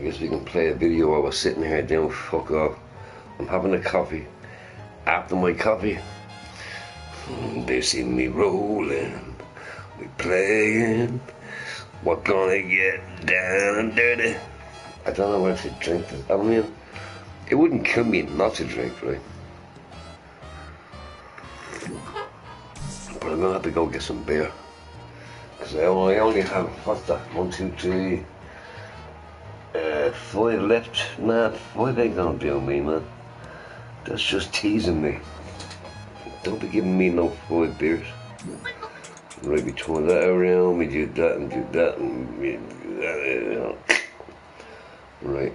guess we can play a video while we're sitting here doing fuck off. I'm having a coffee. After my coffee, they see me rolling, we playing, we're gonna get down and dirty. I don't know if I should drink this. I mean, it wouldn't kill me not to drink, right? But I'm gonna have to go get some beer. Because I only have, what's that, 1, 2, 3, 5 left. Nah, 5 ain't gonna do me, man. That's just teasing me. Don't be giving me no 5 beers. Right, we turn that around, we do that and do that and we do that, you know. Right,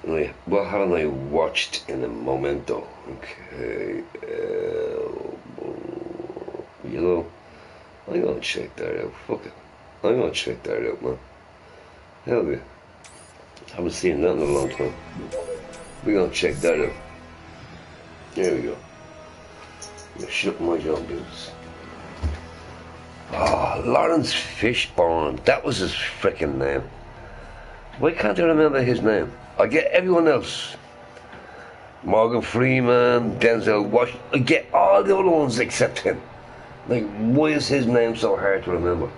right, what haven't I watched in a momento? Okay, you know, I'm gonna check that out. Fuck it, I'm gonna check that out, man. Hell yeah, haven't seen that in a long time. We're gonna check that out. There we go. I'm shut my job business. Oh, Lawrence Fishburne, that was his frickin' name. Why can't I remember his name? I get everyone else. Morgan Freeman, Denzel Washington, I get all the other ones except him. Like, why is his name so hard to remember?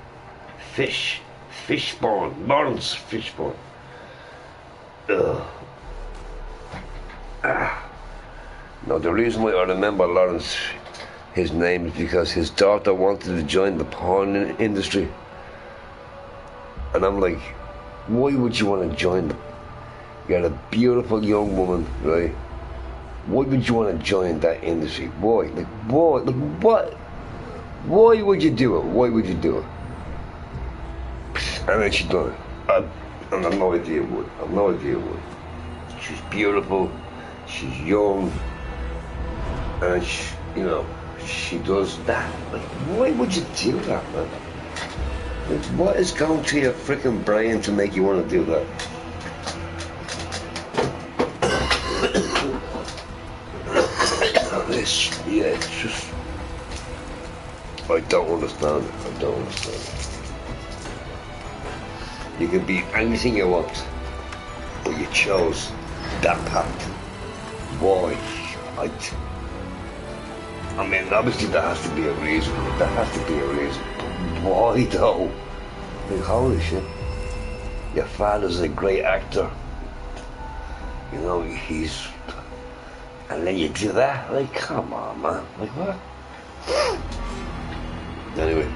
Fishburne, Lawrence Fishburne. Ugh. No, the reason why I remember Lawrence, his name, is because his daughter wanted to join the porn industry. And I'm like, why would you want to join them? You're a beautiful young woman, right? Why would you want to join that industry? Why? Like, why? Like, what? Why would you do it? Why would you do it? And then she done it. I have no idea why. I have no idea why. She's beautiful. She's young. And she, you know, she does that. Like, why would you do that, man? Like, what is going through your freaking brain to make you want to do that? It's just, I don't understand it. I don't understand it. You can be anything you want, but you chose that path. Why? I mean, obviously there has to be a reason. There has to be a reason. But why though? Like, holy shit. Your father's a great actor. You know, he's... And then you do that? Like, come on, man. Like, what? Anyway.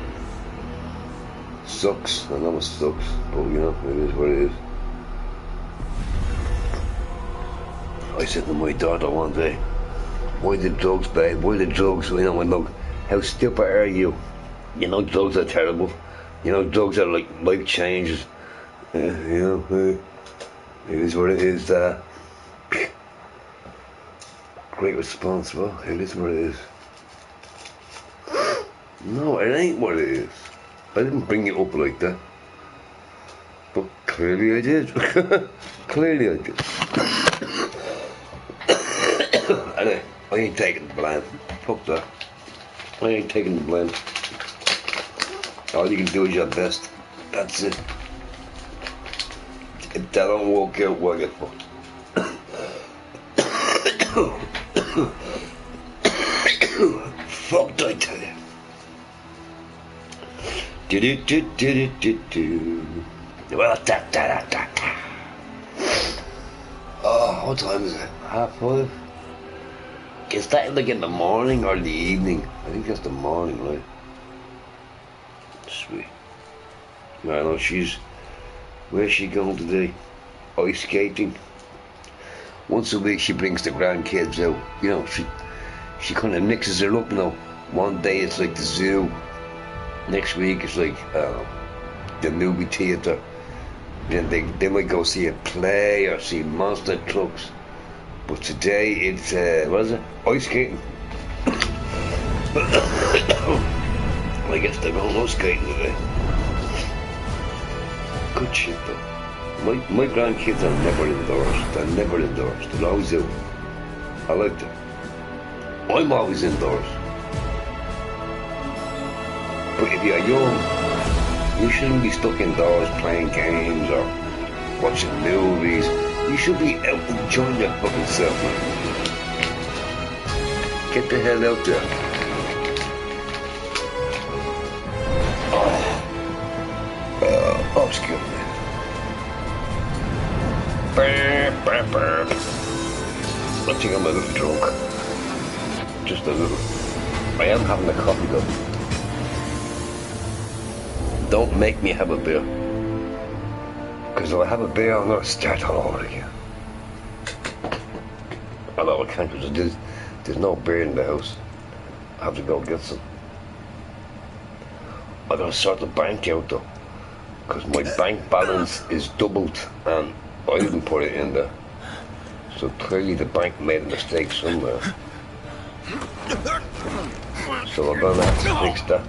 Sucks. I know it sucks. But, you know, it is what it is. I said to my daughter one day, why the drugs, babe? Why the drugs? You know, and look, how stupid are you? You know, drugs are terrible. You know, drugs are like life changes. You know, it is what it is. Great response, well, it is what it is. No, it ain't what it is. I didn't bring it up like that. But clearly I did. Clearly I did. Anyway, I ain't taking the blame. Fuck that. I ain't taking the blame. All you can do is your best. That's it. If that don't work out, well, get fucked. Fucked, I tell you. Do. Well, da. Oh, what time is it? 5:30? Is that like in the morning or the evening? I think that's the morning, right? Sweet. I know where's she going today? Ice skating. Once a week she brings the grandkids out. You know, she kind of mixes it up now. One day it's like the zoo. Next week it's like the movie theatre. Then they might go see a play or see monster trucks. But today it's, what is it? Ice skating. I guess they're going ice skating today. Good shit though. My grandkids are never indoors. They're never indoors. They're always out. I like that. I'm always indoors. But if you're young, You shouldn't be stuck indoors playing games or watching movies. You should be out enjoying your fucking self, man. Get the hell out there. Oh, excuse me. I think I'm a little drunk. Just a little. I am having a coffee though. Don't make me have a beer. Because if I have a beer, I'm going to start all over again. Although I can't, because there's no beer in the house. I have to go get some. I got to sort the bank out though. Because my bank balance is doubled and I didn't put it in there. So clearly the bank made a mistake somewhere. So I'm going to have to fix that.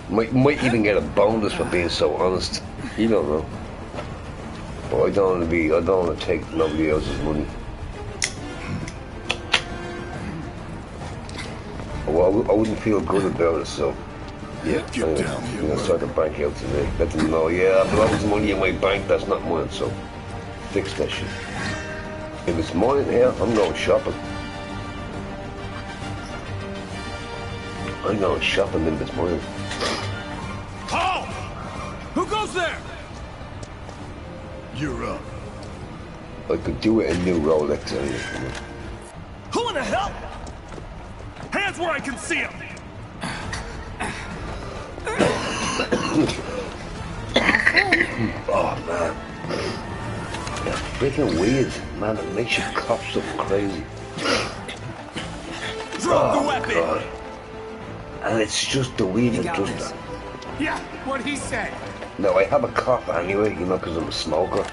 Might even get a bonus for being so honest. You don't know. But I don't want to take nobody else's money. Well, I wouldn't feel good about it, so yeah, I'm gonna start the bank out today. Let them know, yeah, I belongs money in my bank, that's not mine, so fix that shit. If it's mine, yeah, I'm going shopping. I'm going shopping if it's mine. Oh! Who goes there? You're up. I could do it in new Rolex anyway. Who in the hell? Hands where I can see him! Oh man. It's freaking weird, man. It makes you cough something crazy. Drop the weapon! God. And it's just the weed that does that. Yeah, what he said. No, I have a cough anyway, you know, because I'm a smoker.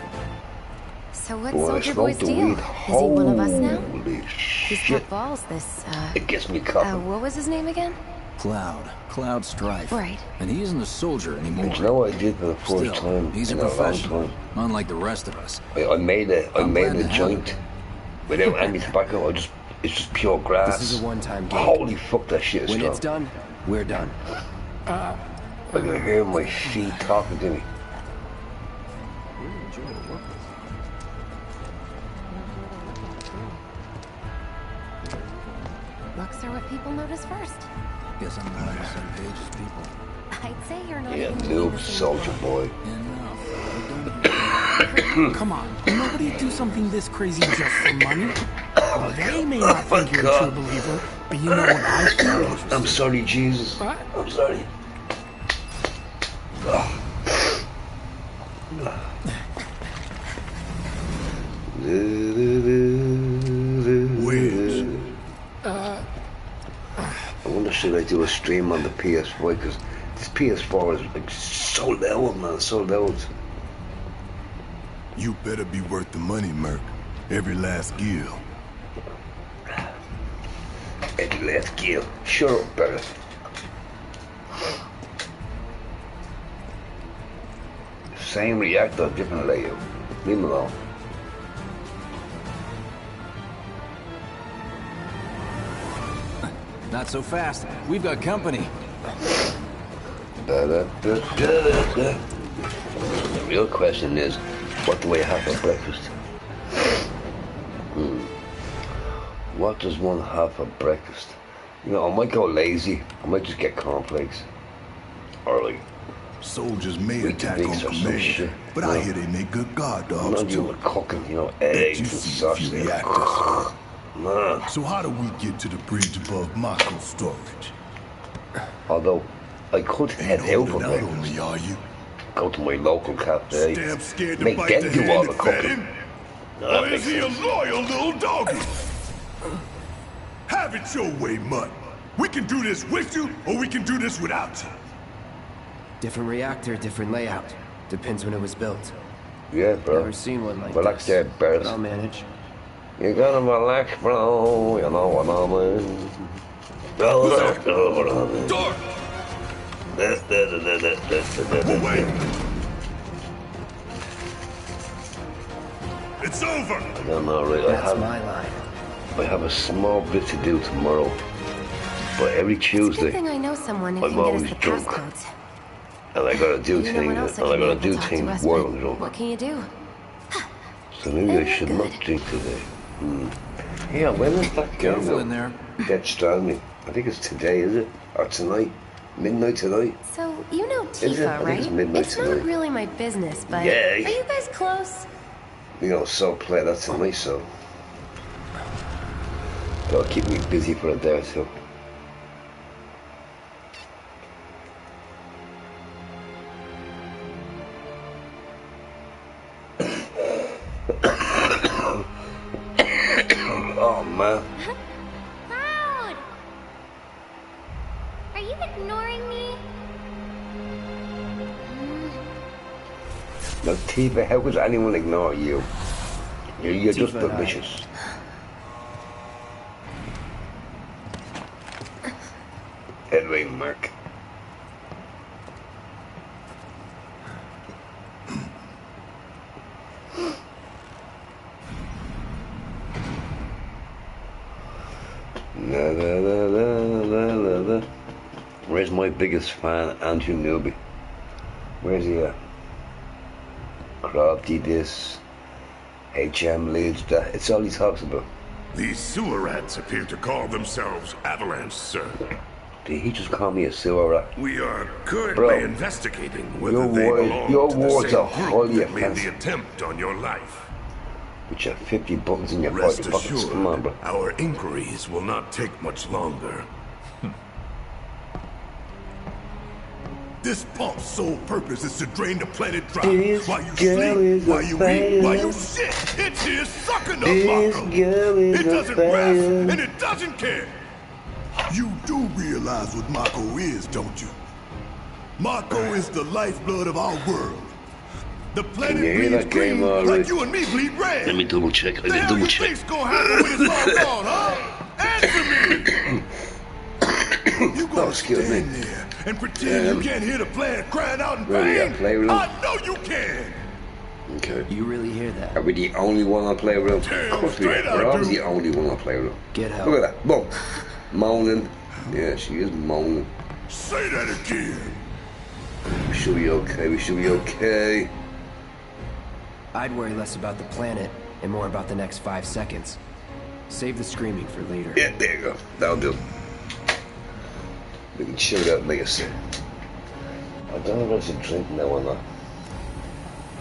So what's But when I Soldier smoke Boy's the deal? weed, Is he one of us now? holy He's shit. got balls, this, It gets me coughing. what was his name again? Cloud Strife. Right. And he isn't a soldier anymore. You know what I did for the first Still, time he's a in a long professional, time? unlike the rest of us. I made a I'm glad to have joint without any tobacco. It's just pure grass. This is a one-time gig. Holy fuck, that shit is When strong. it's done, we're done. I can hear my feet talking to me. Looks are what people notice first. Guess I'm not on the same page as people. I'd say you're not Yeah, even noob, the same soldier boy. Come on, nobody do something this crazy just for money. They may not Oh my think you're a God. true believer, but you know what I think. I'm sorry, Jesus. What? I'm sorry. I wonder should I do a stream on the PS4 because this PS4 is like so loud, man, so loud. You better be worth the money, Merc. Every last gill. Eddie, let's kill. Shut up, Barrett. Same reactor, different layout. Leave him alone. Not so fast. We've got company. The real question is, what do I have for breakfast? What does one have for breakfast? You know, I might go lazy. I might just get cornflakes. Or like, Soldiers may Wheat attack Bix on or some command, shit. but I hear they make good guard I'm dogs not too. doing cooking, you know, Bet eggs you and see a sausage. few reactors. Man. So how do we get to the bridge above Mako storage? Although, I could head Ain't out for holding out on breakfast. me, are you? Go to my local cafe. Damn scared to Make bite them the do all hand the that fed cooking. him? No, that Or is makes he a sense. loyal little doggy? Have it your way, Mutt. We can do this with you, or we can do this without you. Different reactor, different layout. Depends when it was built. Yeah, bro. Never seen one like Relax this. there, Barrett. But I'll manage. You gotta relax, bro. You know what I mean? Door! Well, Wait! It's over! I don't know, right? That's my line. I have a small bit to do tomorrow. But every It's a good Tuesday, thing I know someone who I'm can get us always the drunk. passcodes. and I gotta do Maybe no one things, else and at I gotta command do will talk to things us, while but I'm drunk. what can you do? So maybe Then I we're should good. not drink today. Yeah, when is that game? Careful in there. Dead Stranding. I think it's today, is it? Or tonight? Midnight tonight? So, you know Is it? I Tifa, think right? it's midnight It's tonight. not really my business, but Yeah. are you guys close? You know, so play that tonight, so. That'll keep me busy for a day or two. Oh man. Cloud! Are you ignoring me? No, Tifa, how could anyone ignore you? You're just Tifa and I- delicious. Anyway, Mark. La la la la la la la. Where's my biggest fan, Andrew Newby? Where's he at? Crafty this. HM leads that. It's all he talks about. These sewer rats appear to call themselves Avalanche, sir. Did he just call me a sewer rat? We are currently Bro, investigating whether your they word- belong your to the words same are group wholly that made the offensive. attempt on your life. With your 50 buttons in your Rest pockets. assured, Come on, bro. our inquiries will not take much longer. This pump's sole purpose is to drain the planet dry. This While you girl sleep, is a while you eat, fire. while you shit, it's here sucking up This Marco. girl is It a doesn't fire. rest, and it doesn't care. You do realize what Marco is, don't you? Marco is the lifeblood of our world. The planet you hear bleeds that game green already? like you and me bleed red. Let me double check. The hell you think's gonna happen when it's all gone, huh? Answer me! You gonna excuse me. stand there and pretend you can't hear the planet crying out in Really, I pain? play with him? I know you can! Okay. You really hear that? Are we the only one I play with? Damn Of course we straight are. I We're always do. the only one I play with. Get help. Look at that. Boom. Monin. Yeah, she is moaning. Say that again! We should be okay. We should be okay. I'd worry less about the planet and more about the next 5 seconds. Save the screaming for later. Yeah, there you go. That'll do. We can chill it out later, sir. I don't know if I should drink now or not.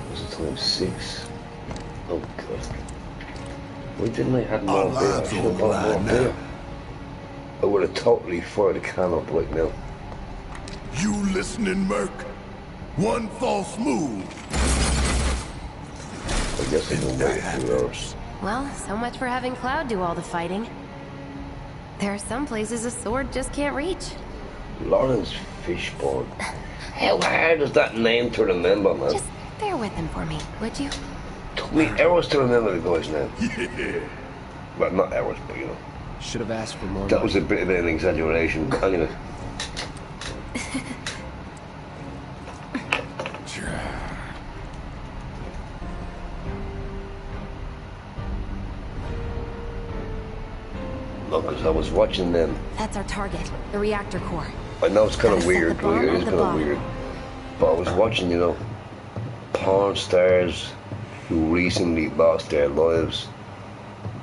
What's the time? 6? Oh, God. Why didn't I have more Our beer? I lives should are have on the bought more line now. beer. I would have totally fired the can up right now. You listening, Merc? One false move. I guess I can wait a few hours. Well, so much for having Cloud do all the fighting. There are some places a sword just can't reach. Lawrence Fishburne. How hard is that name to remember, man? Just bear with him for me, would you? Took me hours to remember the guy's name. Yeah. Well, not hours, but you know. Should have asked for more. That was a bit of an exaggeration. But anyway. Look, as I was watching them, That's our target, the reactor core. I know it's kind of Gotta set weird, the bomb right? It at is the kind of bottom. weird. But I was watching, you know, porn stars who recently lost their lives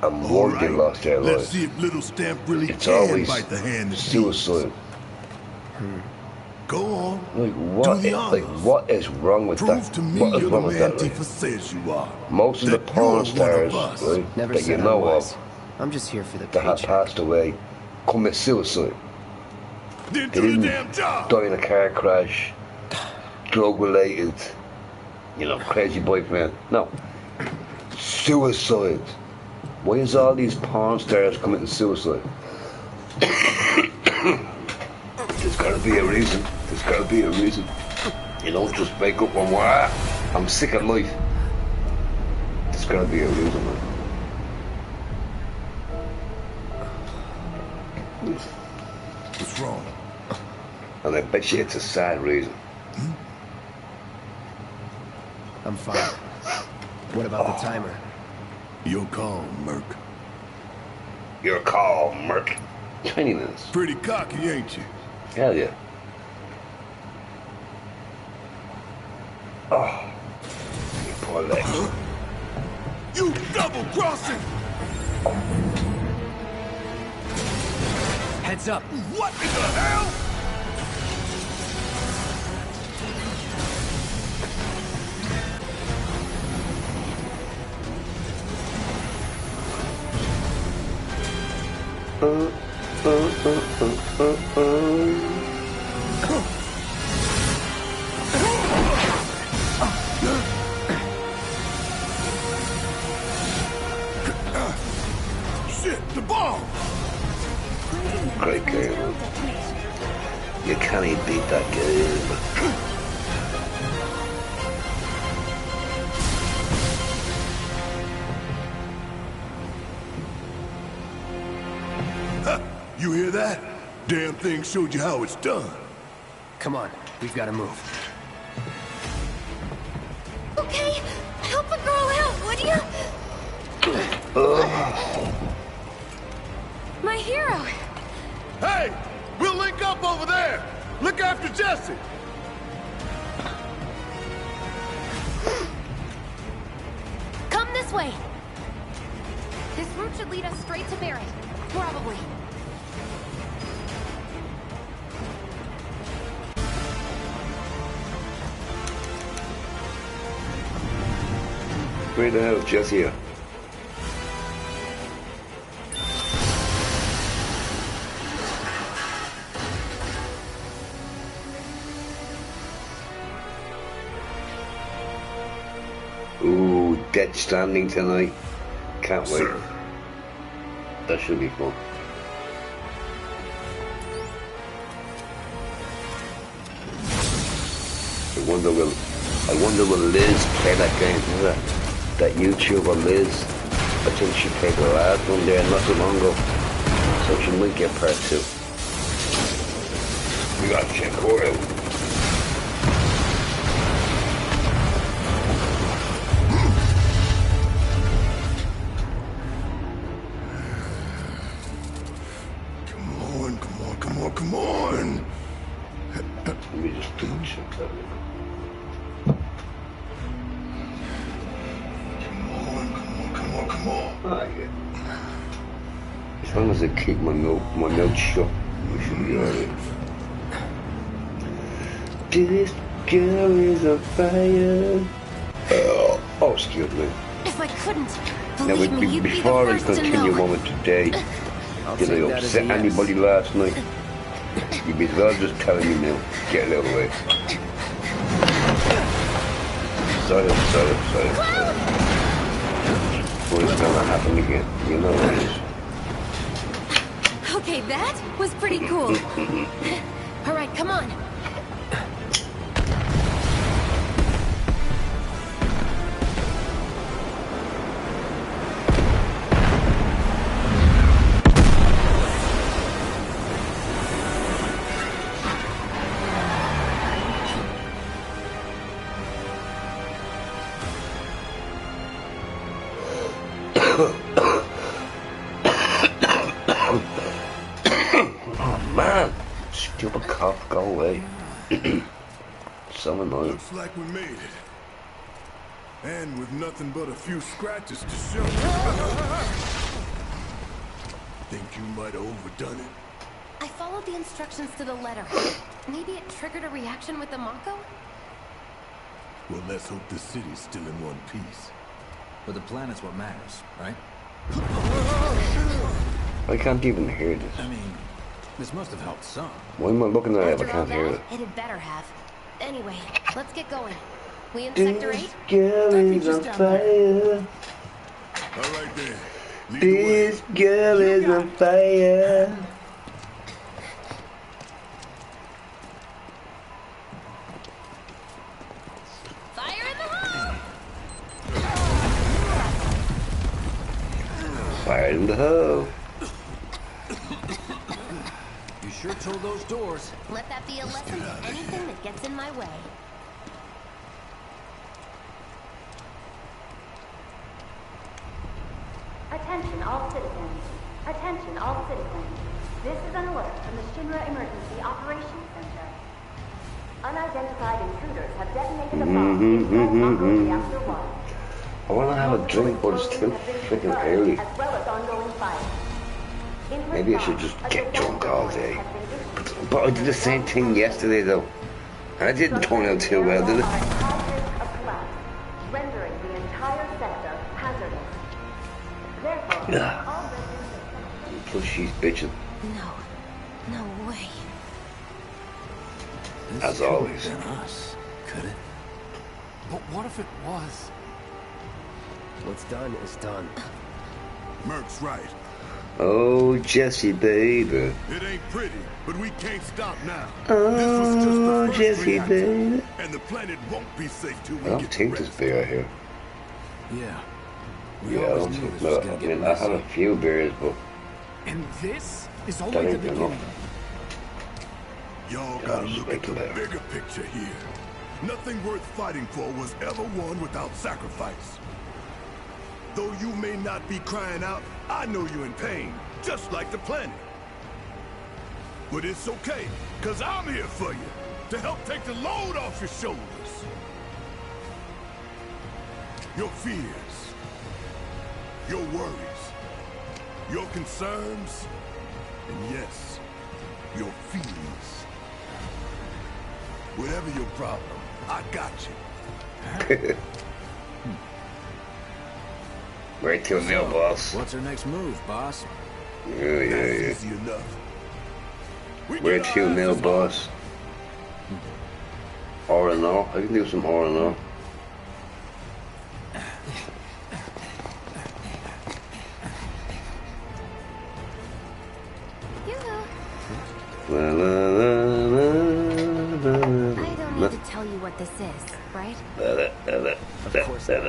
and All why they right. lost their Let's lives. see if Little Stamp really It's can always bite the hand that feeds. suicide. Go on. Like what? Do the Like honors. what is wrong with Prove that? to me What is you're the wrong with man that? Right? Tifa says you are. Most of the That porn you're one of stars, us. right, Never that you said I know was. of, I'm just here for the that have paycheck. passed away, commit suicide. Then They do the didn't damn job. die in a car crash, drug related, you know, crazy boyfriend. No, suicide. Why is all these porn stars committing suicide? There's gotta be a reason. There's gotta be a reason. You don't just wake up and wah, I'm sick of life. There's gotta be a reason, man. What's wrong? And I bet you it's a sad reason. I'm fine. What about the timer? Your call, Merc. Your call, Merc. 20 minutes. Pretty cocky, ain't you? Hell yeah. Oh. You poor legs. You double-crossing! Heads up. What in the hell? Shit, the bomb! Great game. You can't even beat that game. You hear that? Damn thing showed you how it's done. Come on, we've got to move. Okay, help a girl out, would you? My hero! Hey! We'll link up over there! Look after Jesse! Come this way! This route should lead us straight to Barrett. Probably. Where the hell is Jesse here? Ooh, Dead Stranding tonight. Can't wait. Sir. That should be fun. I wonder will Liz play that game? Is that YouTuber Liz? I think she played the last one there not too long ago. So she might get part 2. We gotta check her out. Come on! Let me just double check that. Come on! Ah, yeah. As long as I keep my mouth shut, we should be alright. This girl is on fire. Oh, excuse me. If I couldn't, Now, believe me, you'd be the before I first to continue know. on with today, I'll did take I that as a upset yes. anybody last night? You'd be well just telling me now. Get it out of the way. Sorry. What is gonna happen again? You know what it is. Okay, that was pretty cool. All right, come on. Oh man, stupid cop, go away. So annoying. Looks like we made it. And with nothing but a few scratches to show. Think you might have overdone it? I followed the instructions to the letter. Maybe it triggered a reaction with the Mako? Well, let's hope the city's still in one piece. But the planet's what matters, right? I can't even hear this. I mean, this must have helped some. Why am I looking at it if I After all can't hear that, it? it had better have. Anyway, let's get going. We in Sector 8? Girl is on fire. All right then. Lead the way. This girl is on fire. Fire in the hole! Fire in the hole. You sure told those doors. Let that be a lesson to anything that gets in my way. Attention all citizens. Attention all citizens. This is an alert from the Shinra Emergency Operations Center. Unidentified intruders have detonated a bomb inside Mako Reactor 1. I want to have a drink, but it's too freaking early. As well as ongoing fire. Maybe I should just get drunk all day. But I did the same thing yesterday, though. And it didn't turn out too well, did it? Rendering the entire sector hazardous. Therefore, all residents... Plus she's bitching. No way. As always. Than us, could it? But what if it was? What's done is done. Merc's right. Oh, Jesse, baby. It ain't pretty, but we can't stop now. Oh, this was just the first Jesse, reactor, baby. and the planet won't be safe till I we don't get think the there's rest. beer here. Yeah. Yeah, I don't think so. I mean, I have a few beers, but And this is that only the ain't beginning. enough. Y'all Gotta gotta look at speak the about it. bigger picture here. Nothing worth fighting for was ever won without sacrifice. Though you may not be crying out, I know you're in pain, just like the planet. But it's okay, cause I'm here for you, to help take the load off your shoulders. Your fears, your worries, your concerns, and yes, your feelings. Whatever your problem, I got you. Right till now, boss. What's our next move, boss? Yeah. That's easy enough. We Where get our to now, asses boss? R&R. I can do some R&R. La, la, la, la, la, la. I don't need to tell you what this is, right? Of course not.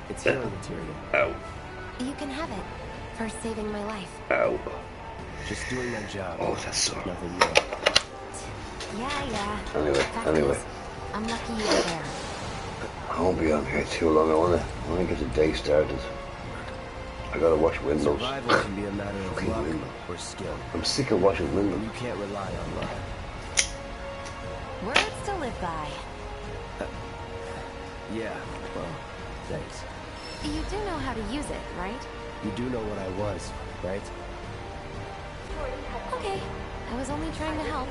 It's healing material. Ow. You can have it for saving my life. Ow. Just doing my job. Oh, that's sore. Nothing more. Yeah. Anyway, Fact anyway. is, I'm lucky you were there. I won't be on here too long. I wanna get the day started. I gotta wash windows. Survival can be a matter of Fucking luck windows. or skill. I'm sick of washing windows. You can't rely on luck. Words to live by. Yeah, well, thanks. You do know how to use it, right? You do know what I was, right? Okay. I was only trying to help.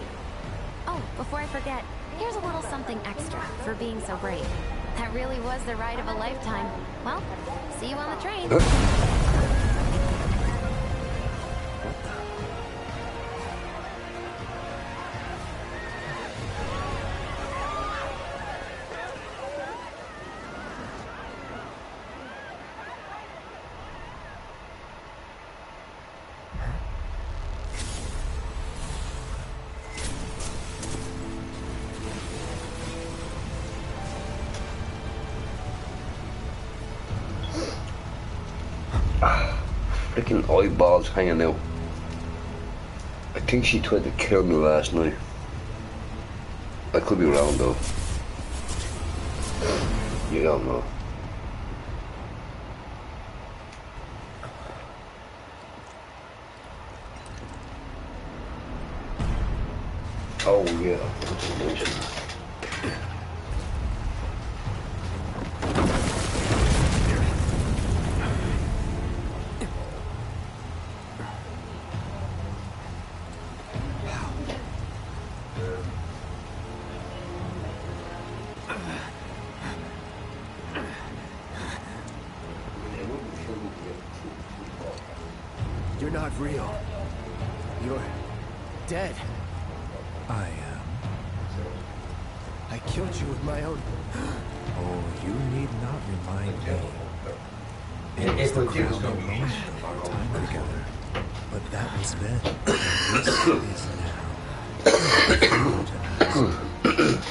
Oh, before I forget, here's a little something extra for being so brave. That really was the ride of a lifetime. Well, see you on the train. Freaking eyeballs hanging out. I think she tried to kill me last night. I could be wrong though. You don't know. Oh yeah, I forgot to mention that. You're not real. You're dead. I am. I killed you with my own... Oh, you need not remind me. It was the crowning moment of our time together. But that was then. And this is now.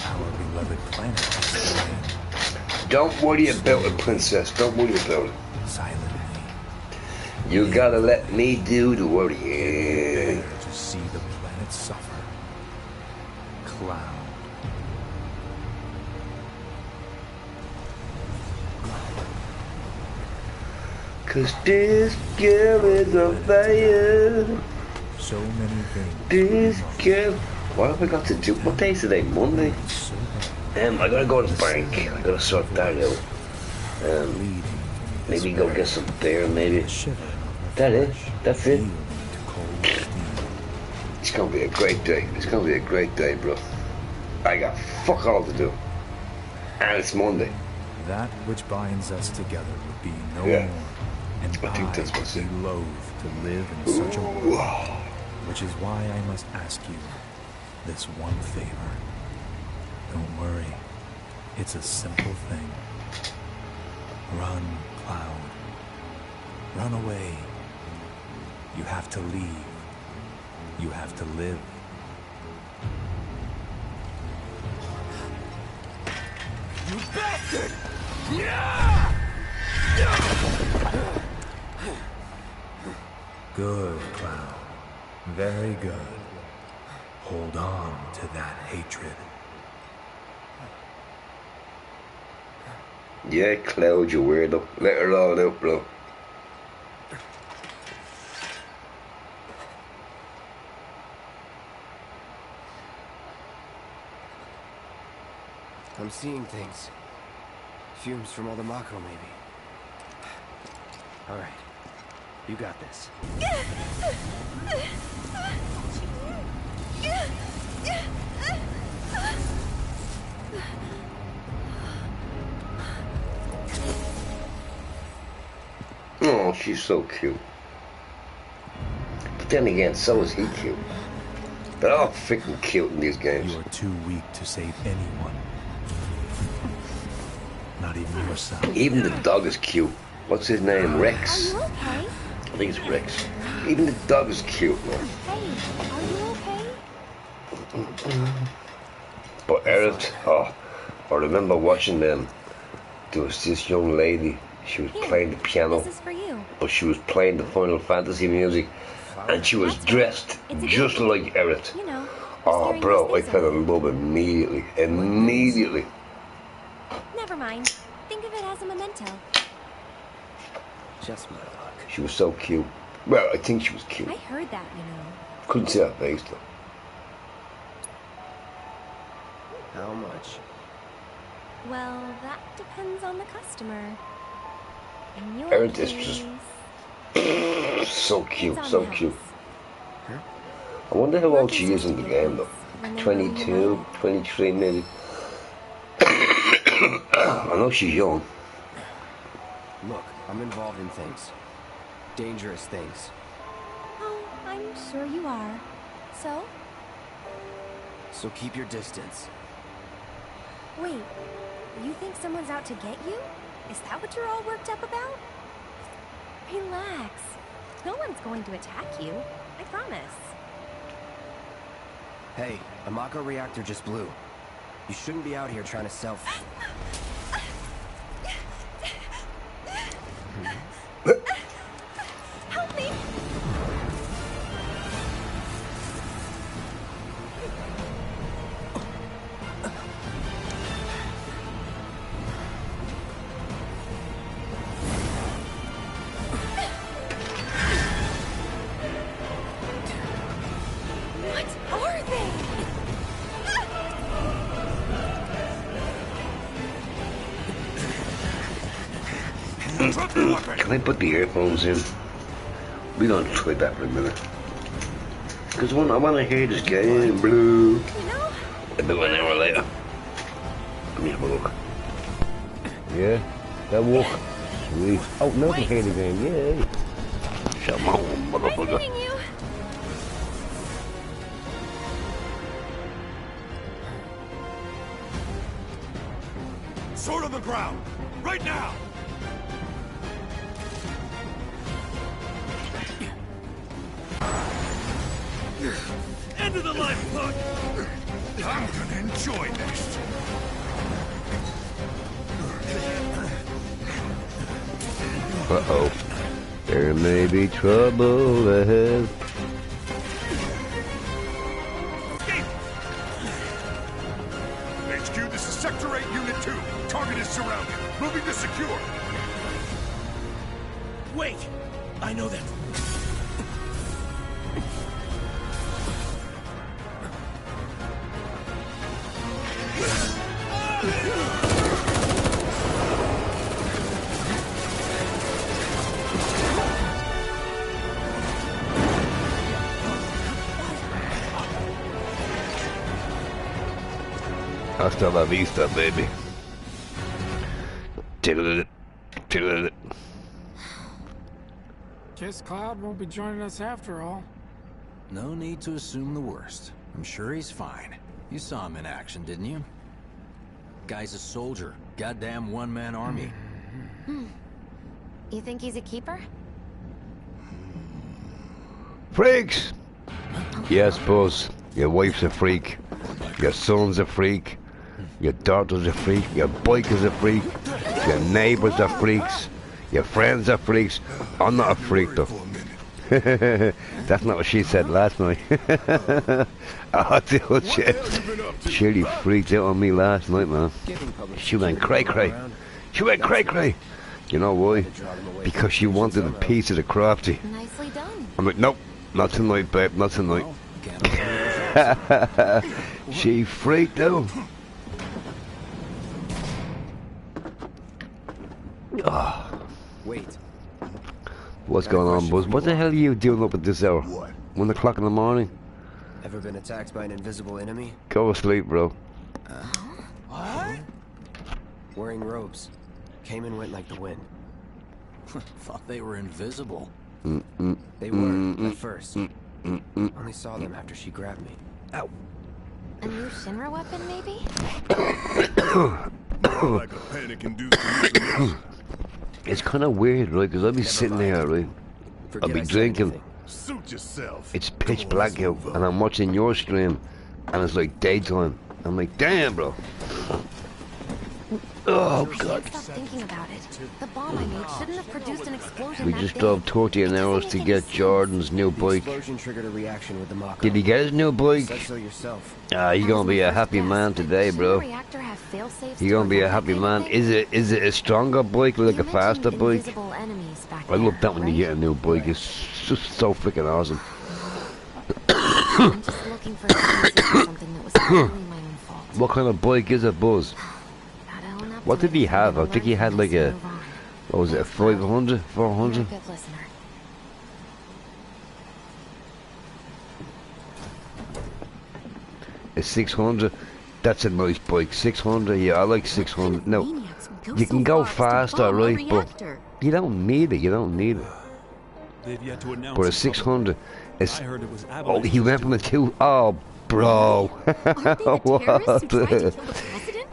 Our beloved planet is dying. Don't worry about it, princess. Don't worry about it. Silently. You gotta let me do the worrying. Prepare to see the planet suffer. Cloud. Cause this girl is on fire. So many things. This girl. What have I got to do? What day is today? Monday? I gotta go to the bank. I gotta sort that out. Maybe go get some beer, maybe. That it? That's it? It's gonna be a great day. It's gonna be a great day, bro. I got fuck all to do. And it's Monday. That which binds us together would be no Yeah. more. And I think that's what's would it. be loath to live in such a world. Which is why I must ask you this one favor. Don't worry. It's a simple thing. Run, Cloud. Run away. You have to leave. You have to live. You bastard! Yeah! Good, Cloud. Very good. Hold on to that hatred. Yeah, Cloud, you weirdo. Let her all out, bro. I'm seeing things. Fumes from all the Mako, maybe. All right. You got this. Oh, she's so cute. But then again, so is he cute. They're all freaking cute in these games. You are too weak to save anyone. Not even yourself. Even the dog is cute. What's his name? Rex? Are you okay? I think it's Rex. Even the dog is cute, man. Hey, are you okay? But Eric, oh, I remember watching them. There was this young lady. She was playing the piano, This is for you. but she was playing the Final Fantasy music, and she was dressed just like Eric. You know. Oh, bro, I fell in love immediately. Immediately. Never mind. Think of it as a memento. Just my luck. She was so cute. Well, I think she was cute. I heard that, you know. Couldn't see her face though. How much? Well, that depends on the customer. In your Erin is case, just so cute, it's on so the cute. house. I wonder how Work old she is in the game though. 22, 23 maybe. I know she's young. Look, I'm involved in things. Dangerous things. Oh, I'm sure you are. So? So keep your distance. Wait, you think someone's out to get you? Is that what you're all worked up about? Relax. No one's going to attack you. I promise. Hey, a Mako reactor just blew. You shouldn't be out here trying to sell. Help me! What are they? Can I put the earphones in? We don't try that for a minute. Because I want to hear this game, blue. You know, About an hour later. Let me have a look. Yeah, that walk. Sweet. Oh, no, I can hear the game. Yay. Shut my hole, nice motherfucker. meeting you. Sword on the ground! Right now! End of the life plug! I'm gonna enjoy this! Uh-oh. There may be trouble ahead. HQ, this is Sector 8, Unit 2. Target is surrounded. Moving to secure. Wait! I know that. Hasta la vista, baby. Tickle it. Tickle it. Guess Cloud won't be joining us after all. No need to assume the worst. I'm sure he's fine. You saw him in action, didn't you? Guy's a soldier. Goddamn one-man army. You think he's a keeper? Freaks! Yes, Buzz. Your wife's a freak. Your son's a freak. Your daughter's a freak. Your bike is a freak. Your neighbors are freaks. Your friends are freaks. I'm not a freak, though. That's not what she said last night. Oh, dude, she really freaked out on me last night, man. She went cray-cray. She went cray-cray. You know why? Because she wanted a piece of the crafty. Nicely done. I'm like, nope, not tonight, babe, not tonight. She freaked out. Oh. Wait. What's going on, Buzz? What the hell are you doing up at this hour? 1 o'clock in the morning? Ever been attacked by an invisible enemy? Go to sleep, bro. What? Wearing robes. Came and went like the wind. Thought they were invisible. They were, at first. Only saw them after she grabbed me. Ow. A new Shinra weapon, maybe? More like a panic-induced hallucination. It's kind of weird, right? Because I'll be sitting there, right? I'll be drinking. Suit yourself. It's pitch black out, and I'm watching your stream, and it's like daytime. I'm like, damn, bro. Oh, God. Stop thinking about it. The bomb I made shouldn't have produced an explosion. We just drove 14 hours to get Jordan's new bike. Explosion triggered a reaction with the Mako. Did he get his new bike? Said so yourself. Ah, you're gonna be a happy man today, bro. You're gonna be a happy man. Is it a stronger bike or like a faster bike? I love that when you get a new bike. It's just so freaking awesome. I'm just looking for something that was totally my own fault. What kind of bike is it, Buzz? What did he have? I think he had like a, what was it, a 500, 400? A 600? That's a nice bike. 600, yeah, I like 600. No, you can go faster, right? But you don't need it. You don't need it. But a 600 is. Oh, he went from a 2. Oh, bro. What?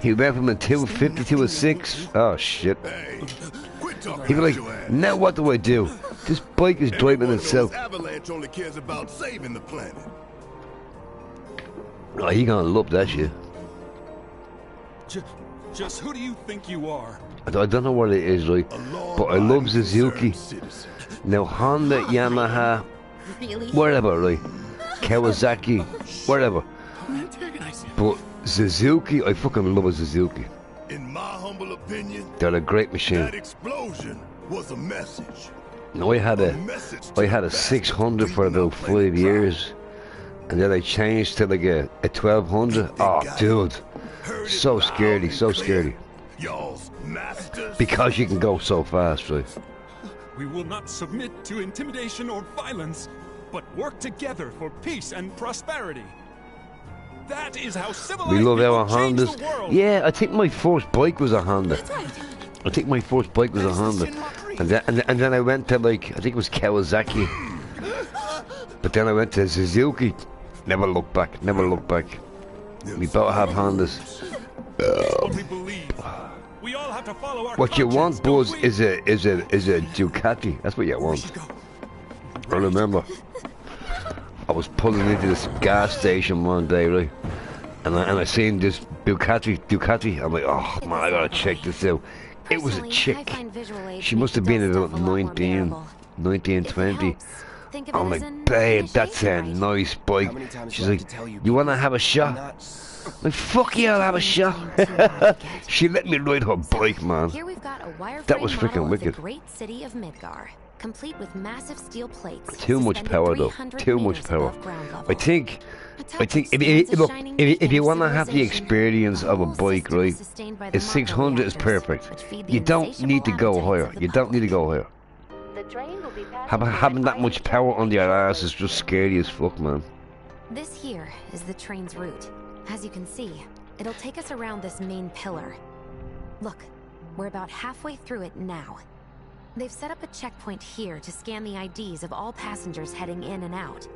He went from a 250 to a 6. Oh shit. He was like, now what do I do? This bike is driving itself. Avalanche only cares about saving the planet. Oh, he gonna love that shit. Just who do you think you are? I don't know what it is, right? But I love Suzuki. Now Honda, Yamaha, whatever, right? Kawasaki, whatever. But Suzuki, I fucking love a Suzuki. In my humble opinion, they're a great machine. that explosion was a message. No, I had a 600 for about 5 years, and then I changed to like a 1200. Oh, dude, so scary, so scary. Because you can go so fast, right? We will not submit to intimidation or violence, but work together for peace and prosperity. That is how civilized we love our people change Hondas. the world. Yeah, I think my first bike was a Honda. I think my first bike was a Honda, and then I went to like, I think it was Kawasaki, but then I went to Suzuki. Never look back. Never look back. We both have Hondas. We all have to follow our What you want, conscience, Buzz, don't we? is a Ducati. That's what you want. I remember. I was pulling into this gas station one day, right? And I seen this Ducati. I'm like, oh man, I gotta check this out. It was a chick. She must have been about 19, 20. I'm like, babe, that's a nice bike. She's like, you wanna have a shot? I'm like, fuck yeah, I'll have a shot. She let me ride her bike, man. That was freaking wicked. Great city of Midgar. complete with massive steel plates. Too much power, though. Too much power. I think if you want to have the experience of a bike, right, a 600 is perfect. You don't need to go higher. You don't need to go higher. Having that much power on your ass is just scary as fuck, man. This here is the train's route. As you can see, it'll take us around this main pillar. Look, we're about halfway through it now. They've set up a checkpoint here to scan the IDs of all passengers heading in and out.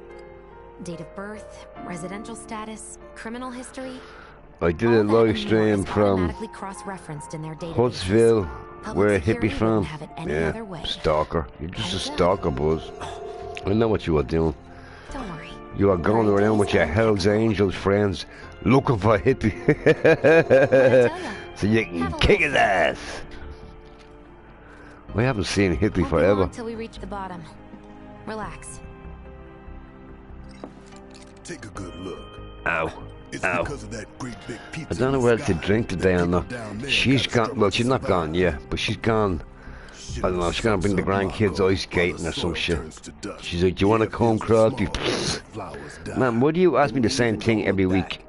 Date of birth, residential status, criminal history. I did a live stream from Huntsville, where a hippie from. Yeah, stalker. You're just a stalker, Buzz. I know what you are doing. Don't worry. You are going around with your Hell's Angels friends looking for a hippie. So you can kick his ass. We haven't seen a hippie forever. Until we reach the bottom. Relax. Take a good look. Ow. It's Ow. because of that great big pizza. I don't know where to drink today or not. She's gone, well, she's not gone, yeah, but she's gone. I don't know, she's gonna bring the grandkids ice skating or some shit. She's like, do you want to come, Crosby? Man, why do you ask me the same thing every week?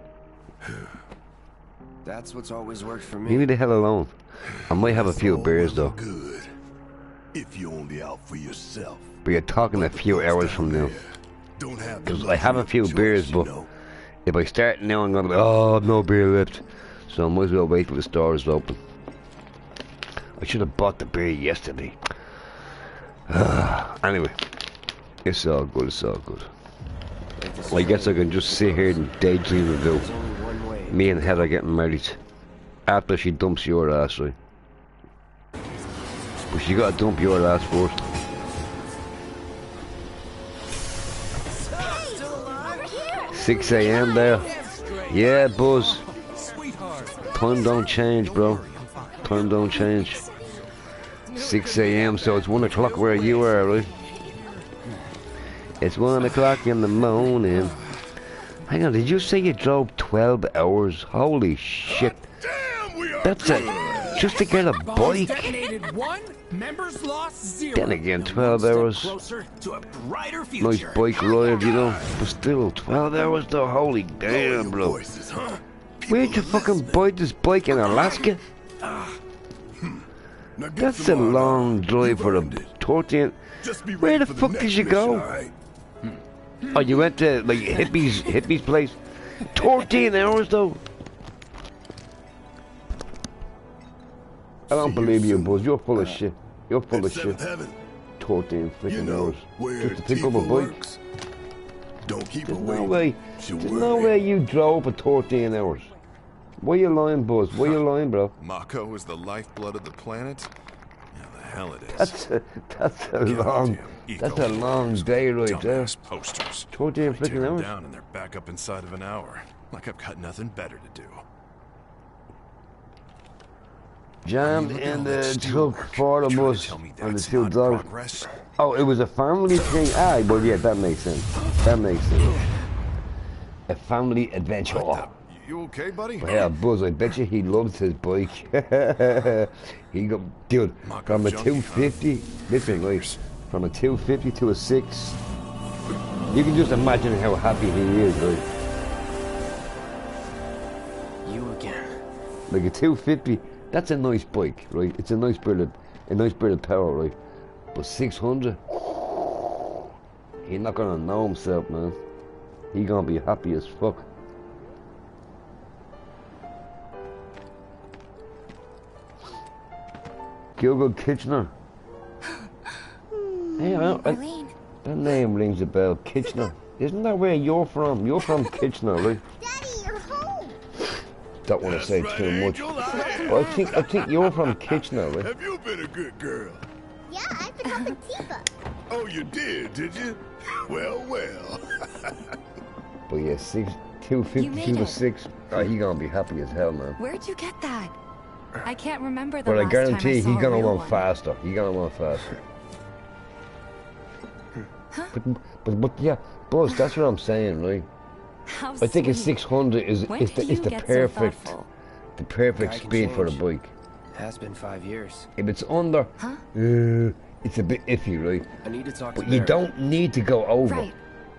That's what's always worked for me. Leave me the hell alone. I might have a few beers though. Good. If you're only out for yourself. But you're talking a few hours from now. Because I have a few beers, but if I start now, I'm gonna be, oh, no beer left. So I might as well wait till the store is open. I should have bought the beer yesterday. Anyway, it's all good, it's all good. Well, I guess I can just sit here and daydream about me and Heather getting married. After she dumps your ass, right? But she gotta dump your ass first. 6 a.m. there. Yeah, Buzz. Time don't change, bro. Time don't change. 6 a.m. so it's 1 o'clock where you are, right? It's 1 o'clock in the morning. Hang on, did you say you drove 12 hours? Holy shit. That's just to get a bike. Then again, 12 hours. Nice bike ride, you know. But still, 12 hours though, holy damn, bro. Where'd you fucking buy this bike in Alaska? That's a long drive for a 14. Where the fuck did you go? Oh, you went to like hippie's place? 14 hours though? I don't believe you, Buzz. You're full of shit. You're full of shit. 14 freaking hours. Just to pick up a bike. There's no way. There's no way you drove for 14 hours. Why you lying, Buzz? Why you lying, bro? Mako is the lifeblood of the planet? Yeah, the hell it is. That's a long day right there. Posters. 14 freaking hours. Down and they're back up inside of an hour. Like I've got nothing better to do. Jammed in the truck for the bus and the two dogs. Oh, it was a family thing? Ah, well, yeah, that makes sense. That makes sense. A family adventure. You okay, buddy? But yeah, Buzz, I bet you he loves his bike. He got, dude, from a 250, listen, right, from a 250 to a 6, you can just imagine how happy he is, right? You again. Like a 250, that's a nice bike, right? It's a nice bit of power, right? But 600, he's not gonna know himself, man. He gonna be happy as fuck. Google Kitchener. Hey, that name rings a bell. Kitchener. Isn't that where you're from? You're from Kitchener, right? Daddy, you're home. Don't want to say too much. But I think you're from Kitchener, right? Have you been a good girl? Yeah, I've been helping Tifa. Oh, you did you? Well, well. But yeah, 250 to 6. Oh, he gonna be happy as hell, man. Where'd you get that? I can't remember the But I last guarantee time I he's gonna saw a run real faster. He's gonna run faster. But yeah, Buzz, that's what I'm saying, right? How I think a sweet. 600 is When did you the get so perfect thoughtful? the perfect Guy can speed for the change. bike. Has been 5 years. If it's under, it's a bit iffy, right? I need to talk to But you don't need to go over. Right.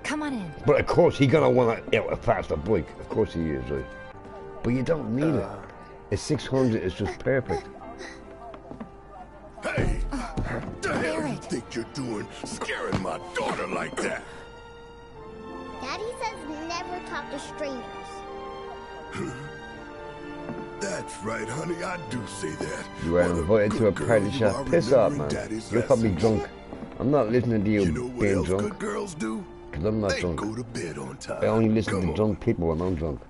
Come on in. But of course, he's gonna want a faster bike. Of course he is, right? But you don't need it. A 600 is just perfect. Hey, what the hell you think you're doing, scaring my daughter like that? Daddy says never talk to strangers. That's right, honey. I do say that. You were invited to a party shop. Piss off, man. You're probably drunk. I'm not listening to you being drunk. Good girls do? Because I'm not drunk. Go to bed on time. I only listen to drunk people when I'm drunk.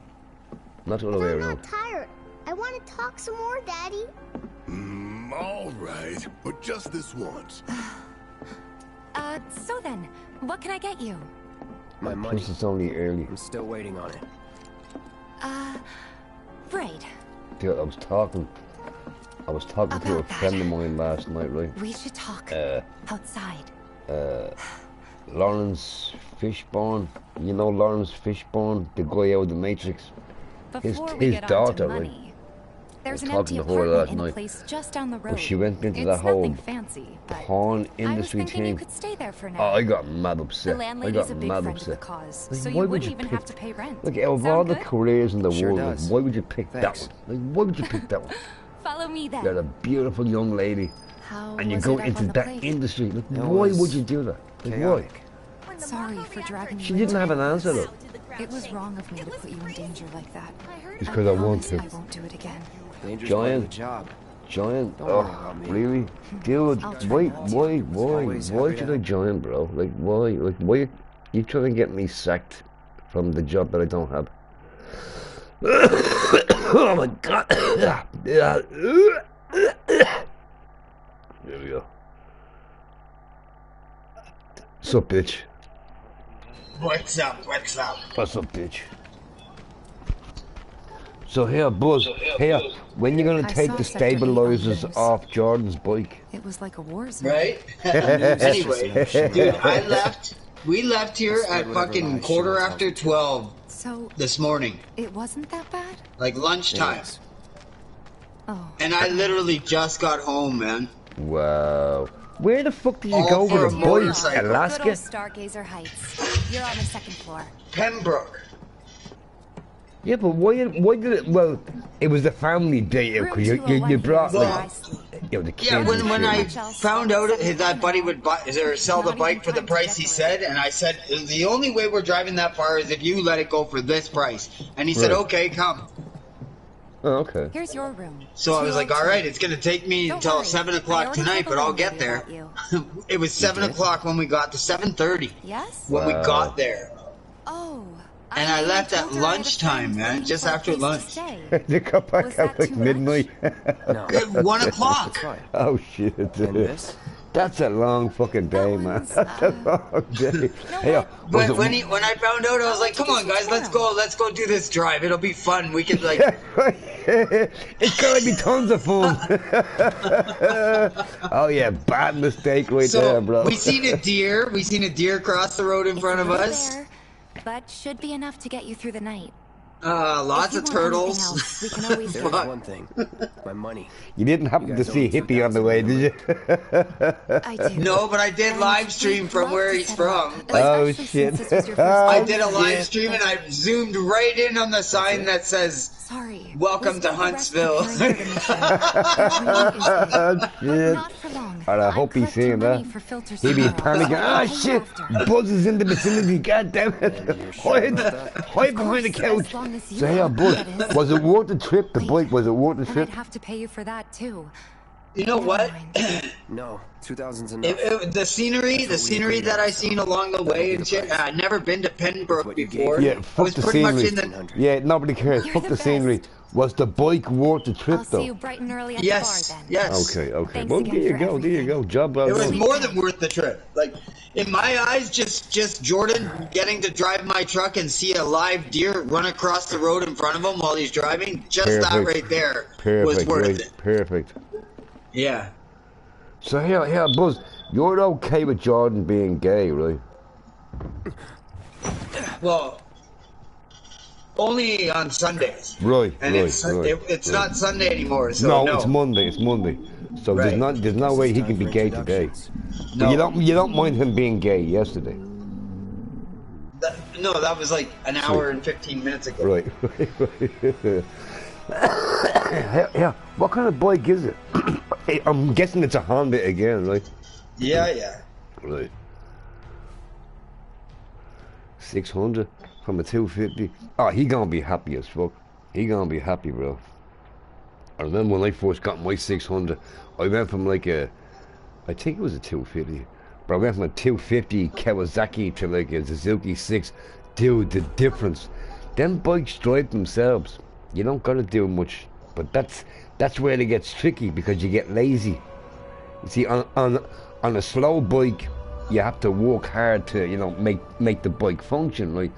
Not the other way I'm around. not tired. I want to talk some more, Daddy. All right, but just this once. So then, what can I get you? My money. Plus it's only early. I'm still waiting on it. Right. Dude, I was talking to a friend of mine last night, right? We should talk outside. Lawrence Fishburne. You know Lawrence Fishburne, the guy out of the Matrix. His daughter, right? There's an an empty talking to her last apartment in a night. place just down the road. But she went into It's that whole nothing fancy, but porn industry I was thinking thing. you could stay there for now. Oh, I got mad The upset. I landlady's got a big mad friend of the upset. cause, Like, so why you would wouldn't you even pick, have to pay rent. Like, out of Sound all the good? careers in the Sure world, like, does. why would you pick Thanks. that one? Like, why would you pick that one? Follow me then. You're a beautiful young lady, How and you was go it up into on the that plate? industry. Like, It why was would you do that? Like, chaotic. why? Sorry for dragging you. She didn't have an answer though. It was wrong of me to put you in danger like that. It's because I want promise to. I won't do it again. Dangerous part of Giant. the job. Giant? Don't worry Oh, about me. really? Dude, I'll try why, not to. why should I join, bro? Like, why? Like, why you trying to get me sacked from the job that I don't have? Oh my god! There we go. Sup, bitch? What's up? What's up? What's up, bitch? So here, Buzz, here, when you gonna I take saw the Sector 8 on the stabilizers news. off Jordan's bike? It was like a war zone. Right? Anyway, dude, we left here at fucking 12:15 So this morning. it wasn't that bad? Like lunchtime. Yes. Oh. And I literally just got home, man. Wow. Where the fuck did you All go for with a a bike? motorcycle. Good Alaska? old Stargazer Heights. You're on the second floor. Pembroke. Yeah, but why did it, well, it was a family day, Room because you 201 brought, here is where like, I sleep. you know, the kids Yeah, and when I shit. found out that buddy would buy or sell the bike for the price he said, and I said, the only way we're driving that far is if you let it go for this price. And he said, Right. okay, come. Oh, okay. Here's your room. So I was like, all right, it's going to take me Don't until worry. 7 I o'clock already tonight, have a but I'll room get ready there. about you. It was 7 o'clock when we got to 7:30 Yes? when we Wow. got there. Oh. And I left at told her I had a lunchtime, friend man, looking just for a after place to lunch. stay. They got Was back that at like too much? midnight. No. At 1 o'clock. It's fine. Oh shit. And this? That's a long fucking day, man. one's, That's a long day. Hey, was But it- when I found out, I was like, come on, guys, let's go do this drive. It'll be fun. We could, like, it's gonna be tons of fun. Oh yeah, bad mistake right so there, bro. we seen a deer cross the road in front of It's us. there, but should be enough to get you through the night. Lots If of you want anything turtles. else, we can always There do was it. one thing. My money. You didn't happen You to guys see owe me Hippie on the way, did you? I do. No, but I did And live stream we'd from love where to he's set it up, from. Oh, especially shit. since this was your I first did a time. live stream and I zoomed right in on the sign that says, Sorry. "Welcome We to spent the rest Huntsville." preparing for the mission. It really is good. Shit. Not for long. And I I'm hope he's collecting seeing money that. for filters He'd be tomorrow. panicking. I'll Ah, pay you shit! after. Buzz is in the vicinity. God damn it! you're sure Hide, about that? hide behind the Of couch. course, as long as you So yeah, want, Buzz, that is. was it worth the trip? The bike, was it worth the And I'd trip? have to pay you for that too. You know what? No. 2000's enough. The scenery that I seen along the way and shit. I'd never been to Pembroke What you gave before. me. Yeah, I fuck was the pretty much scenery. in the. Yeah, nobody cares. You're Fuck the the scenery. best. Was the bike worth the trip I'll see you though? bright and early at Yes, the bar then. yes. Okay, okay. Thanks Well, again there you for go. There you everything. go. Job well It was done. more than worth the trip. Like, in my eyes, just Jordan getting to drive my truck and see a live deer run across the road in front of him while he's driving, just that Perfect. right there was Perfect, worth right? it. Perfect. Yeah. So here, Buzz, you're okay with Jordan being gay, right? Well, only on Sundays. Right, And right, it's right. it's not Sunday anymore, so No, no. it's Monday. It's Monday. So there's no way he can be gay today. No. But you don't mind him being gay yesterday. No, that was like an hour and 15 minutes ago. Right. Yeah. What kind of bike is it? I'm guessing it's a Honda again, right? Yeah. Right. 600 from a 250. Oh, he gonna be happy as fuck. He gonna be happy, bro. I remember when I first got my 600, I went from like I think it was a 250, but I went from a 250 Kawasaki to like a Suzuki 6. Dude, the difference. Them bikes drive themselves. You don't gotta do much, but that's where it gets tricky because you get lazy. You see, on a slow bike, you have to work hard to, you know, make the bike function, right?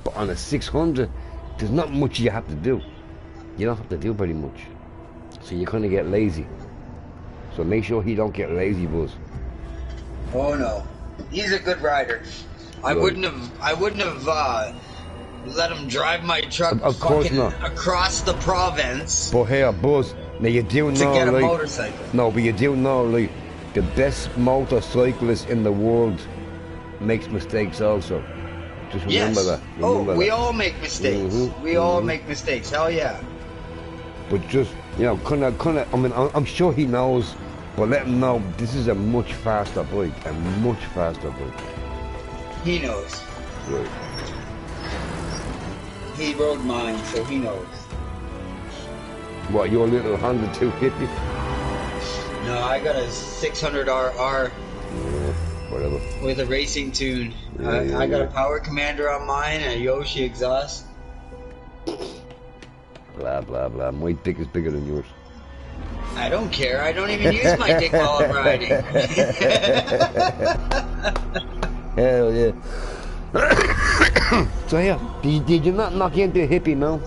But on a 600, there's not much you have to do. You don't have to do very much. So you kind of get lazy. So make sure he don't get lazy, Buzz. Oh no, he's a good rider. I wouldn't have let him drive my truck of course not. Across the province. But here, Buzz, now you do know, to get a like, motorcycle. No, but you do know, like, the best motorcyclist in the world makes mistakes also. Just remember that. Remember we that. all make mistakes. We all make mistakes. Hell yeah. But just, you know, kind of, I mean, I'm sure he knows, but let him know this is a much faster bike. A much faster bike. He knows. Right. He rode mine, so he knows. What, your little Honda 250? No, I got a 600RR. Yeah, whatever. With a racing tune. Yeah, I got a Power Commander on mine and a Yoshi exhaust. Blah, blah, blah. My dick is bigger than yours. I don't care. I don't even use my dick while I'm riding. Hell yeah. So yeah, did you not knock into a hippie, Mel?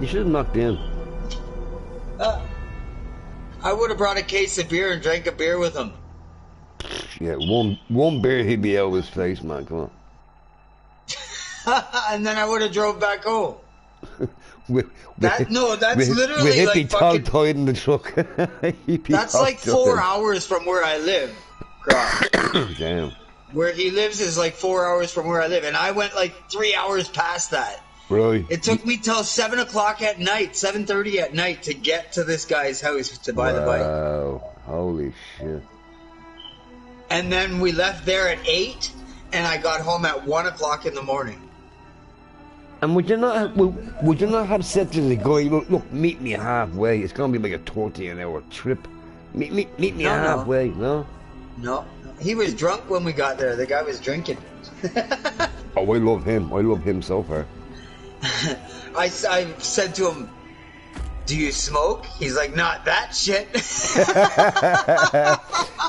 You should have knocked in. I would have brought a case of beer and drank a beer with him. Yeah, one beer he'd be out of his face, man. Come on. And then I would have drove back home. That's literally with hippie like fucking... tied in the truck. That's like 4 hours from where I live. Damn. Where he lives is like 4 hours from where I live, and I went like 3 hours past that. Really? It took me till 7 o'clock at night, 7:30 at night, to get to this guy's house to buy the bike. Wow, holy shit. And then we left there at 8, and I got home at 1 o'clock in the morning. And would you not have said to the guy, look, meet me halfway. It's gonna be like a 30-hour trip. Meet me halfway, no? No. He was drunk when we got there. The guy was drinking. Oh, I love him. I love him so far. I said to him, do you smoke? He's like, not that shit.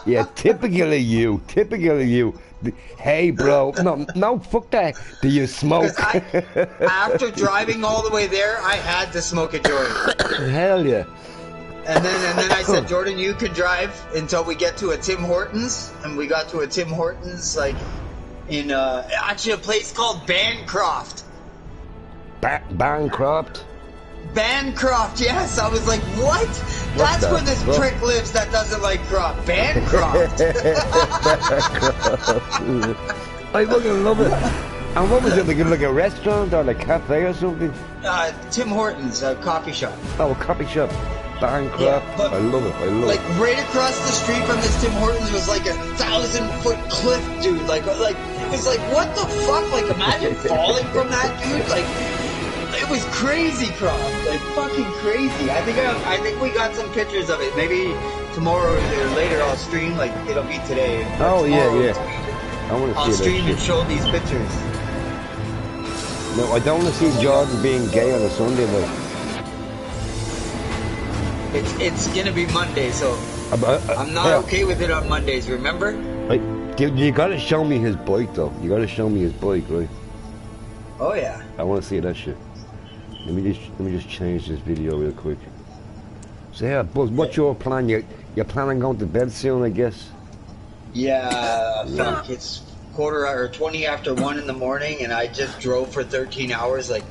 Yeah, typically you. Hey, bro. No, fuck that. Do you smoke? After driving all the way there, I had to smoke a joint. Hell yeah. And then I said, Jordan, you can drive until we get to a Tim Hortons. And we got to a Tim Hortons, like, in, actually a place called Bancroft. Bancroft? Bancroft, yes. I was like, what? That's where this prick lives that doesn't like Croft. Bancroft. I fucking love it. And what was it, like a restaurant or a cafe or something? Tim Hortons, a coffee shop. Oh, a coffee shop. Bancroft. Yeah, I love it. Like, right across the street from this Tim Hortons was like a 1,000-foot cliff, dude. Like, it was like, what the fuck? Like, imagine falling from that, dude. Like, it was crazy, Croft. Like, fucking crazy. I think we got some pictures of it. Maybe tomorrow or later I'll stream. Like, it'll be today. Oh, yeah. I want to see I'll stream and show these pictures. No, I don't want to see Jordan being gay on a Sunday, but... It's gonna be Monday, so I'm not okay with it on Mondays, remember? Dude, you gotta show me his bike, though. You gotta show me his bike, right? Oh, yeah. I want to see that shit. Let me just change this video real quick. So yeah, Buzz, what's your plan? You're planning on going to bed soon, I guess? Yeah, fuck, it's 20 after 1 in the morning, and I just drove for 13 hours. Like,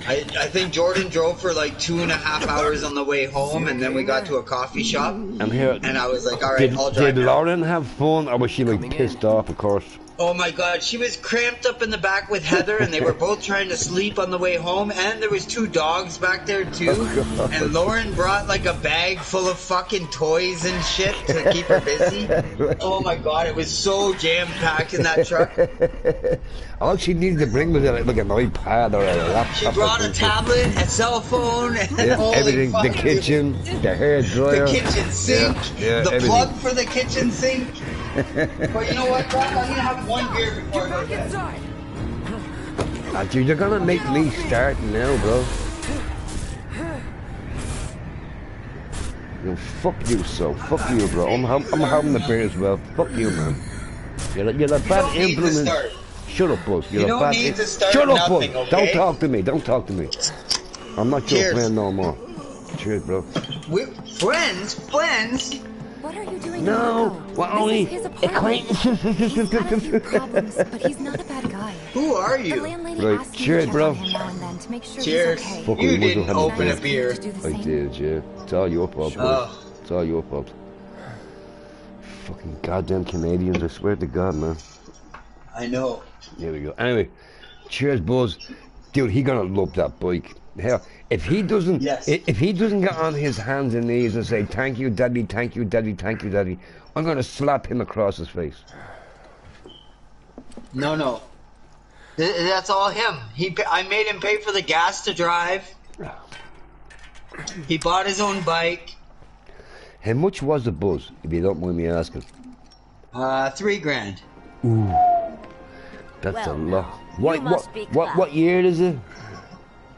I think Jordan drove for like 2.5 hours on the way home, and then we got to a coffee shop. And here, and I was like, all right, I'll drive. Did Lauren have fun, or was she like pissed off? Of course. Oh my God, she was cramped up in the back with Heather, and they were both trying to sleep on the way home, and there was 2 dogs back there too. Oh, and Lauren brought like a bag full of fucking toys and shit to keep her busy. Oh my God, it was so jam-packed in that truck. All she needed to bring was like an iPad or a laptop. She brought a tablet, a cell phone, and everything, the kitchen, the hair dryer. The kitchen sink, the everything. plug for the kitchen sink. But you know what, Doc? I'm gonna have 1 beer before I go to bed. Dude, you're gonna make me start now, bro. You know, fuck you, so fuck you, bro. I'm having the beer as well. Fuck you, man. You're a bad influence. Shut up, Buzz. You're a bad. Shut up, Buzz. Okay? Don't talk to me. Don't talk to me. I'm not your Cheers. friend no more. Cheers, bro. We're friends? What are you doing? No, we're only acquaintances. He's had a few problems, but he's not a bad guy. Who are The you? landlady Right, asked me cheers, to check bro. on him now and then to make sure Cheers. he's okay. Fucking You muzzle didn't had a open beer. a beer. Do the I same. did, yeah. It's all your fault, bro. Oh. It's all your fault. Fucking goddamn Canadians, I swear to God, man. I know. There we go. Anyway, cheers, Buzz. Dude, he gonna love that bike. Hell, if he doesn't, if he doesn't get on his hands and knees and say thank you, daddy, thank you, daddy, thank you, daddy, I'm gonna slap him across his face. No. That's all him. I made him pay for the gas to drive. He bought his own bike. How much was the Buzz, if you don't mind me asking? $3,000. Ooh, that's a lot. What year is it?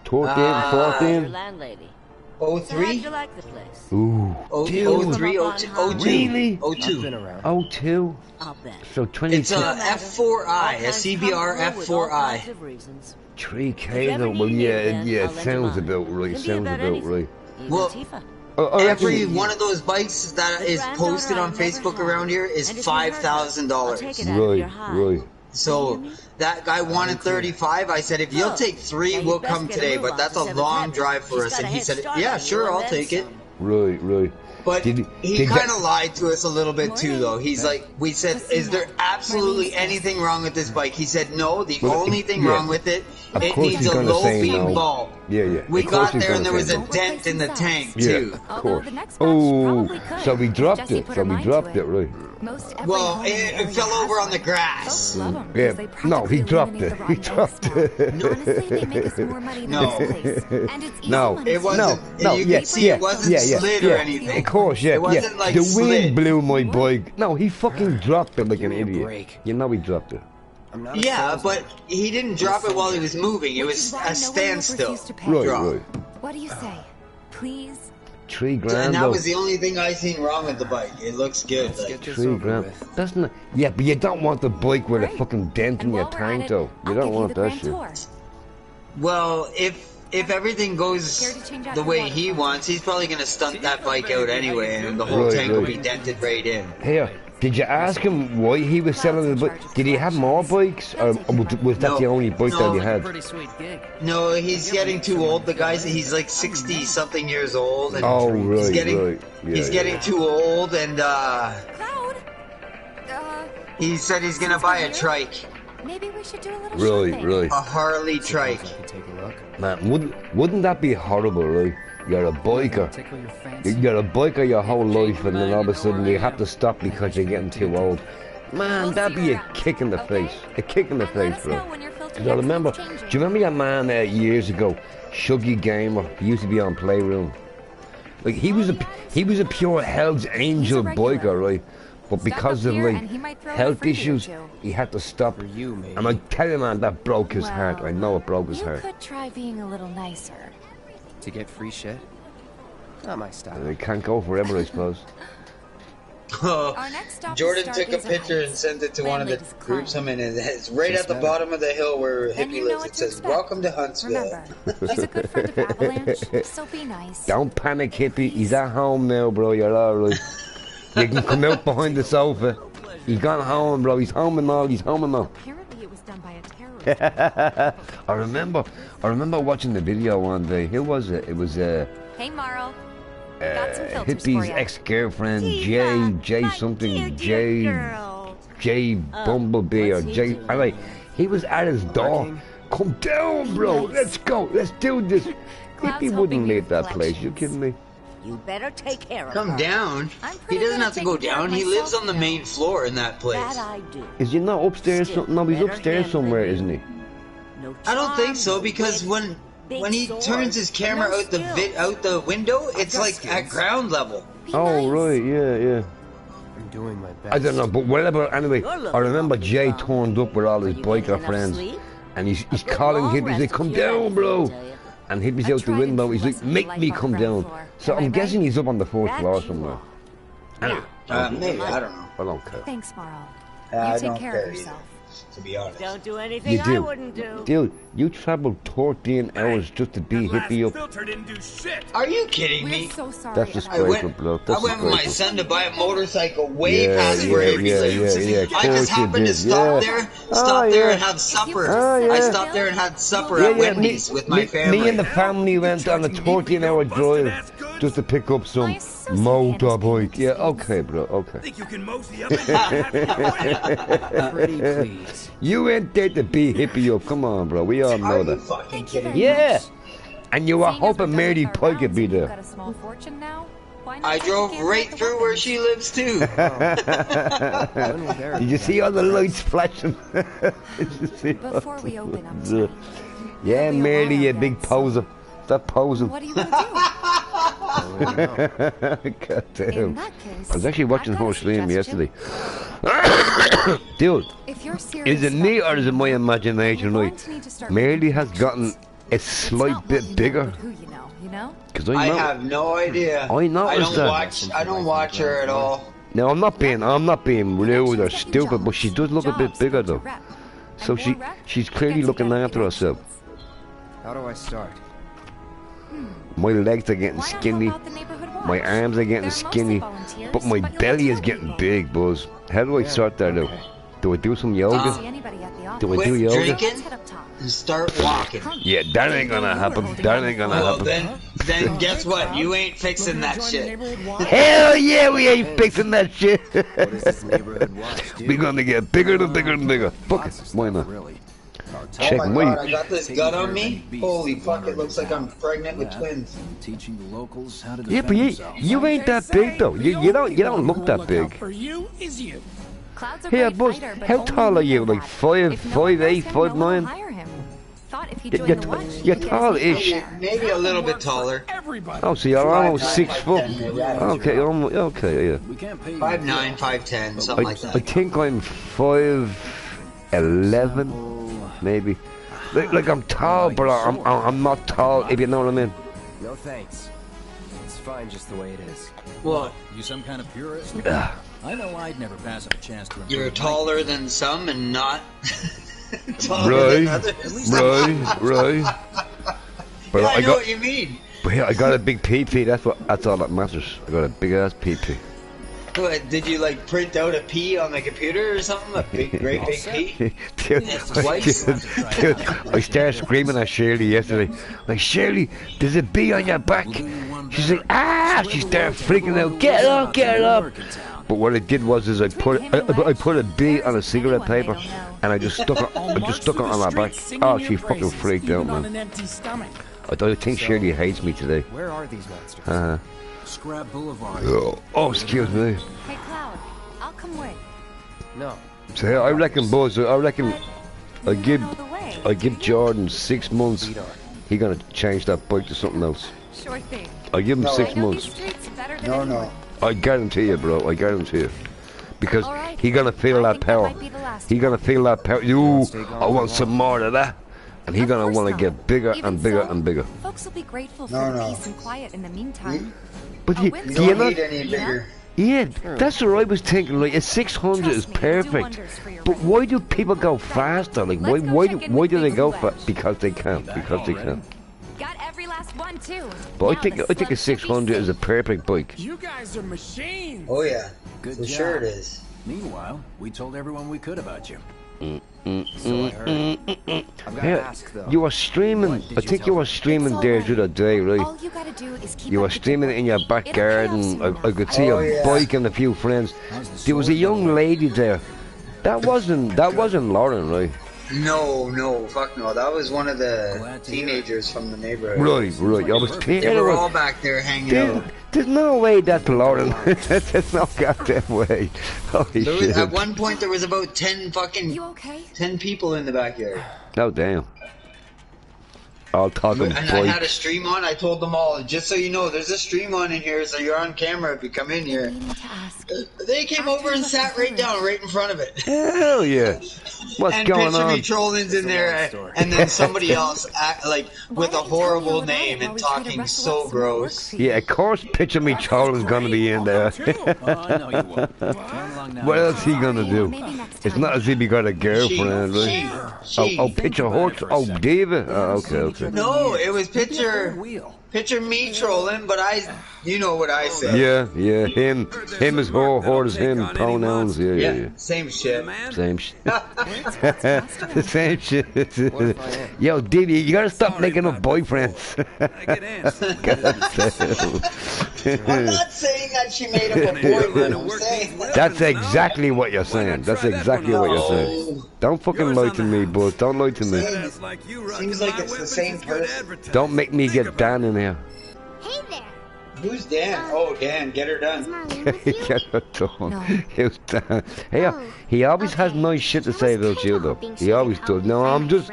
13, 14? Landlady. 03? How'd you like the place? Ooh, dude. 03, 02. Really? 02. 02? I'll bet. So 22. It's a F4i, a CBR F4i. 3K though, well yeah, it sounds about right, Well, every one of those bikes that is posted on Facebook around here is $5,000. Right. So that guy wanted 35. I said, if you'll take 3, we'll come today. But that's a long drive for us. And he said, yeah, sure, I'll take it. Right. But he kind of lied to us a little bit too, though. He's like, we said, is there absolutely anything wrong with this bike? He said, no, the only thing wrong with it, it needs a low beam bulb. Yeah. We got there and there was a dent in the tank too. Yeah, of course. Oh, so we dropped it. Right. Well, it fell over on the grass. Yeah, no, he dropped it. No, it wasn't. No, you could see it wasn't slid or anything. Of course, yeah, It wasn't like the slid. wind blew my bike. No, he fucking dropped it like an idiot. You know he dropped it. Yeah, but he didn't drop it while he was moving. It was a standstill drop. Right. What do you say? Please? $3,000. And that was the only thing I seen wrong with the bike. It looks good. Like, $3,000. That's not. Yeah, but you don't want the bike with a fucking dent in your tank, though. You don't want that shit. well, if everything goes the way he wants, he's probably gonna stunt that bike out anyway, and the whole tank will be dented right in. Here, did you ask him why he was selling the bike? Did he have more bikes, or was that the only bike that he had? No, he's getting too old. The guy's he's like 60-something years old. And he's getting too old, and he said he's gonna buy a trike. Maybe we should do a little shopping. Right. A Harley trike. Man, wouldn't that be horrible, right? You're a biker. You're a biker your whole life, and then all of a sudden you have to stop because you're getting too old. Man, that'd be a kick in the face. A kick in the face, bro. Cause I remember, do you remember that man years ago, Shuggy Gamer? He used to be on Playroom. Like he was a pure Hell's Angel biker, right? But because of like health issues, he had to stop. And I tell you, man, that broke his heart. I know it broke his heart. You could try being a little nicer. To get free shit? Not my style. It can't go forever, I suppose. Jordan took a picture and sent it to one of the groups I'm in. It's right at the bottom of the hill where Hippie lives. It says, "Welcome to Huntsville." She's a good friend of Avalanche, so be nice. Don't panic, Hippie. He's at home now, bro. You're alright. You can come out behind the sofa. He's gone home, bro. He's home and all. Apparently it was done by a terrorist. I remember watching the video one day. Who was it? It was Hey, Marl. Got some filters Hippie's for ya. ex-girlfriend, J something, J Bumblebee or J. Anyway, he was at his door. Come down, bro. Let's go. Let's do this. Hippie wouldn't leave that place. You kidding me? You better take care of Come her. down. He doesn't have to go down. He lives on the main floor in that place. That I do. Is he not upstairs? No, he's upstairs somewhere, isn't he? No I don't think so because when he turns his camera out the window, it's like at ground level. Oh right, yeah. I'm doing my best. I don't know, but whatever. Anyway, I remember Jay turned up with all his biker friends, and he's calling hippies. Like, come down, bro. And hippies out the window. He's like, make me come down. So I'm guessing he's up on the fourth floor somewhere. Anyway, Maybe, I don't know. I don't care. Thanks, Marl. I You take don't care care of yourself. to be honest. Don't do anything You I do. wouldn't do. Dude, you traveled 14 hours just to be hippie up. Filter didn't do shit. Are you kidding We're me? so sorry. That's disgraceful, bro. I That's went with my disgraceful. son to buy a motorcycle way Yeah, past where yeah, everybody yeah, lives. yeah, I of just course you happened to did, stop yeah. there yeah. and have supper. Oh, yeah. I stopped there and had supper at Wendy's with my family. Me and the family went on a 14-hour drive just to pick up some motorbike. Yeah, okay, bro, okay. Think you can mosey up Pretty please. You ain't there to be hippie up. Come on, bro. We all know Are you that. fucking kidding me? Yeah. And you were Seeing as we're hoping done Mary with our Pike would be rounds and you've there. got a small fortune now, why not I take a drove gander right at the through where she lives too. Did you see all the lights flashing? Did you see all Before we open up the- tonight, Yeah, there'll be a Mary, lot you of big events. poser. Stop posing. What are you gonna God do? In damn. that case, I was actually watching I've got her a stream suggestion. yesterday. Dude, If you're serious is it about me or is it getting my married, imagination, you're right? going to need to start Mary making has gotten connections. a It's slight not what bit you know, bigger. but who you know? Because I have no idea. I noticed that. I don't watch her at all. No, I'm not being rude or Connections get you stupid, but she jobs. does look a bit Jobs bigger build your though. rep. So And more rep she's gets clearly you looking getting after herself. How do I start? My legs are getting Why not skinny. help out the neighborhood watch? My arms are getting They're mostly skinny, volunteers, but my you'll belly get is to know getting people. big, Buzz. How do I start that out? Do I do some Don't yoga? see anybody at the Do I office. do Quit yoga? drinking Let's head up top. and start walking. Yeah, that ain't gonna happen. That ain't gonna Well, happen. then guess what? You ain't fixing that shit. Hell yeah, we ain't fixing that shit. What is this neighborhood watch do? We're gonna get bigger and bigger and bigger. Fuck it, why not? Really? Check Oh my me. god, I got this gut on me. Holy fuck, it looks like I'm pregnant with twins. Teaching the locals how to Yeah, defend but themselves. you ain't that big though. You don't look that big. For you is you. Cloud's a Yeah, great Buzz, fighter, but how only tall are you you? know Like that. 5'8", If no one knows him, 5'9"? no one will hire him. Thought if he You're joined the t- watch, you're he'd get his tall-ish. name out there. Maybe a little bit taller. Everybody. Oh, so you're almost 6 foot. 5'10", maybe, I don't Okay, almost, okay, yeah. We can't pay you 5'9", 5'10", something like I that. think I'm 5'11", maybe. Like I'm tall, but I'm not tall. If you know what I mean. No thanks. It's fine just the way it is. Well, You some kind of purist? Ah. I know I'd never pass up a chance to improve you're my taller than some and not taller than Right, others. right. But Yeah, I know got, what you mean. but yeah, I got a big PP. That's all that matters. I got a big ass PP. What, did you like print out a P on the computer or something? A big, great big P? Dude, I started screaming at Shirley yesterday. Like, Shirley, there's a bee on your back. She's like, ah! She started freaking out. Get it off, get it off. But what I did was, I put a bee on a cigarette paper, and I just stuck it on her back. Oh, she fucking freaked out, on man. an empty stomach. I think Shirley hates me today. Where are these monsters? Scrap Boulevard. Oh, excuse me. Hey, Cloud, I'll come with. No. So I reckon, Buzz. I reckon I give Know the way. Jordan 6 months. He gonna change that bike to something else. Sure thing. I give him No. 6 I know these months. streets better than No, anyone. no. I guarantee you, bro. I guarantee you. Because All right. he gonna feel I that think power. might be the last He gonna feel that power. Ooh, stay gone I want for some more of that. And he Of gonna course want to not. get bigger Even and bigger so, and bigger. Folks will be grateful for No, the no. peace and quiet in the meantime. But A you, wind's You do you don't not? need any bigger. Yeah, that's what I was thinking. Like a 600 Trust is me, it'll do perfect. wonders for your But rent. why do people go faster? Like Let's go check in why with do they Big go Blue fast? Edge. Because they can. Because they can. Got every last one too. But Now I think the a slugs should be 600 is a safe. perfect bike. You guys are machines. Oh yeah, Good for job. sure it is. Meanwhile, we told everyone we could about you. So I heard. I've got to ask though. You were streaming. I think you were streaming there the other day, right? All you gotta do is keep You were up the streaming good in your work. back It'll pay off garden. soon I could see a bike and a few friends. There was a young lady there. That wasn't Lauren, right? No, fuck no. That was one of the teenagers from the neighborhood. Right. I was They were all back there hanging out. There's no way that's Lauren. There's no goddamn way. Holy shit. At one point, there was about 10 people in the backyard. Oh, damn. All talking And I had a stream on. I told them all, just so you know, there's a stream on in here, so you're on camera if you come in here. They came over and sat right down, right in front of it. Hell yeah. What's and going picture on? me trolling's in there, and then somebody else with a horrible name and talking so gross. Yeah, of course, picture me Charles is gonna be in there. What else is he gonna do? It's not as if he got a girlfriend, right? Oh, picture horse. Oh, David. Oh, okay. No, it was picture me trolling, but you know what I say. Yeah. Him is her is him. Pronouns. Yeah. Same shit. Same shit. Same shit. Yo, Davey, you gotta stop making up boyfriends. I'm not saying that she made up a boyfriend. I'm saying that's exactly what you're saying. That's exactly what you're saying. Don't fucking lie to me, boss. Don't lie to me. Seems like it's the same person. Don't make me get Dan in here. Hey there. Who's Dan? Oh, Dan, get her done. Get her done. Who's Dan? Hey, he always has nice shit to say about you, though. He always does. No, I'm just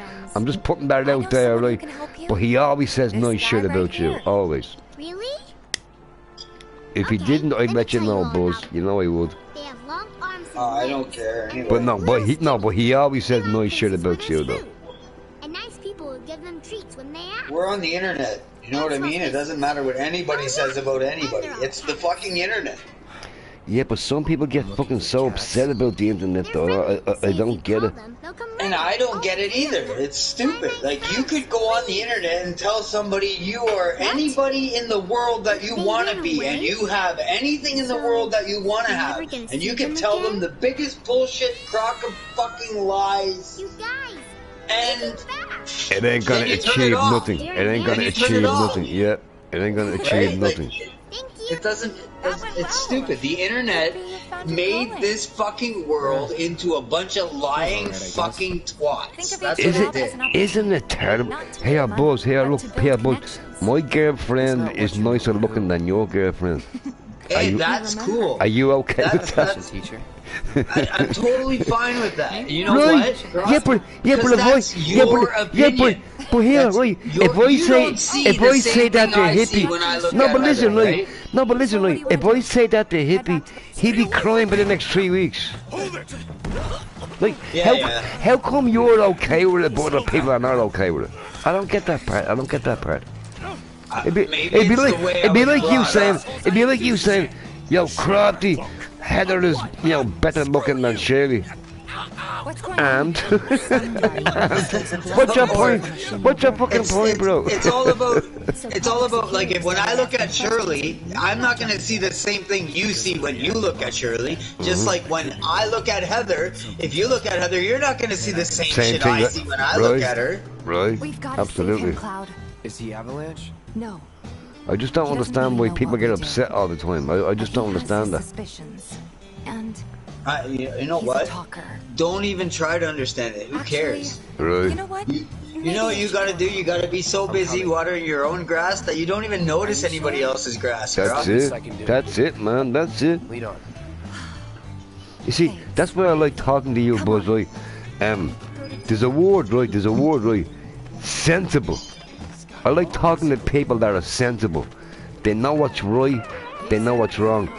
putting that out there, right? But he always says nice shit about you. Always. Really? If he didn't, I'd let you know, Buzz. You know I would. They have long arms and I don't care. Anyway. But he always says nice shit about you, though. And nice people will give them treats when they ask. We're on the internet. You know what I mean? It doesn't matter what anybody says about anybody. It's the fucking internet. Yeah, but some people get fucking so upset about the internet, though. I don't get it. And I don't get it either. It's stupid. Like, you could go on the internet and tell somebody you are anybody in the world that you want to be, and you have anything in the world that you want to have. And you can tell them the biggest bullshit crock of fucking lies. And it ain't gonna achieve nothing. It ain't gonna achieve nothing. Yeah, it ain't gonna achieve nothing. It doesn't. It's stupid. The internet made this fucking world into a bunch of lying fucking twats. That's what it did. Isn't it terrible? Hey, Buzz. Hey, look. Hey, Buzz. My girlfriend is nicer looking than your girlfriend. Hey, that's cool. Are you okay with that? Teacher. I'm totally fine with that. You know right. what? Yeah, but here, right? If I say that to Hippie, no, but listen, right? No, but listen, right? If I say that to Hippie, he'd be crying for the next 3 weeks. Like, how come you're okay with it, but other people are not okay with it? I don't get that part. It'd be like you saying, yo, Crafty, Heather is, better looking than Shirley. And what's your point? What's your fucking point, bro? It's all about like, if when I look at Shirley, I'm not gonna see the same thing you see when you look at Shirley. Just like when I look at Heather, if you look at Heather, you're not gonna see the same shit I see when I look at her. Right? Absolutely. Is he Avalanche? No. I just don't understand why people get upset all the time. I just don't understand that. And you know what? Don't even try to understand it. Who cares? Right. You know what? You know what you gotta do? You gotta be so busy watering your own grass that you don't even notice anybody else's grass. That's it. That's it, man. That's it. Lead on. You see, that's why I like talking to you, Buzz. Right? There's a word, right? Sensible. I like talking to people that are sensible. They know what's right. They know what's wrong.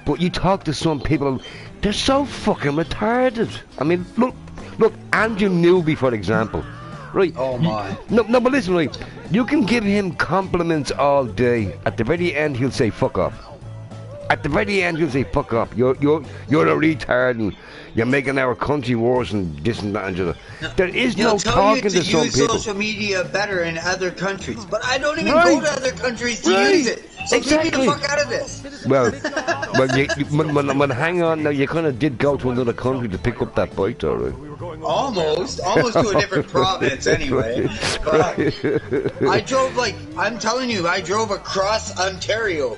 But you talk to some people, they're so fucking retarded. I mean, look, Andrew Newby, for example. Right? Oh my. No, but listen, right? You can give him compliments all day. At the very end, he'll say, fuck off. At the very end, he'll say, fuck off. You're a retard and you're making our country worse and this and that and the other. There is no talking to some people. Use social media better in other countries, but I don't even go to other countries to use it. So get me the fuck out of this. Well, Well, when hang on now, you kind of did go to another country to pick up that bike, though, right? Almost to a different province anyway. But I drove I'm telling you, I drove across Ontario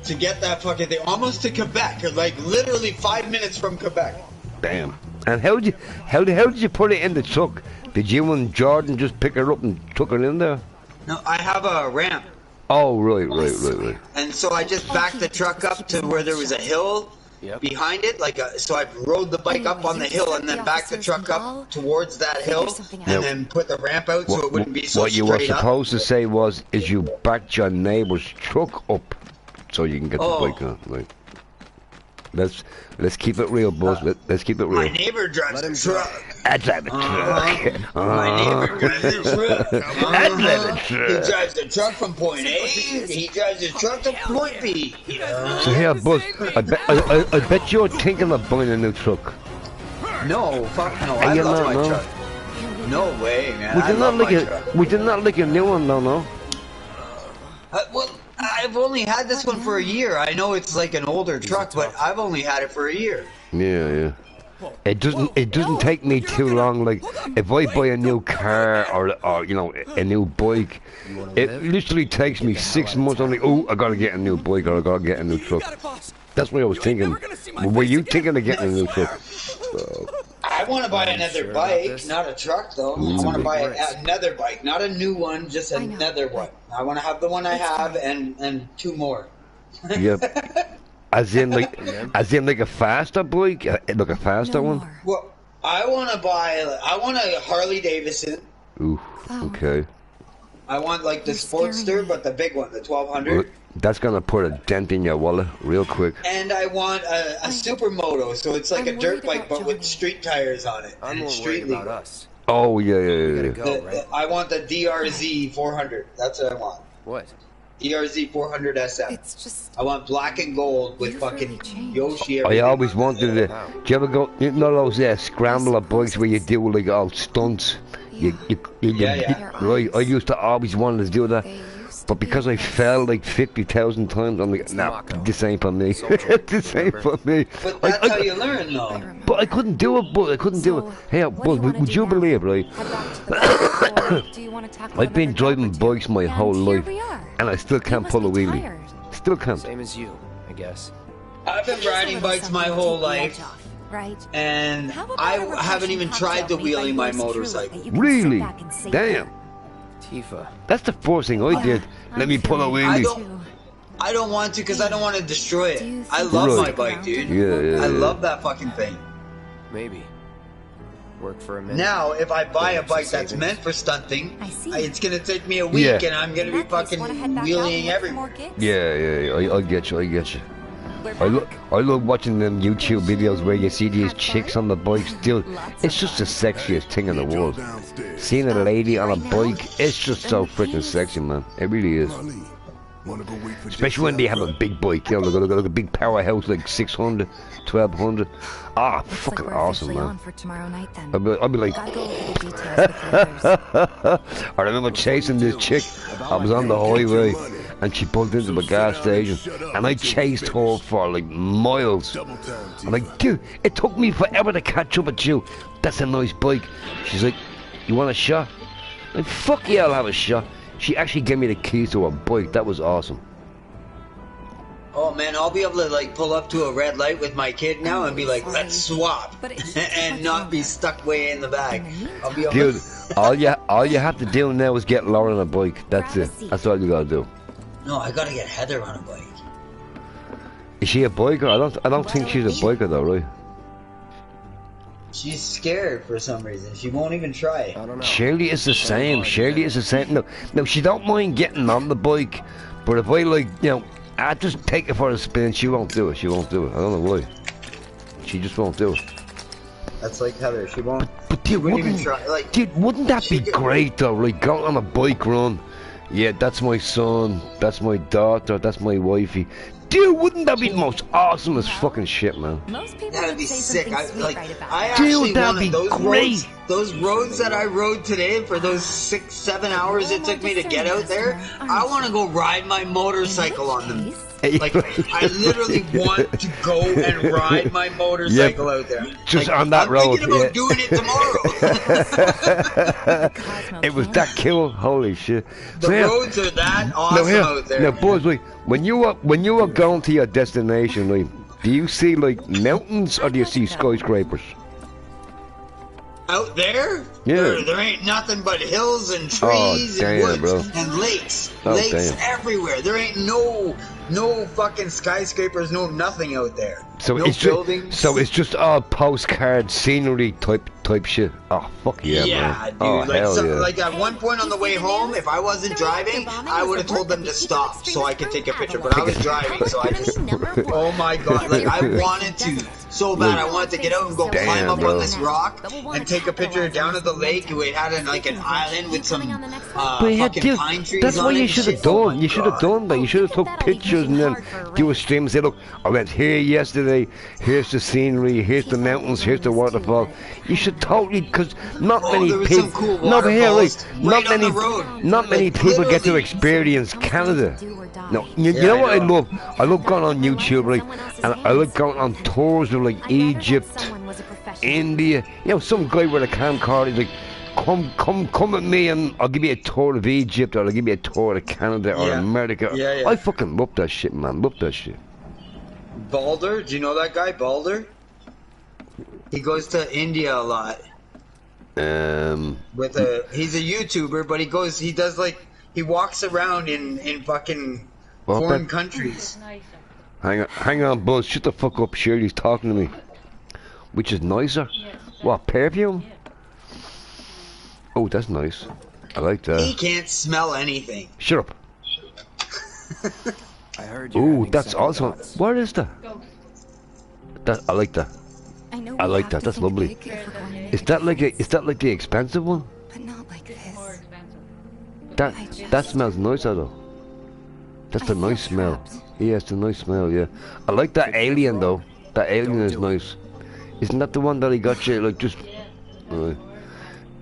to get that fucking thing, almost to Quebec, like literally 5 minutes from Quebec. Damn. And how did you put it in the truck? Did you and Jordan just pick her up and took her in there? No, I have a ramp. Oh, right. And so I just backed the truck up to where there was a hill behind it, so I rode the bike up on the hill and then backed the truck up towards that hill and then put the ramp out so it wouldn't be so What you were supposed up. to say is you backed your neighbor's truck up so you can get the bike on. Right. Let's keep it real, boys. Let's keep it real. My neighbor drives a truck. I drive a truck. My neighbor drives a truck. I drive a truck. He drives the truck from point A. He drives the truck to point B. So here, Buzz, I bet you're thinking of buying a new truck. No, fuck no. I love my truck. No way, man. We did not like a new one, though, no? Well, I've only had this one for a year. I know it's like an older truck, but I've only had it for a year. Yeah. It doesn't take me too long. Like if I buy a new car or a new bike, it literally takes me 6 months. I'm like, oh, I gotta get a new bike or I gotta get a new truck. That's what I was thinking. Were you thinking of getting a new truck? I want to buy another bike, not a truck though. I want to buy another bike, not a new one, just another one. I want to have the one I have and 2 more. Yep. As in like a faster bike, like a faster one. Well, I want a Harley Davidson. Ooh, okay. I want like the Sportster, but the big one, the 1200. That's gonna put a dent in your wallet real quick. And I want a supermoto, so it's like a dirt bike, but with street tires on it. I'm more street worried about us. Oh yeah. I want the DRZ 400. That's what I want. What? DRZ 400 SM. It's just. I want black and gold with fucking Yoshi. I always wanted it. Do you ever go? You know those scrambler bikes where you do like all stunts? Yeah. Right. I used to always wanted to do that. But because I fell like 50,000 times, I'm like, nah, this ain't for me. This ain't for me. But that's how you learn, though. But I couldn't do it, I couldn't do it. Hey, would you believe, right? I've been driving bikes my whole life, and I still can't pull a wheelie. Still can't. Same as you, I guess. I've been riding bikes my whole life, and I haven't even tried the wheelie my motorcycle. Really? Damn. Tifa. That's the first thing I did. Let me pull a wheelie. I don't want to because I don't want to destroy it. I love my bike, dude. Yeah. I love that fucking thing. Maybe. Work for a minute. Now, if I buy a bike that's meant for stunting, it's gonna take me a week, and I'm gonna be fucking wheeling everywhere. Yeah. I get you. I love watching them YouTube videos where you see these chicks on the bikes. Dude, it's just the sexiest thing in the world. Seeing a lady on a bike, it's just so freaking sexy, man. It really is. Especially when they have a big bike, you know, like a big powerhouse like 600, 1200. Ah, fucking awesome, man. I'll be like, I remember chasing this chick. I was on the highway and she pulled into the gas station and I chased her for like miles. I'm like, dude, it took me forever to catch up with you. That's a nice bike. She's like, you want a shot? I'm like, fuck yeah, I'll have a shot. She actually gave me the keys to her bike. That was awesome. Oh man, I'll be able to like pull up to a red light with my kid now and be like, let's swap, and not be stuck way in the back. I'll be able Dude, all you have to do now is get Laura on a bike. That's it. That's all you gotta do. No, I gotta get Heather on a bike. Is she a biker? I don't think she's a biker though, right? She's scared for some reason. She won't even try it. I don't know. Shirley is the same. Shirley is the same. No, she don't mind getting on the bike, but if I like, you know, I just take it for a spin, she won't do it. She won't do it. I don't know why. She just won't do it. That's like Heather. She won't. But dude, wouldn't that be great though? Like going on a bike run. Yeah, that's my son. That's my daughter. That's my wifey. Dude, wouldn't that be the most awesomest fucking shit, man? That'd be sick. I actually wanted those roads. Those roads that I rode today for those 6-7 hours it took me to get out there. I want to go ride my motorcycle on them. Like, I literally want to go and ride my motorcycle out there. Just like, on that I'm road. thinking about doing it tomorrow. It was that cool. Holy shit. The roads are that awesome out there. Now, boys, like, when you are going to your destination, like, do you see like mountains or do you see skyscrapers? Out there? Yeah. There ain't nothing but hills and trees and woods and lakes. Lakes everywhere. There ain't no fucking skyscrapers, no nothing out there. So no it's buildings. It's just all postcard scenery type shit. Oh fuck yeah, man. Dude. Oh hell yeah. Like at one point on the way home, if I wasn't driving, I would have told them to stop so I could take a picture. But I was driving, so I just oh my god, like I wanted to so bad. I wanted to get out and go climb up on this rock and take a picture down at the lake. We had an island with some fucking pine trees. That's on what it you should have done. You should have done that. You should have took pictures and then do a stream and say, look, I went here yesterday. Here's the scenery. Here's the mountains. Here's the waterfall. You should totally, because not many people. Cool not many like, people get to experience Canada. No, you know what I love? I love going on YouTube, right? And I like going on tours of like Egypt, India. You know, some guy with a camcorder is like, come with me and I'll give you a tour of Egypt, or I'll give you a tour of Canada or America. I fucking love that shit, man. Love that shit. Balder, do you know that guy, Balder? He goes to India a lot. He's a YouTuber, but he walks around in fucking foreign countries. Hang on, Buzz. Shut the fuck up. Shirley's talking to me. Which is nicer? What, perfume? Oh, that's nice. I like that. He can't smell anything. Shut up. I heard you. Ooh, that's awesome. What is that? I like that. I like that. That's lovely. Is that like the expensive one? But not like this. That smells nicer though. That's a nice smell. Yeah, it's a nice smell. Yeah, I like that alien though. That alien is nice. Isn't that the one that he got you like just?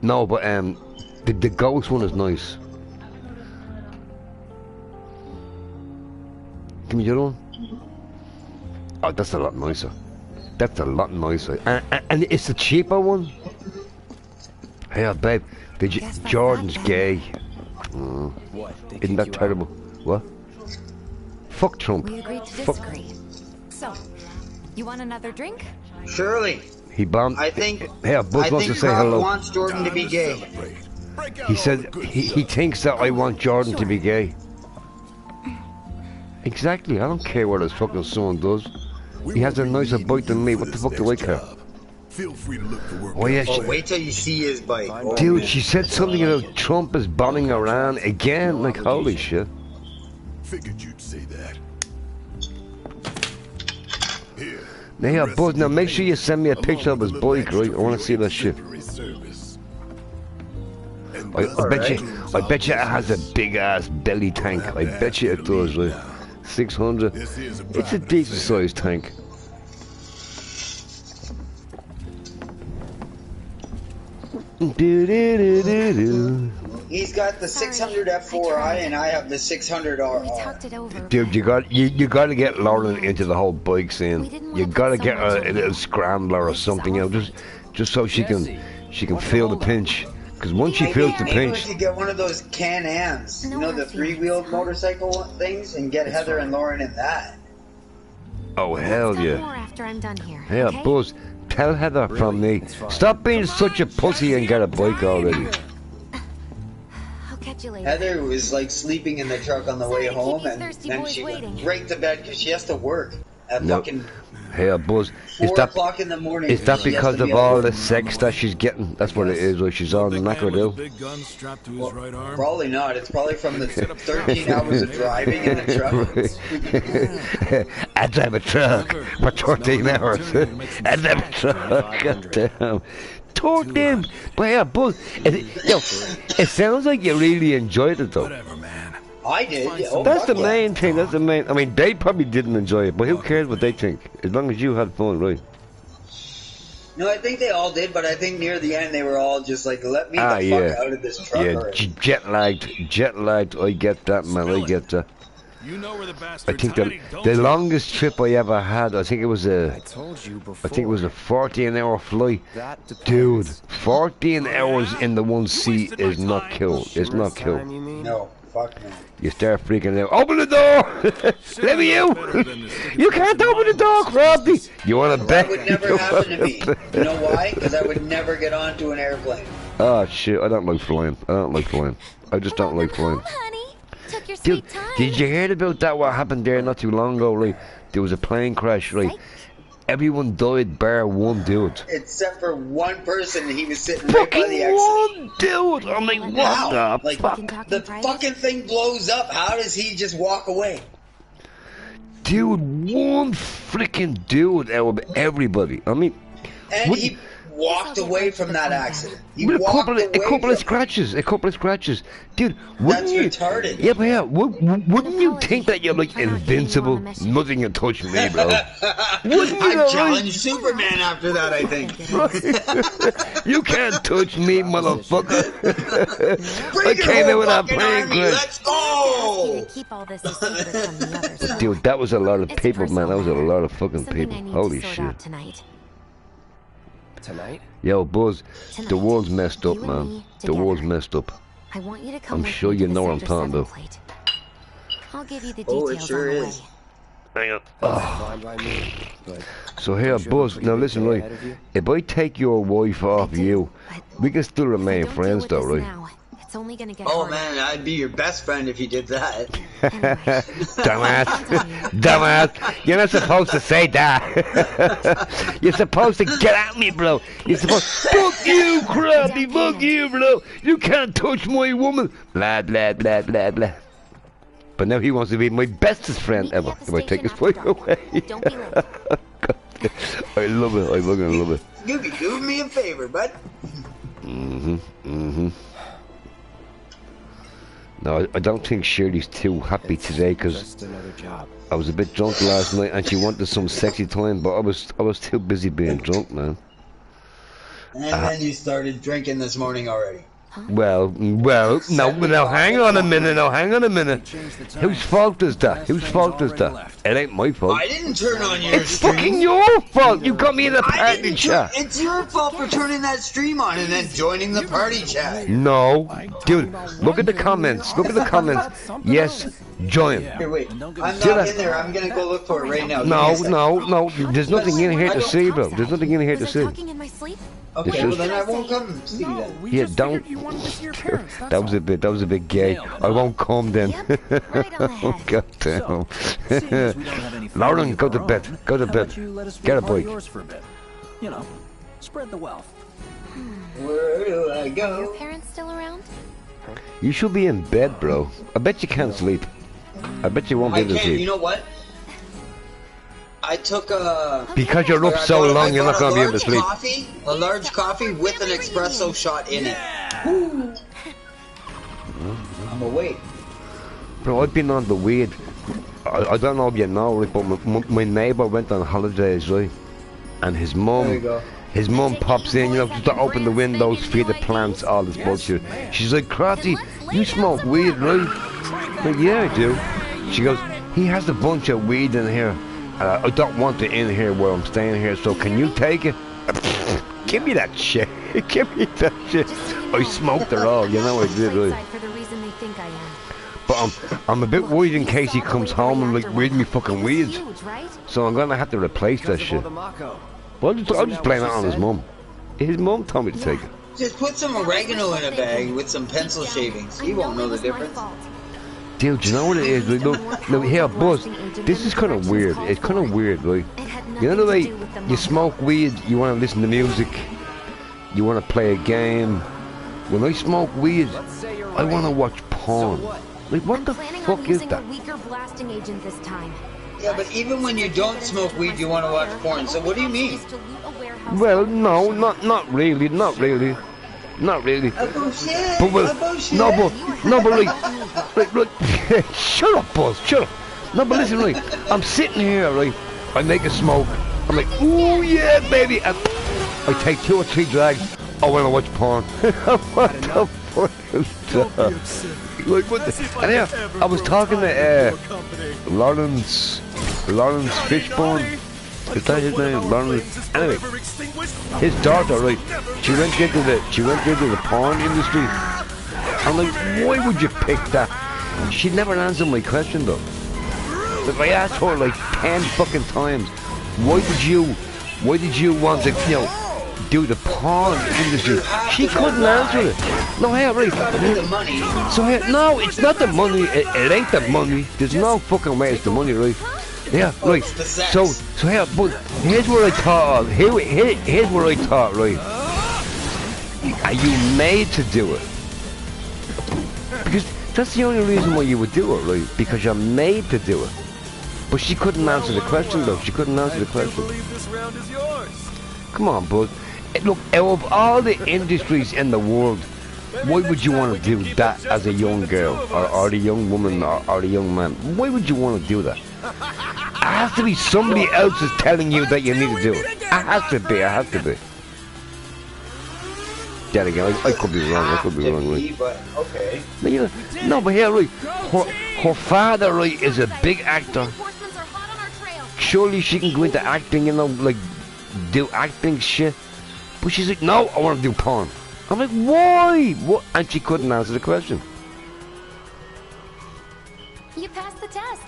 No, but the ghost one is nice. Give me your own. Oh, that's a lot nicer. That's a lot nicer. And it's the cheaper one. Hey, babe, Jordan's gay. Isn't that terrible? What? Fuck Trump. We agreed to disagree. So, you want another drink? Surely. He bombed. I think. Hey, Buzz wants to say hello. Wants Jordan to be gay. He said he thinks that I want Jordan to be gay. Exactly. I don't care what his fucking son does. He has a nicer bite than me. What the fuck do I care? Feel free to look for work. Oh yeah. Wait till you see his bite. Dude, she said something about Trump is bombing Iran again. Like holy shit. Figured you'd say that. Now, Buzz, now make sure you send me a picture of his bike, right? I want to see that shit. I bet you it has a big ass belly tank. I bet you it does, right? 600. It's a decent sized tank. He's got the 600 F4i and I have the 600 RR. Dude, you got to get Lauren into the whole bike scene. You got to get her a little scrambler or something, you know, just so she can feel the pinch. Because once she feels the pinch, maybe we should get one of those Can-Ams, you know, the 3-wheeled motorcycle things, and get Heather and Lauren in that. Oh hell yeah! After I'm done here. Yeah, okay? Buzz, tell Heather from me. Stop being such a pussy and get a bike already. I'll catch you later. Heather was like sleeping in the truck on the way home, and then she went right to bed because she has to work at fucking. Hey, Buzz, 4 o'clock in the morning. Is that because of all the sex that she's getting? That's what it is. Like she's all knackered out. Well, probably not. It's probably from the 13 hours of driving in the truck. I drive a truck for 13 hours. I drive a truck. God damn. 13. But yeah, Buzz, it sounds like you really enjoyed it though. I did. Oh, that's the main thing. That's the main. I mean, they probably didn't enjoy it, but who cares what they think? As long as you had fun, right? No, I think they all did, but I think near the end they were all just like, "Let me the fuck out of this truck." Yeah, jet lagged. I get that, man. I get that. You know where the I bastard's think hiding, don't the you? longest trip I ever had, I think it was a, I told you before. I think it was a 14-hour flight. That Dude, depends. 14 hours in the one seat is not cool. It's not cool. Time, you mean? No, fuck no. You start freaking out. Open the door! Let me out! You can't open the door, Crosby! You want to bet? That would never happen to me. You know why? Because I would never get onto an airplane. Oh shit, I don't like flying. I don't like flying. I just don't like flying. Honey, took your Dude, sweet time. did you hear about that? What happened there not too long ago, right? There was a plane crash, right? Everyone died bar one dude. Except for one person, he was sitting right by the exit. One dude! I'm like, what How? the Like, fuck? the fucking thing blows up. How does he just walk away? Dude, one freaking dude out of everybody. I mean, And he walked away from that accident. He with a walked couple of away scratches, Dude, wouldn't That's you? retarded. Yeah, but yeah, wouldn't you think that you're like invincible? Nothing can touch me, bro. Wouldn't you? I challenged Superman after that, I think. You can't touch me, motherfucker. Bring I your came in whole with a fucking plane army. crash. Let's go! Keep all this a secret from the others. Dude, that was a lot of It's a people, man. That was a personal lot of fucking Something people. I need Holy to sort shit. out tonight. Tonight? Yo, Buzz, Tonight, the world's messed up, you and man. me The world's together. messed up. I want you to come I'm with sure me you to the know what I'm Sector talking 7 about. plate. I'll give you the Oh, details it sure on the is. way. Hang on. Fine by me. But So here, don't you have a Buzz, pretty now big listen, day right. ahead of you? If I take your wife off do, you, but we can still If I remain don't deal friends, with though, this right? now, it's only gonna get Oh harder. man, I'd be your best friend if you did that. Dumbass. Dumbass. You're not supposed to say that. You're supposed to get at me, bro. You're supposed fuck you, Krabby. Fuck you, bro. You can't touch my woman. Blah, blah, blah, blah, blah. But now he wants to be my bestest friend Meet me ever. at the If I take station his after wife dark. away. Don't be late. I love it. I fucking love it. You could do me a favor, bud. No, I don't think Shirley's too happy today because Just another job. I was a bit drunk last night and she wanted some sexy time, but I was too busy being drunk, man. And then you started drinking this morning already. Well, no, hang on a minute. Whose fault is that? Whose fault is that? It ain't my fault. I didn't turn on your It's stream. fucking your fault. You got me in a I party didn't chat. It's your fault for turning that stream on and then joining the party chat. No, dude, look at the comments. Look at the comments. Yes, join. Here, wait. I'm Did not I- in there. I'm gonna go look for it right now. Give me No, a second. no. There's nothing in here to see, bro. There's nothing in here to Was I see. talking in my sleep? Okay, It's well just- then I won't come see No, that. we Yeah, just don't. figured you wanted to see your parents. That's That was a bit gay. I won't come then. Yep, right on the head. God damn. Seeing as we don't have any Lauren, family of go our to own, bed. Go to how bed. about you let us be Get a part of bike. yours for a bit? You know, spread the wealth. Where do I Are your go? parents still around? You should be in bed, bro. I bet you can't sleep. I bet you won't be I able to can't. You sleep. know what? I took a. Because you're up so long, you're not going to be able to sleep. A large coffee with an espresso shot in it. I'm awake. Bro, I've been on the weed. I don't know if you know, right, but my neighbour went on holidays, right? And his There you mum, go. his mum pops in, you know, just to open the windows, feed the plants, all this bullshit. She's like, Crotty, you smoke weed, right? I'm like, yeah, I do. She goes, he has a bunch of weed in here. And I don't want it in here where I'm staying here, so can you take it? Give me that shit. Give me that shit. I smoked it all, you know I did, right? For the reason they think I am. But I'm a bit worried in case he comes home and like read me fucking weeds. Huge, right? So I'm gonna have to replace that shit. Well, I'll just blame it on his mum. His mum told me to take it. Just put some oregano in a bag with some pencil shavings. He won't know the difference. Dude, you know what it is? Like, look, here, Buzz, this is kind of weird. It's kind of weird, right? You know the way you smoke weed, you want to listen to music, you want to play a game. When I smoke weed, I want to watch porn. Like, what the fuck is that? A weaker blasting agent this time. Yeah, but even when you don't smoke weed, you want to watch porn. So what do you mean? Well, no, not really, not really. But like, shut up, Buzz, shut up. No, but listen, right, I'm sitting here, right, I make a smoke, I'm like, ooh, yeah, baby, and I take 2 or 3 drags, I want to watch porn. What the fuck is that? Like what? And yeah, I was talking to Lawrence Fishbone. Is that his name? Lawrence. Anyway, his daughter, right? She went into the porn industry. I'm like, why would you pick that? She never answered my question though. If I asked her like 10 fucking times, why did you want to, do the porn industry? She couldn't answer it. No, hey, right. So hey, no, it's not the money. It ain't the money. There's no fucking way it's the money, right? Yeah, right. So yeah, but here's what I thought. Here's what I thought, right? Are you made to do it? Because that's the only reason why you would do it, right? Because you're made to do it. But she couldn't answer the question, though. She couldn't answer the question. Come on, bud. Look, out of all the industries in the world, why would you want to do that as a young girl, or the young woman, or the young man? Why would you want to do that? It has to be somebody else is telling you that you need to do it. It has to be. It has to be. Then again, I could be wrong. I could be wrong, right? But okay. No, but here, right? Her father, right, is a big actor. Surely she can go into acting, like do acting shit. But she's like, no, I want to do porn. I'm like, why? What? And she couldn't answer the question. You passed the test.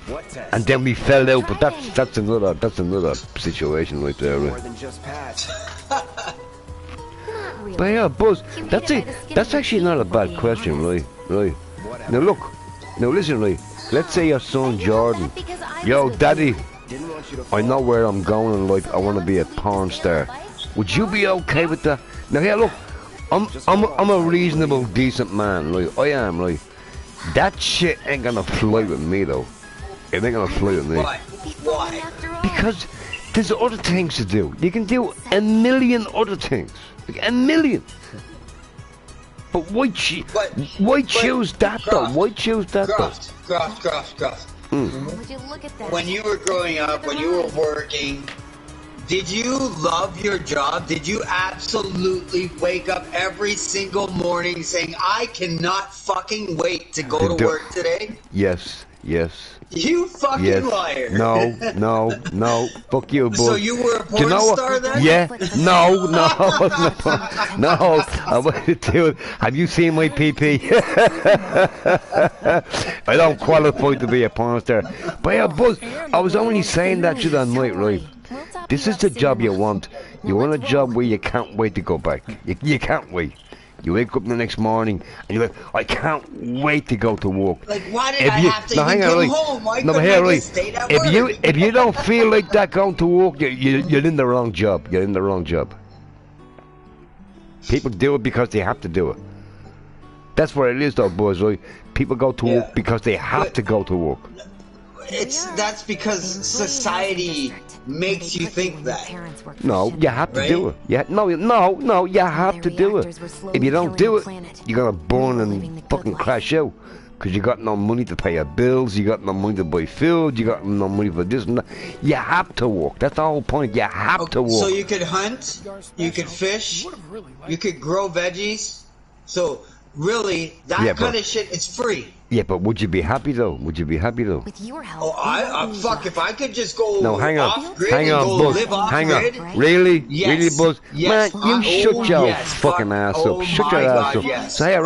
What test? And then we fell out, but that's another situation right there, right? More than just Pat. But yeah, Buzz, that's actually not a bad question, right? Now look, listen, right? Let's say your son Jordan, yo, Daddy, I know where I'm going in life. I want to be a porn star. Would you be okay with that? Now here, look, I'm a reasonable, decent man, right? I am, right? That shit ain't gonna fly with me though. It ain't gonna fly with me. Why? Because there's other things to do. You can do a million other things. Like a million. But why choose that though? Why choose that though? Gruff. When you were growing up, when you were working, did you love your job? Did you absolutely wake up every single morning saying, I cannot fucking wait to go to work today? Yes. You fucking liar. No. Fuck you, boy. So you were a porn star then? Yeah. No. I want to do it. Have you seen my PP? I don't qualify to be a porn star. But yeah, Buzz, I was only saying that shit on night, right? This is the job you want. You want a job where you can't wait to go back. You can't wait. You wake up the next morning and you're like, I can't wait to go to work. Like, why did I have to even go home? Why couldn't I just stay at work? If you don't feel like that going to work, you're in the wrong job. You're in the wrong job. People do it because they have to do it. That's what it is though, boys, right? People go to work because they have to go to work. That's because society makes you think that. No, you have to do it. No, you have to do it. If you don't do it, you're gonna burn and fucking crash out. Because you got no money to pay your bills, you got no money to buy food, you got no money for this and that. You have to work. That's the whole point. You have to work. So you could hunt, you could fish, you could grow veggies. So really, that kind of shit is free. Yeah, but would you be happy though? With your help. Fuck, if I could just go off grid Buzz. Live off grid. Right? Really? Yes. Really, Buzz? Yes. Man, you shut your fucking ass up. Shut your ass up. Yes. So, hey,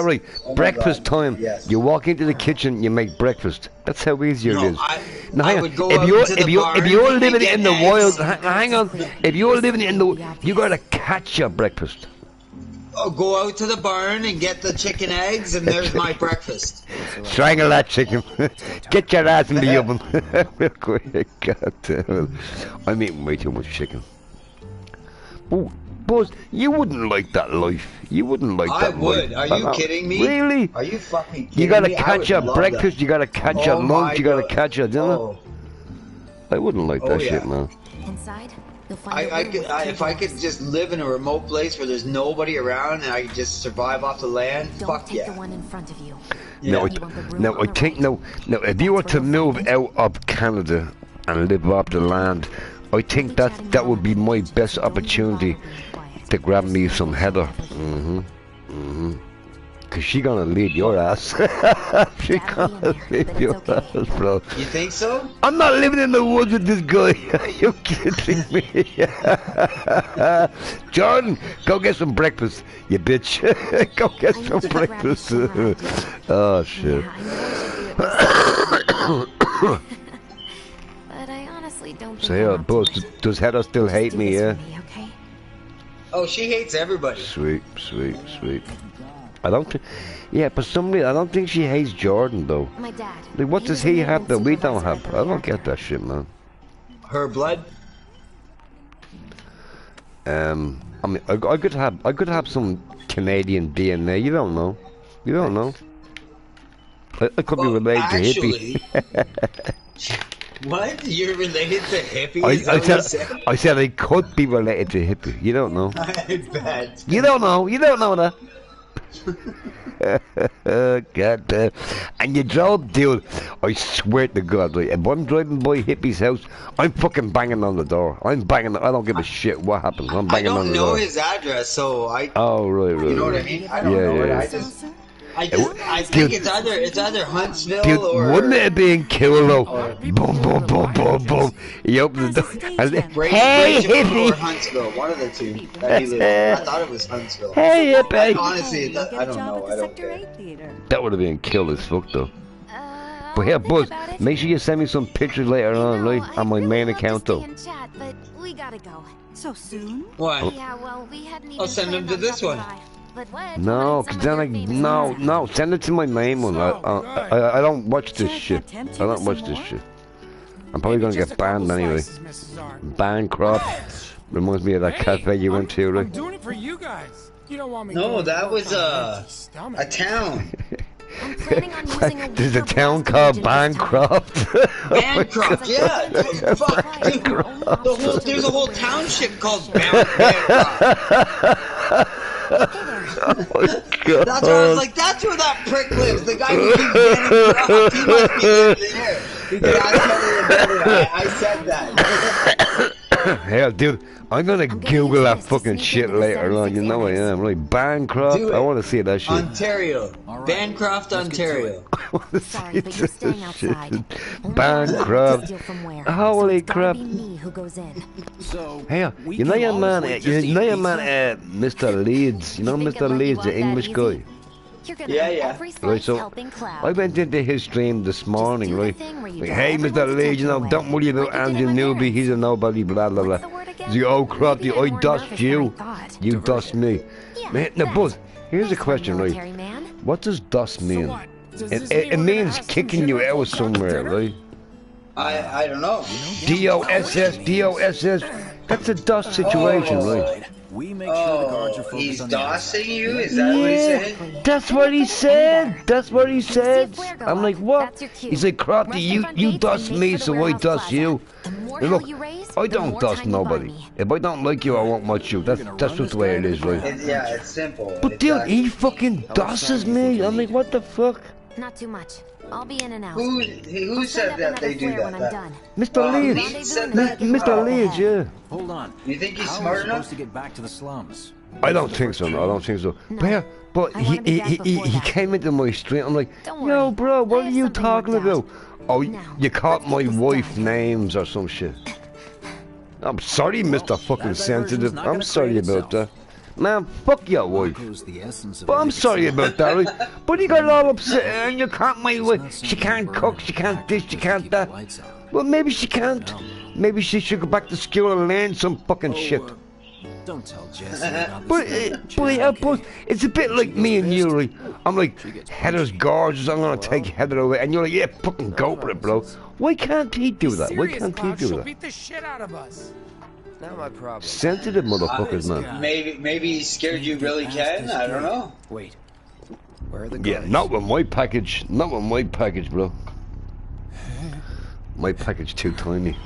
right. Hey, oh breakfast time. Yes. You walk into the kitchen, you make breakfast. That's how easy it is. I would go if you're living in the wild, hang on. If you're living in the, you gotta catch your breakfast. Go out to the barn and get the chicken eggs, and there's my breakfast. Strangle that chicken. Get your ass in the oven. Real quick. God damn it. I'm eating way too much chicken. Oh, Buzz, you wouldn't like that life. You wouldn't like that life. I would. Are you kidding me? Really? Are you fucking kidding me? You gotta catch your breakfast, that. you gotta catch your lunch, you gotta catch your dinner. I wouldn't like that shit, man. Inside? If I could just live in a remote place where there's nobody around and I could just survive off the land, fuck yeah. The one in front of you. No, I think if you were to move out of Canada and live off the land, I think that would be my best opportunity to grab me some heather. Cause she gonna lead your ass. She gonna lead your ass, bro. You think so? I'm not living in the woods with this guy. Are you kidding me? Jordan, go get some breakfast, you bitch. Go get some breakfast. Oh shit. But I honestly don't So yeah, boss, does Heather still hate me? Yeah. Oh, she hates everybody. Sweet, sweet, sweet. I don't think. Yeah, for some reason, I don't think she hates Jordan though. My dad. Like, what does he have that we don't have? I don't get that shit, man. Her blood. I mean, I could have some Canadian DNA. You don't know. You don't know. I could be related to hippie. What? You're related to hippie? I said I could be related to hippie. You don't know. I bet. You don't know. You don't know that. God damn. And you drove, dude, I swear to God, like, if I'm driving by hippie's house, I'm fucking banging on the door. I'm banging, I don't give a shit what happens. I'm banging on the door. I don't know his address, so I... Oh, right. You know what I mean? I don't know it. I think it's either Huntsville dude, or... wouldn't it have been cool though? Boom, boom, boom, boom, boom. He opened the door. And then, hey, hippie! Or Huntsville, one of the two. That he lived in. I thought it was Huntsville. Hey, hippie! Honestly, I don't know. I don't care. That would have been cool as fuck though. But here, Buzz, make sure you send me some pictures later on, right? On my main account though. Chat, but we gotta go. So soon? What? Yeah, well, we hadn't even I'll send them to this one. No, cause then no, send it to my main one. I don't watch this shit. I don't watch this shit. I'm probably gonna get banned anyway. Bancroft. Reminds me of that cafe you went to, right? I'm doing it for you guys. You don't want me. No, that was a town. I'm planning on using a There's a town called Bancroft. Bancroft, yeah. Fuck, dude. There's a whole township called Bancroft. Oh my God. That's why I was like, that's where that prick lives. The guy who keeps getting robbed. He must be living there. Because I said that. Hell, dude, I'm gonna Google that fucking shit later on. You know I am. Like, Bancroft, I want to see that shit. Ontario. Bancroft, Ontario. I want to see that shit. Bancroft. Holy crap. Hey, you know your man, Mr. Leeds. You know Mr. Leeds, the English guy. Yeah. Right, so I went into his stream this morning, right? Like, hey, Mr. Leeds, you know, don't worry about Andrew Newby, he's a nobody, blah, blah, blah. The old crafty, I dust you, you dust me. Man, now, Buzz, here's a question, right? What does dust mean? It means kicking you out somewhere, right? I don't know. D-O-S-S. That's a dust situation, right? We make sure the guards are focused he's on the dossing you? Is that what he said? That's what he said. That's what he said. I'm like, what? He's like, Crafty, you dust me, so I dust you. And look, I don't dust nobody. If I don't like you, I won't watch you. That's just the way it is, right? Yeah, it's simple. But dude, he fucking dusses me. I'm like, what the fuck? Not too much. I'll be in and out. Who said that they do that? Mr. Leeds. Mr. Leeds, yeah. Hold on. You think he's How smart are we enough? supposed to get back to the slums? I don't think so. No, I don't think so. But he came into my stream. I'm like, yo, bro, what are you talking about? Oh, you caught my wife names or some shit. I'm sorry, Mr. Fucking Sensitive. I'm sorry about that. Man, fuck your wife. But I'm sorry about that, right? But you got all upset and you can't my wife. She can't cook, she can't this, she can't that. Well, maybe she can't. Maybe she should go back to school and learn some fucking shit. Don't tell Jesse. But it's a bit like me and you, right? I'm like, Heather's gorgeous, I'm gonna take Heather away. And you're like, yeah, fucking go for it, bro. Why can't he do that? Why can't he do that? Beat the shit out of us. Not my problem. Sensitive motherfuckers, man. Maybe he's scared you really can. I don't know. Wait. Where are the guards? Yeah, not with my package. Not with my package, bro. My package too tiny.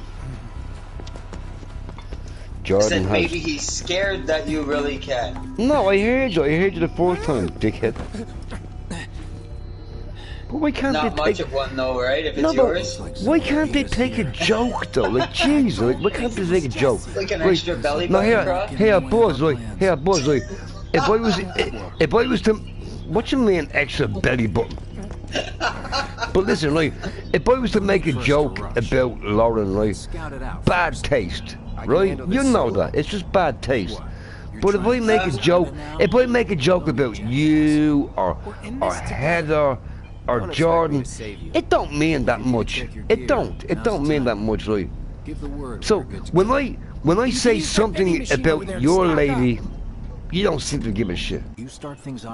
Jordan said has... maybe he's scared that you really can. No, I heard you. I heard you the first time, dickhead. But why can't Not they much take... of one though, right? If it's No, yours. why can't they take a joke though? Like, jeez, like, why can't they take a joke? Like an extra belly no, button crop? here, Buzz, right? Here, Buzz, right? If I was to... what you mean extra belly button? But listen, right, if I was to make a joke about Lauren, right, bad taste, right? You know that. It's just bad taste. But if I make a joke about you or Heather or Jordan, it don't mean that much. It don't mean that much, right? So when I say something about your lady, you don't seem to give a shit.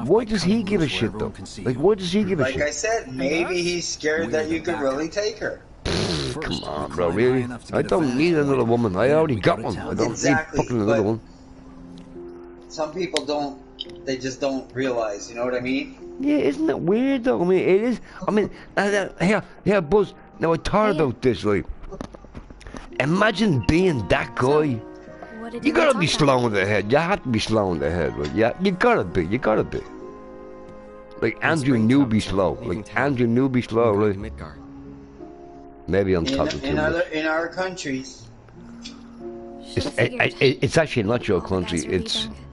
Why does he give a shit though? Like, why does he give a shit? Like I said, maybe he's scared that you could really take her. Come on, bro, really? I don't need another woman. I already got one. I don't need fucking another one. Some people don't. They just don't realize. You know what I mean? Yeah, isn't it weird though? I mean, it is. I mean, here, Buzz. Now I thought about this, right? Imagine being that guy. You gotta be slow in the head. You have to be slow in the head, right? Yeah, you gotta be. Like Andrew Newby slow. Like Andrew Newby slow, right? Maybe I'm talking too much. In our countries. It's actually not your country.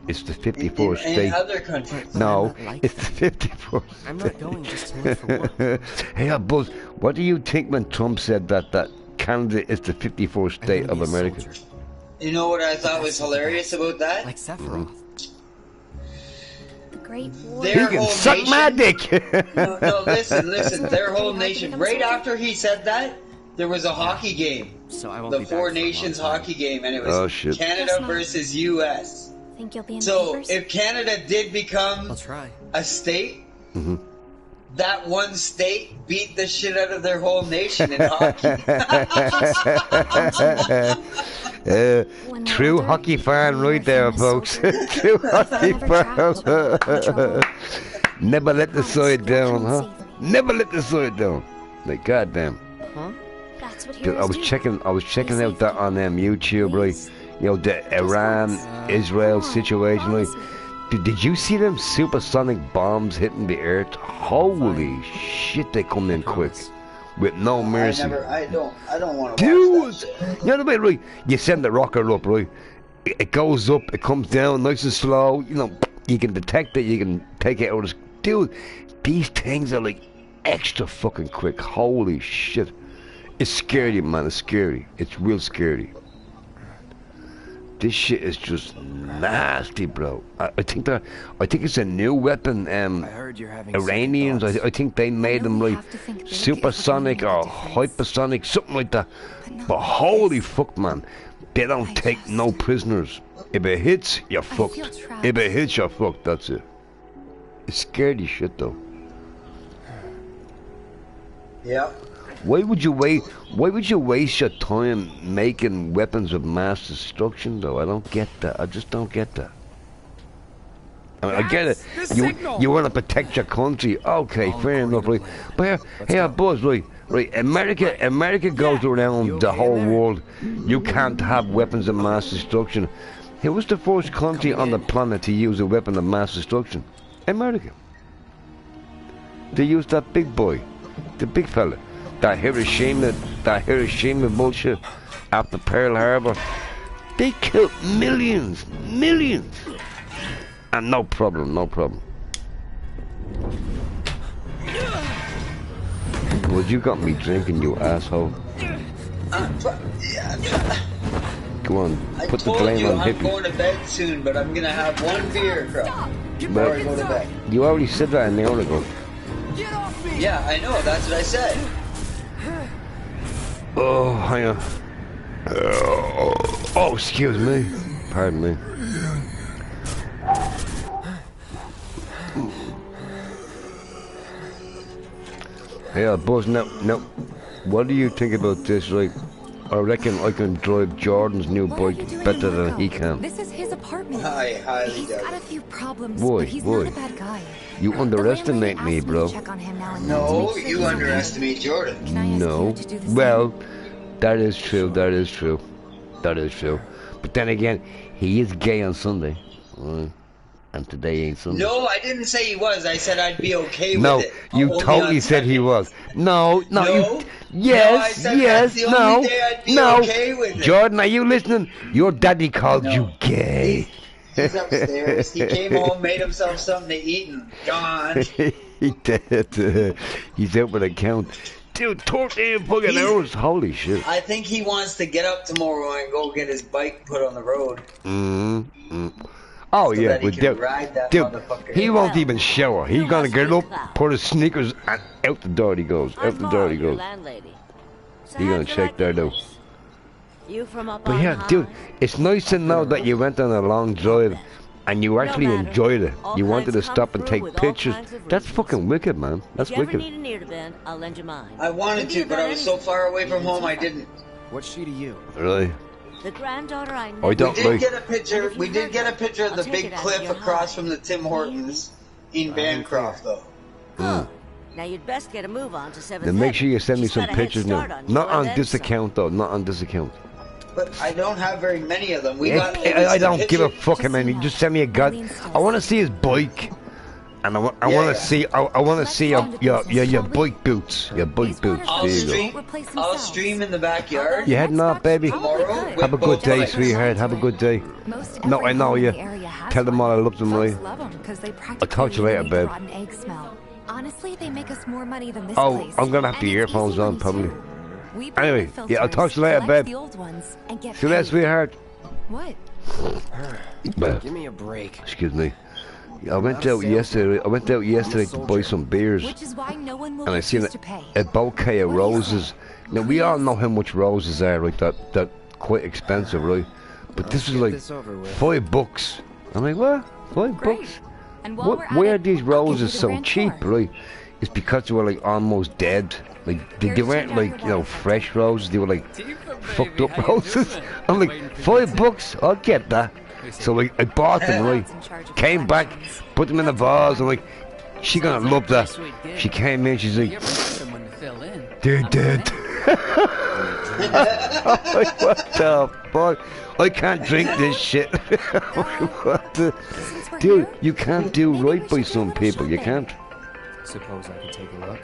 It's the 54th state. In other countries. No, it's the 54th. I'm not going just to look for work. Hey, Buzz, what do you think when Trump said that Canada is the 54th state of America? You know what I thought was hilarious about that? Like Sephiroth. Great war. He can suck my dick. No, listen. Their whole nation. Right after he said that, there was a hockey game. So I won't the be Four back for a long Nations time. hockey game, and it was Canada versus U.S. Think you'll be in So papers? if Canada did become I'll try. a state, that one state beat the shit out of their whole nation in hockey. True hockey fan right there, folks. True hockey fan. Never let the side down, huh? Never let the side down. Like, goddamn. Dude, I was checking out that on YouTube, right? You know, the Iran-Israel situation, right? Did you see them supersonic bombs hitting the earth? Holy shit, they come in quick. With no mercy. I don't want to watch that. You know what I mean, right? You send the rocket up, right? It goes up, it comes down nice and slow. You know, you can detect it, you can take it out. Dude, these things are like extra fucking quick. Holy shit. It's scary, man. It's scary. It's real scary. This shit is just nasty, bro. I think it's a new weapon. Iranians, I think they made them like supersonic or hypersonic, something like that. But holy fuck, man, they don't take no prisoners. If it hits, you're fucked. If it hits, you're fucked. That's it. It's scary shit, though. Yeah. Why would you waste your time making weapons of mass destruction, though? I don't get that. I just don't get that. I mean, I get it. You want to protect your country. Okay, fair enough, right? But here, Buzz, right? America goes around the whole world. You can't have weapons of mass destruction. Who was the first country on the planet to use a weapon of mass destruction? America. They used that big boy, the big fella. That Hiroshima bullshit after Pearl Harbor. They killed millions. And no problem. Well, you got me drinking, you asshole. Come on, put the blame on Hippie. I'm going to bed soon, but I'm gonna have one beer, Crow, before I go to bed. You already said that an hour ago. Yeah, I know, that's what I said. Oh, hang on. Oh, excuse me. Pardon me. Yeah, Buzz, now, what do you think about this, right? I reckon I can drive Jordan's new bike better than he can. This is his apartment. I highly He's doubt got a it. few problems, Boy, but he's boy. not a bad guy. You underestimate me, bro. No, you underestimate Jordan. No. Well, that is true. But then again, he is gay on Sunday. And today ain't Sunday. No, I didn't say he was. I said I'd be okay with No, it. you Only totally on said he was. No. No? Yes, No, I said yes, that's the only day I'd be okay with it. Jordan, are you listening? Your daddy called you gay. He's upstairs. He came home, made himself something to eat, and gone. He did. He's out with a count. Dude, 14 fucking hours. Holy shit. I think he wants to get up tomorrow and go get his bike put on the road. Oh, so yeah, that he but can ride that motherfucker. he won't even shower. He's gonna get up, put his sneakers, and out the door he goes. Out the door he goes. He's gonna check that out. But yeah, dude, it's nice to know that you went on a long drive and you actually enjoyed it. You wanted to stop and take pictures. That's fucking wicked, man. That's wicked. I wanted to, but I was so far away from home I didn't. What's she to you? Really? The granddaughter I know. I don't like. Get a picture. We did get a picture of the big cliff across from the Tim Hortons in Bancroft, though. Now you'd best get a move on to 7th. Then make sure you send me some pictures now. Not on this account though. Not on this account. But I don't have very many of them. I don't give a fuck, man. You just send me a gun. I want to see his bike, and I want to see. I want to see your bike boots. Your bike boots. I'll stream in the backyard. You heading off, baby? Tomorrow. Have a good day, sweetheart. Have a good day. No, I know you. Tell them all I love them, right? I'll talk to you later, babe. Honestly, they make us more money than this place. I'm gonna have the earphones on, probably. Anyway, yeah, I'll talk to you later, babe. See you later, sweetheart. What? Give me a break. Excuse me. I went out yesterday. To buy some beers, and I seen a bouquet of roses. Now we all know how much roses are, like that quite expensive, right? But this is like $5. I'm like, what? $5? Why are these roses so cheap, right? It's because they were like almost dead. Like they weren't like, you know, fresh roses. They were like fucked up roses. I'm like, $5? I'll get that. So like I bought them, right? Came back, put them in a vase. I'm like, she gonna love that. She came in, she's like, they're dead. Like, what the fuck? I can't drink this shit. What the? Dude, you can't do right by some people. You can't. Suppose I could take a look.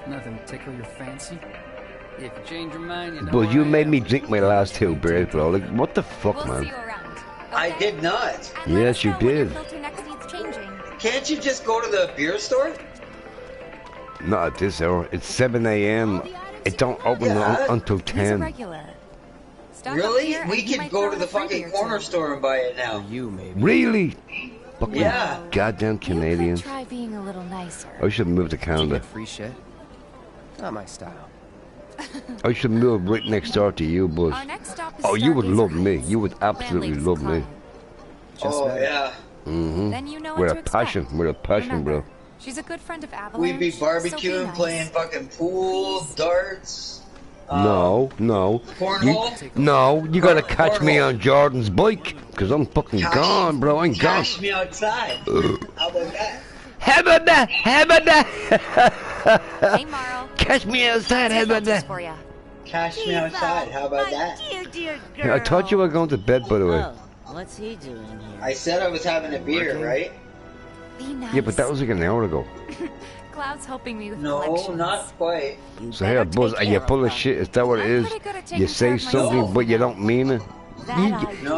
Nothing tickle your fancy? If you change your mind, you know. But you made me drink my last 2 beers, bro. Like, what the fuck, man? I did not. Yes, you did. Can't you just go to the beer store? Not at this hour. It's 7 a.m. It don't open until 10. Really? We could go to the fucking corner store and buy it now. You maybe. Really? Fucking goddamn Canadians. Try being a little nicer. I should move to Canada. Free shit. Not my style. I should move right next door to you, Buzz. Oh, you would love me. You would absolutely love me. Yeah. Then you know with a passion. With a passion, bro. She's a good friend of Avalanche. We'd be barbecuing, playing fucking pool, darts. No. You gotta catch me on Jordan's bike, cause I'm fucking gone, bro. I'm gone. Catch me outside. How about that? How about that? How about that? Hey, Marl. Catch me outside. How about that? Catch me outside. How about that? Dear girl. I thought you were going to bed, by the way. What's he doing here? I said I was having a beer, right? Be nice. Yeah, but that was like an hour ago. Cloud's helping me with No, not quite. So here, Buzz, are you full of shit? Is that what it is? You say something, but you don't mean it.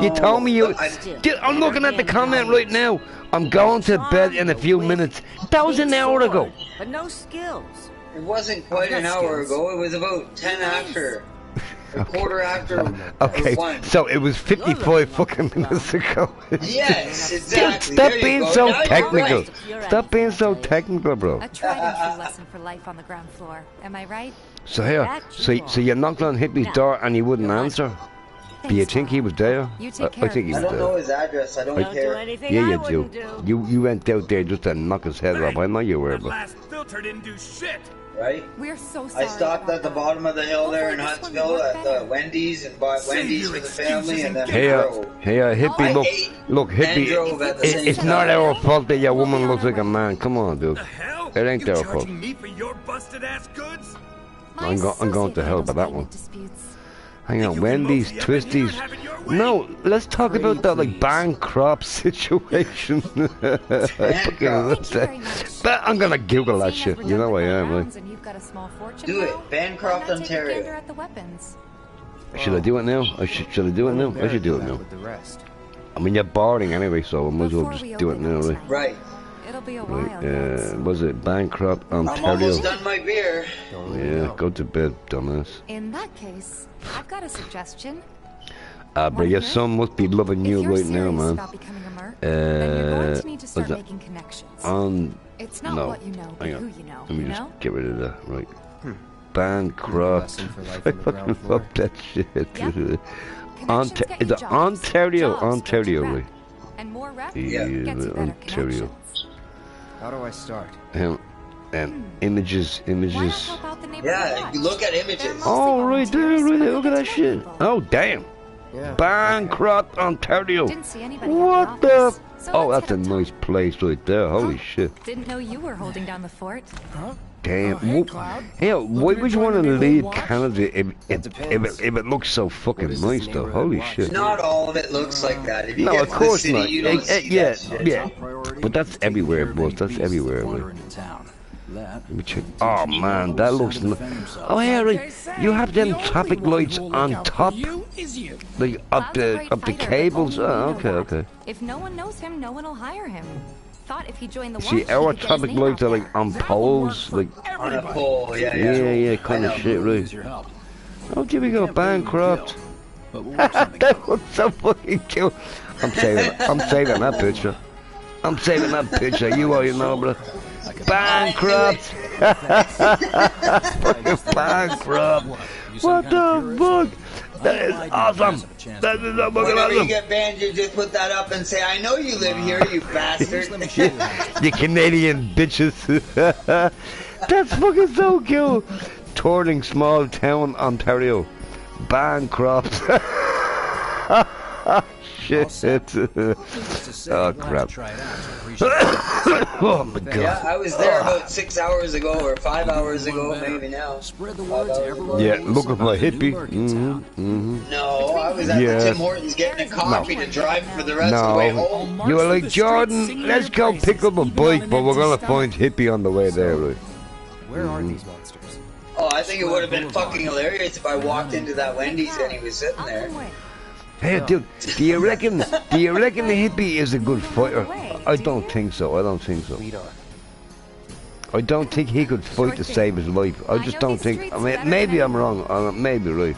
You told me you... Dude, I'm looking at the comment right now. I'm going to bed in a few minutes. That was an hour ago. But no skills. It wasn't quite an hour ago. It was about 10 after. A quarter after. Okay, so it was 55 fucking minutes ago. Yes, exactly. Stop being so technical. Stop being so technical, bro. A tried and true lesson for life on the ground floor. Am I right? So here, so you knocked on Hippie's door and he wouldn't answer. Do you think he was there? I think he was I don't know his address. I don't care. Yeah, you do. You went out there just to knock his head off. I know you were, but. Last filter didn't do shit. Right? We're so sorry. I stopped at the bottom of the hill there in Huntsville at the Wendy's and bought Wendy's for the family and then drove. Hey, Hippie, look, Hippie, it's not our fault that your woman looks like a man. Come on, dude. It ain't our fault. Me for your busted ass goods? I'm going to hell by that one. Hang on, Wendy's, Twisties. No, let's talk about that like Bancroft situation. But I'm gonna Google that shit. You know I am, right? Do it, Bancroft, Ontario. Should I do it now? Should I do it now? I should do it now. With the rest. I mean, you're boring anyway, so I might as well just do it now, right? Right. It'll be a while. Was it Bancroft, I'm Ontario? almost done my beer. Yeah, go to bed, dumbass. In that case, I've got a suggestion. Bro, your son must be loving you right now, man. About becoming a merc, then you're going to need to start making connections. It's not no. what you know, but who you know. Let me you just know? get rid of that, right? Bancroft. I fucking fuck that shit. Yep. Is it Ontario? Ontario, right? And more rep gets you better Ontario. How do I start? Images. Yeah, you look at images. Oh, right there, look at that shit. Oh, damn. Yeah. Bancroft, Ontario. Didn't see anybody What the? Oh, that's a nice place right there. Holy shit. Didn't know you were holding down the fort. Huh? Damn. Hey, Cloud. Hey, why would you want to leave Canada if depends. it looks so fucking nice, though? Holy shit. Not all of it looks like that. If you No, get of to the course city, not. you don't see that shit. Yeah. But that's everywhere, boss. That's everywhere, right? Let me check. Oh man, that looks. Oh yeah, right. You have them traffic lights on top, like up the cables. Oh, okay. If no one knows him, no one will hire him. Thought if he joined the See, our traffic lights are like on poles, like. On a pole, Yeah, kind of shit, right? Oh, here we go, Bancroft. That looks so fucking cool. I'm saving that picture. I'm saving that picture. You already know, bro. Bancroft. Fucking Bancroft. What the fuck? That is awesome. That is so fucking Whenever awesome. you get banned, you just put that up and say, I know you live here, you bastard. You Canadian bitches. That's fucking so cool. Touring small town Ontario. Bancroft. Shit. Oh crap. Oh my god. Yeah, I was there about 6 hours ago or 5 hours ago, maybe now. Spread the word to everyone. Yeah, looking for a hippie. No, I was at the Tim Hortons getting a coffee to drive for the rest of the way home. You were like, Jordan, let's go pick up a bike, but we're gonna find hippie on the way there, right? Where are these monsters? Oh, I think it would have been fucking hilarious if I walked into that Wendy's and he was sitting there. Hey, dude, do you reckon the hippie is a good fighter? I don't think so. I don't think he could fight to save his life. I just don't think. I mean, maybe I'm wrong. Maybe right.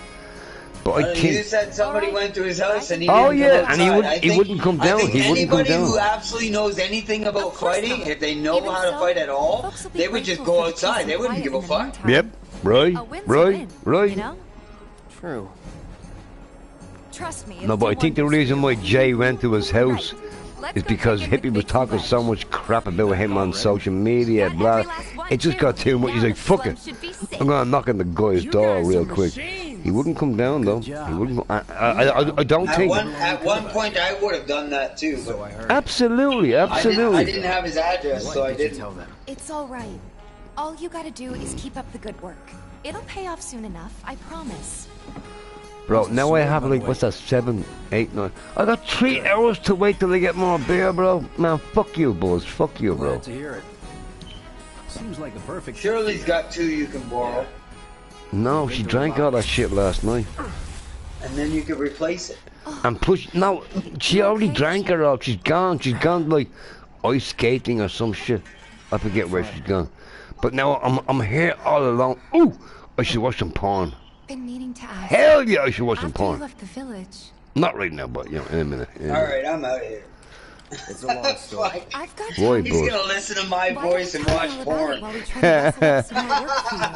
But I think. You said somebody went to his house and he Oh didn't yeah, come and outside. he wouldn't come down. I think He wouldn't come anybody down. who absolutely knows anything about fighting, if they know how to fight at all, they would just go outside. They wouldn't give a fuck. Yep. Right. You know? True. Trust me. No, but I think the reason why Jay went to his house is because Hippie was talking so much crap about him on social media, blah. It just got too much. He's like, fuck it. I'm gonna knock on the guy's door real quick. He wouldn't come down though. He wouldn't. I don't think. At one point, I would have done that too. But Absolutely. I didn't have his address, so I didn't. It's all right. All you gotta do is keep up the good work. It'll pay off soon enough, I promise. Bro, now I have like, what's that, 7, 8, 9. I got 3 hours to wait till I get more beer, bro. Man, fuck you, boys. Fuck you, bro. Glad to hear it. Seems like the perfect. Shirley's got 2 you can borrow. No, she drank all that shit last night. And then you could replace it. And plus, no, she already drank it all. She's gone. She's gone like ice skating or some shit. I forget where she's gone. But now I'm here all alone. Ooh, I should watch some porn. Been meaning to ask. Hell yeah, I should watch some After you porn. left the village. Not right now, but you know, in a minute. Alright, I'm out of here. It's a long story. I've got Boy, He's boy. gonna listen to my voice and watch porn.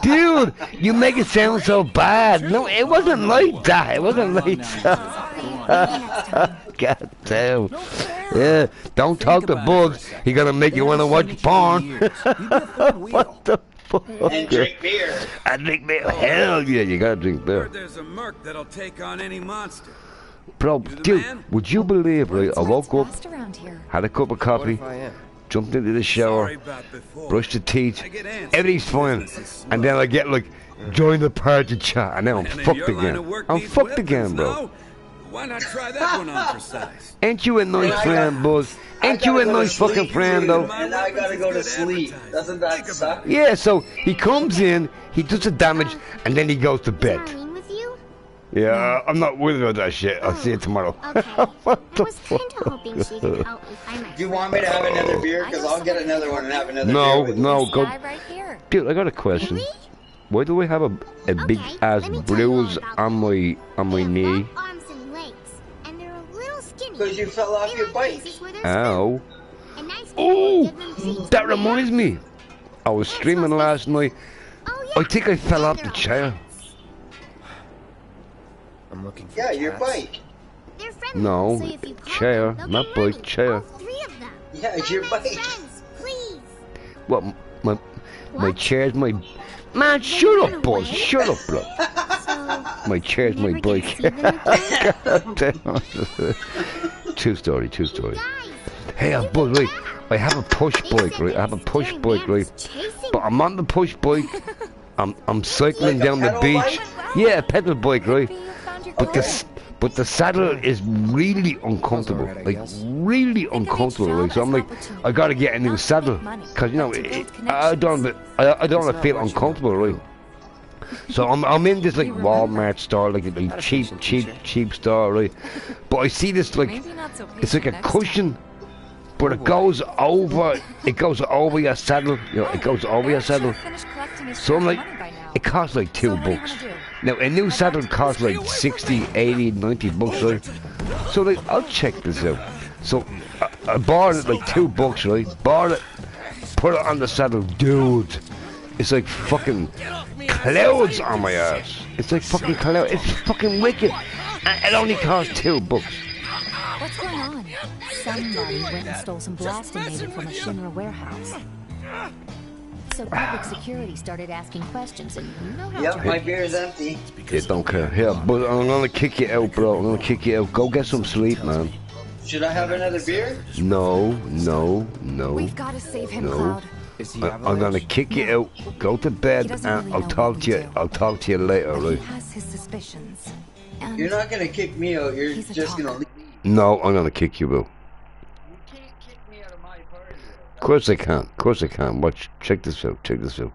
Dude, you make it sound so bad. No, it wasn't like that. It wasn't like that. God damn. Yeah, don't talk to Bugs. He gonna make you wanna watch porn. What the fuck? And drink beer. I drink beer. Hell yeah, you gotta drink beer. There's a merc that'll take on any monster. Bro, dude, would you believe, right? I woke up, had a cup of coffee, jumped into the shower, brushed the teeth, everything's fine. And then I get like, join the party chat, and now I'm fucked again. I'm fucked again, bro. Why not try that one on for size? Ain't you a nice friend, Buzz? Ain't you a nice fucking friend, though? And I gotta go to sleep. Doesn't that suck? Yeah, so he comes in, he does the damage, and then he goes to bed. Yeah, I'm not worried about that shit. I'll see you tomorrow. What the fuck? Do you want me to have another beer? Because I'll get another one and have another beer with No, you. go. Dude, I got a question. Why do I have a big ass bruise on my knee? Because you fell off your bike. Ow. Oh, that reminds me. I was streaming last night. I think I fell off the chair. I'm looking for Yeah, your cats. bike. No, chair, not bike, chair. Yeah, it's your bike. What? My chair's my. Man, shut up, Buzz. Shut up, bro. My chair's my bike. True story. Hey, Buzz, wait. I have a push bike, right? I have a push bike, right? But I'm on the push bike. I'm cycling Like a down the pedal beach. bike? Yeah, a pedal bike, right? But the saddle is really uncomfortable, like really uncomfortable. Like, so I'm like, I gotta get a new saddle, cause you know I don't wanna feel uncomfortable, right? So I'm in this like Walmart store, like cheap store, right? But I see this like it's like a cushion, but it goes over your saddle, you know, it goes over your saddle. So I'm like, it costs like $2. Now a new saddle costs like 60, 80, 90 bucks, right? So like, I'll check this out. So I bought it like $2, right? Bought it, put it on the saddle, dude. It's like fucking clouds on my ass. It's like fucking clouds. It's fucking wicked. And it only costs $2. What's going on? Somebody went and stole some blasting from a Shinra warehouse. So public security started asking questions, and you know how. Yep, my beer is empty. Yeah, don't care. Here, but I'm gonna kick you out, bro. I'm gonna kick you out. Go get some sleep, man. Should I have another beer? No. We've got to save him, No. Cloud. I'm gonna kick you out. Go to bed, and I'll talk to you. I'll talk to you later, right? He has his suspicions. And You're not gonna kick me out. You're just gonna leave. No, I'm gonna kick you out. Of course I can. Of course I can. Watch. Check this out. Check this out.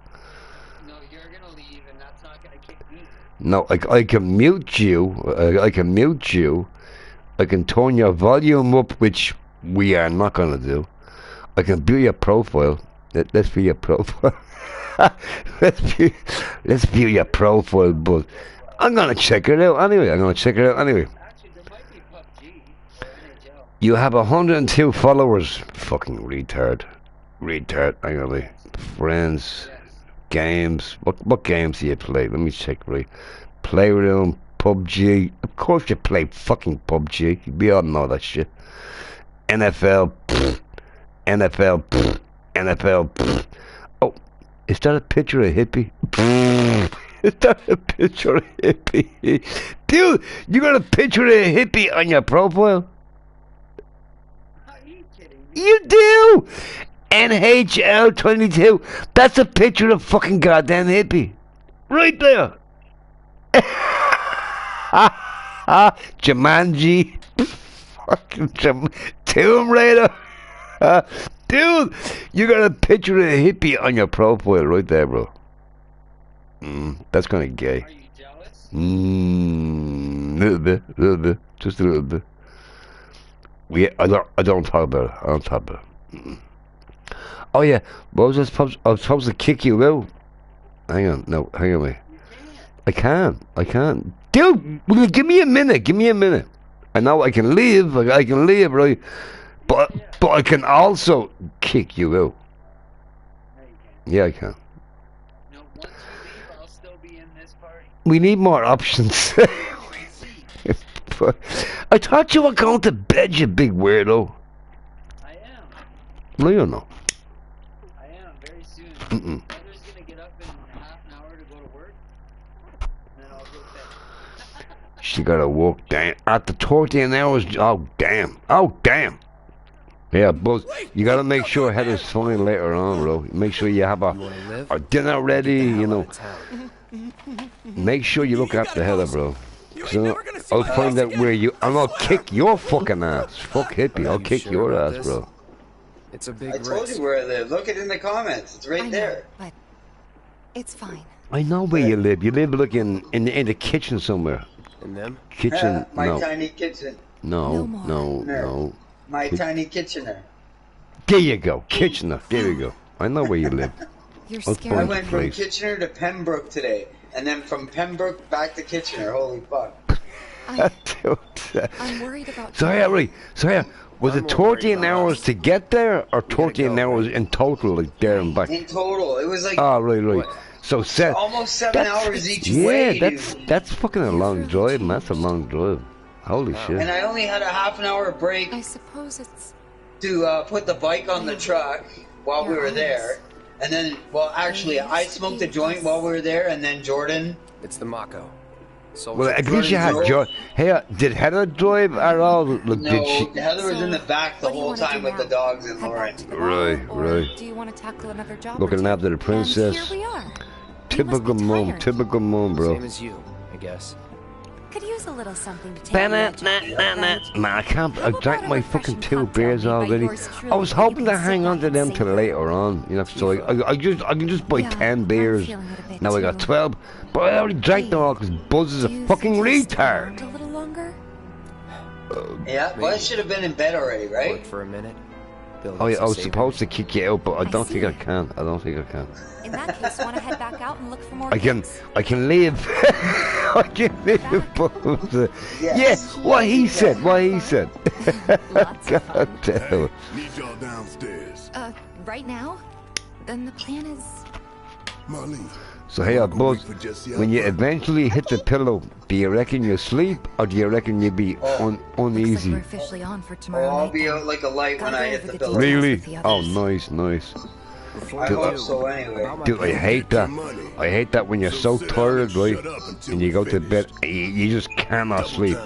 No, you're gonna leave, and that's not gonna kick me. No, I can mute you. I can mute you. I can turn your volume up, which we are not gonna do. I can view your profile. Let's view your profile. let's view your profile, but I'm gonna check it out anyway. You have 102 followers. Fucking retard. I'm gonna be friends. Games. What games do you play? Let me check, right? Playroom, PUBG. Of course you play fucking PUBG. We all know that shit. NFL. NFL. Oh, is that a picture of a hippie? Is that a picture of a hippie? Dude, you got a picture of a hippie on your profile? You do! NHL 22. That's a picture of fucking goddamn hippie. Right there. Jumanji. Fucking Tomb Raider. Dude, you got a picture of a hippie on your profile right there, bro. That's kind of gay. Are you jealous? Little bit, just a little bit. I don't talk about it. Oh yeah, what was I supposed to kick you out? Hang on, wait. I can't. Dude, will you give me a minute? I know I can leave, right? But I can also kick you out. Yeah, I can. No, once you leave, I'll still be in this party. We need more options. I thought you were going to bed, you big weirdo. I am. No, you're not. I am, very soon. Mm-mm. Mother's gonna get up in half an hour to go to work, and then I'll go to bed. She gotta walk down after 14 hours. Oh damn. Yeah, but you gotta make sure Heather's fine later on, bro. Make sure you have a dinner ready, you know. Make sure you look after Heather, bro. So I'll find out where you. And I'll kick your fucking ass. Fuck hippie. I'll kick your ass, bro. It's a big I told you where I live. Look it in the comments. It's right there. But it's fine. I know where you live. You live like in the kitchen somewhere. And them? Kitchen, My no. tiny kitchen. No, No no, more. no. My tiny kitchener. There you go, Kitchener. There you go. I know where you live. You're I'll scared. I find the went from place. Kitchener to Pembroke today, and then from Pembroke back to Kitchener. Holy fuck! I'm worried about So yeah, right. So yeah, was I'm it more worried 14 about hours us. to get there, or We gotta 14 go, hours right? in total, like there and back? In total, it was like Oh, right. So almost 7 hours each yeah, way, dude. that's fucking a long drive, man. That's a long drive. Holy shit. And I only had a half an hour break I suppose it's... to put the bike on the truck while we were there. And then, well, actually, I smoked a joint while we were there, and then Jordan. It's the Mako. Well, at least you had Joy. Hey, did Heather drive at all? Like, No, did she? Heather was in the back the whole time with the dogs and Lauren. Right. Do you want to tackle another job? Looking after the princess. And here we are. Typical mom, bro. Same as you, I guess. Could use a little something to take Man, I can't. I drank my fucking 2 beers already. I was hoping to hang on to them till later on, you know. So I can just buy 10 beers. Now I got 12, but I already drank them all because Buzz is a fucking retard. A little longer? Yeah, well, I should have been in bed already, right? Work for a minute. Oh yeah, I was supposed to kick you out, but I don't think I can. In that case, want to head back out and look for more I can leave. I can leave. But, yeah, what he said. God damn it. Need y'all downstairs. Right now? Then the plan is... Marlene. So hey, Buzz, when you eventually hit the pillow, do you reckon you'll sleep, or do you reckon you'll be uneasy? We're officially on for tomorrow I'll night. be out like a light when I hit the pillow. Really? Oh, nice. I hope so anyway. Dude, I hate that. I hate that when you're so tired, right, and you go to bed, you just cannot sleep.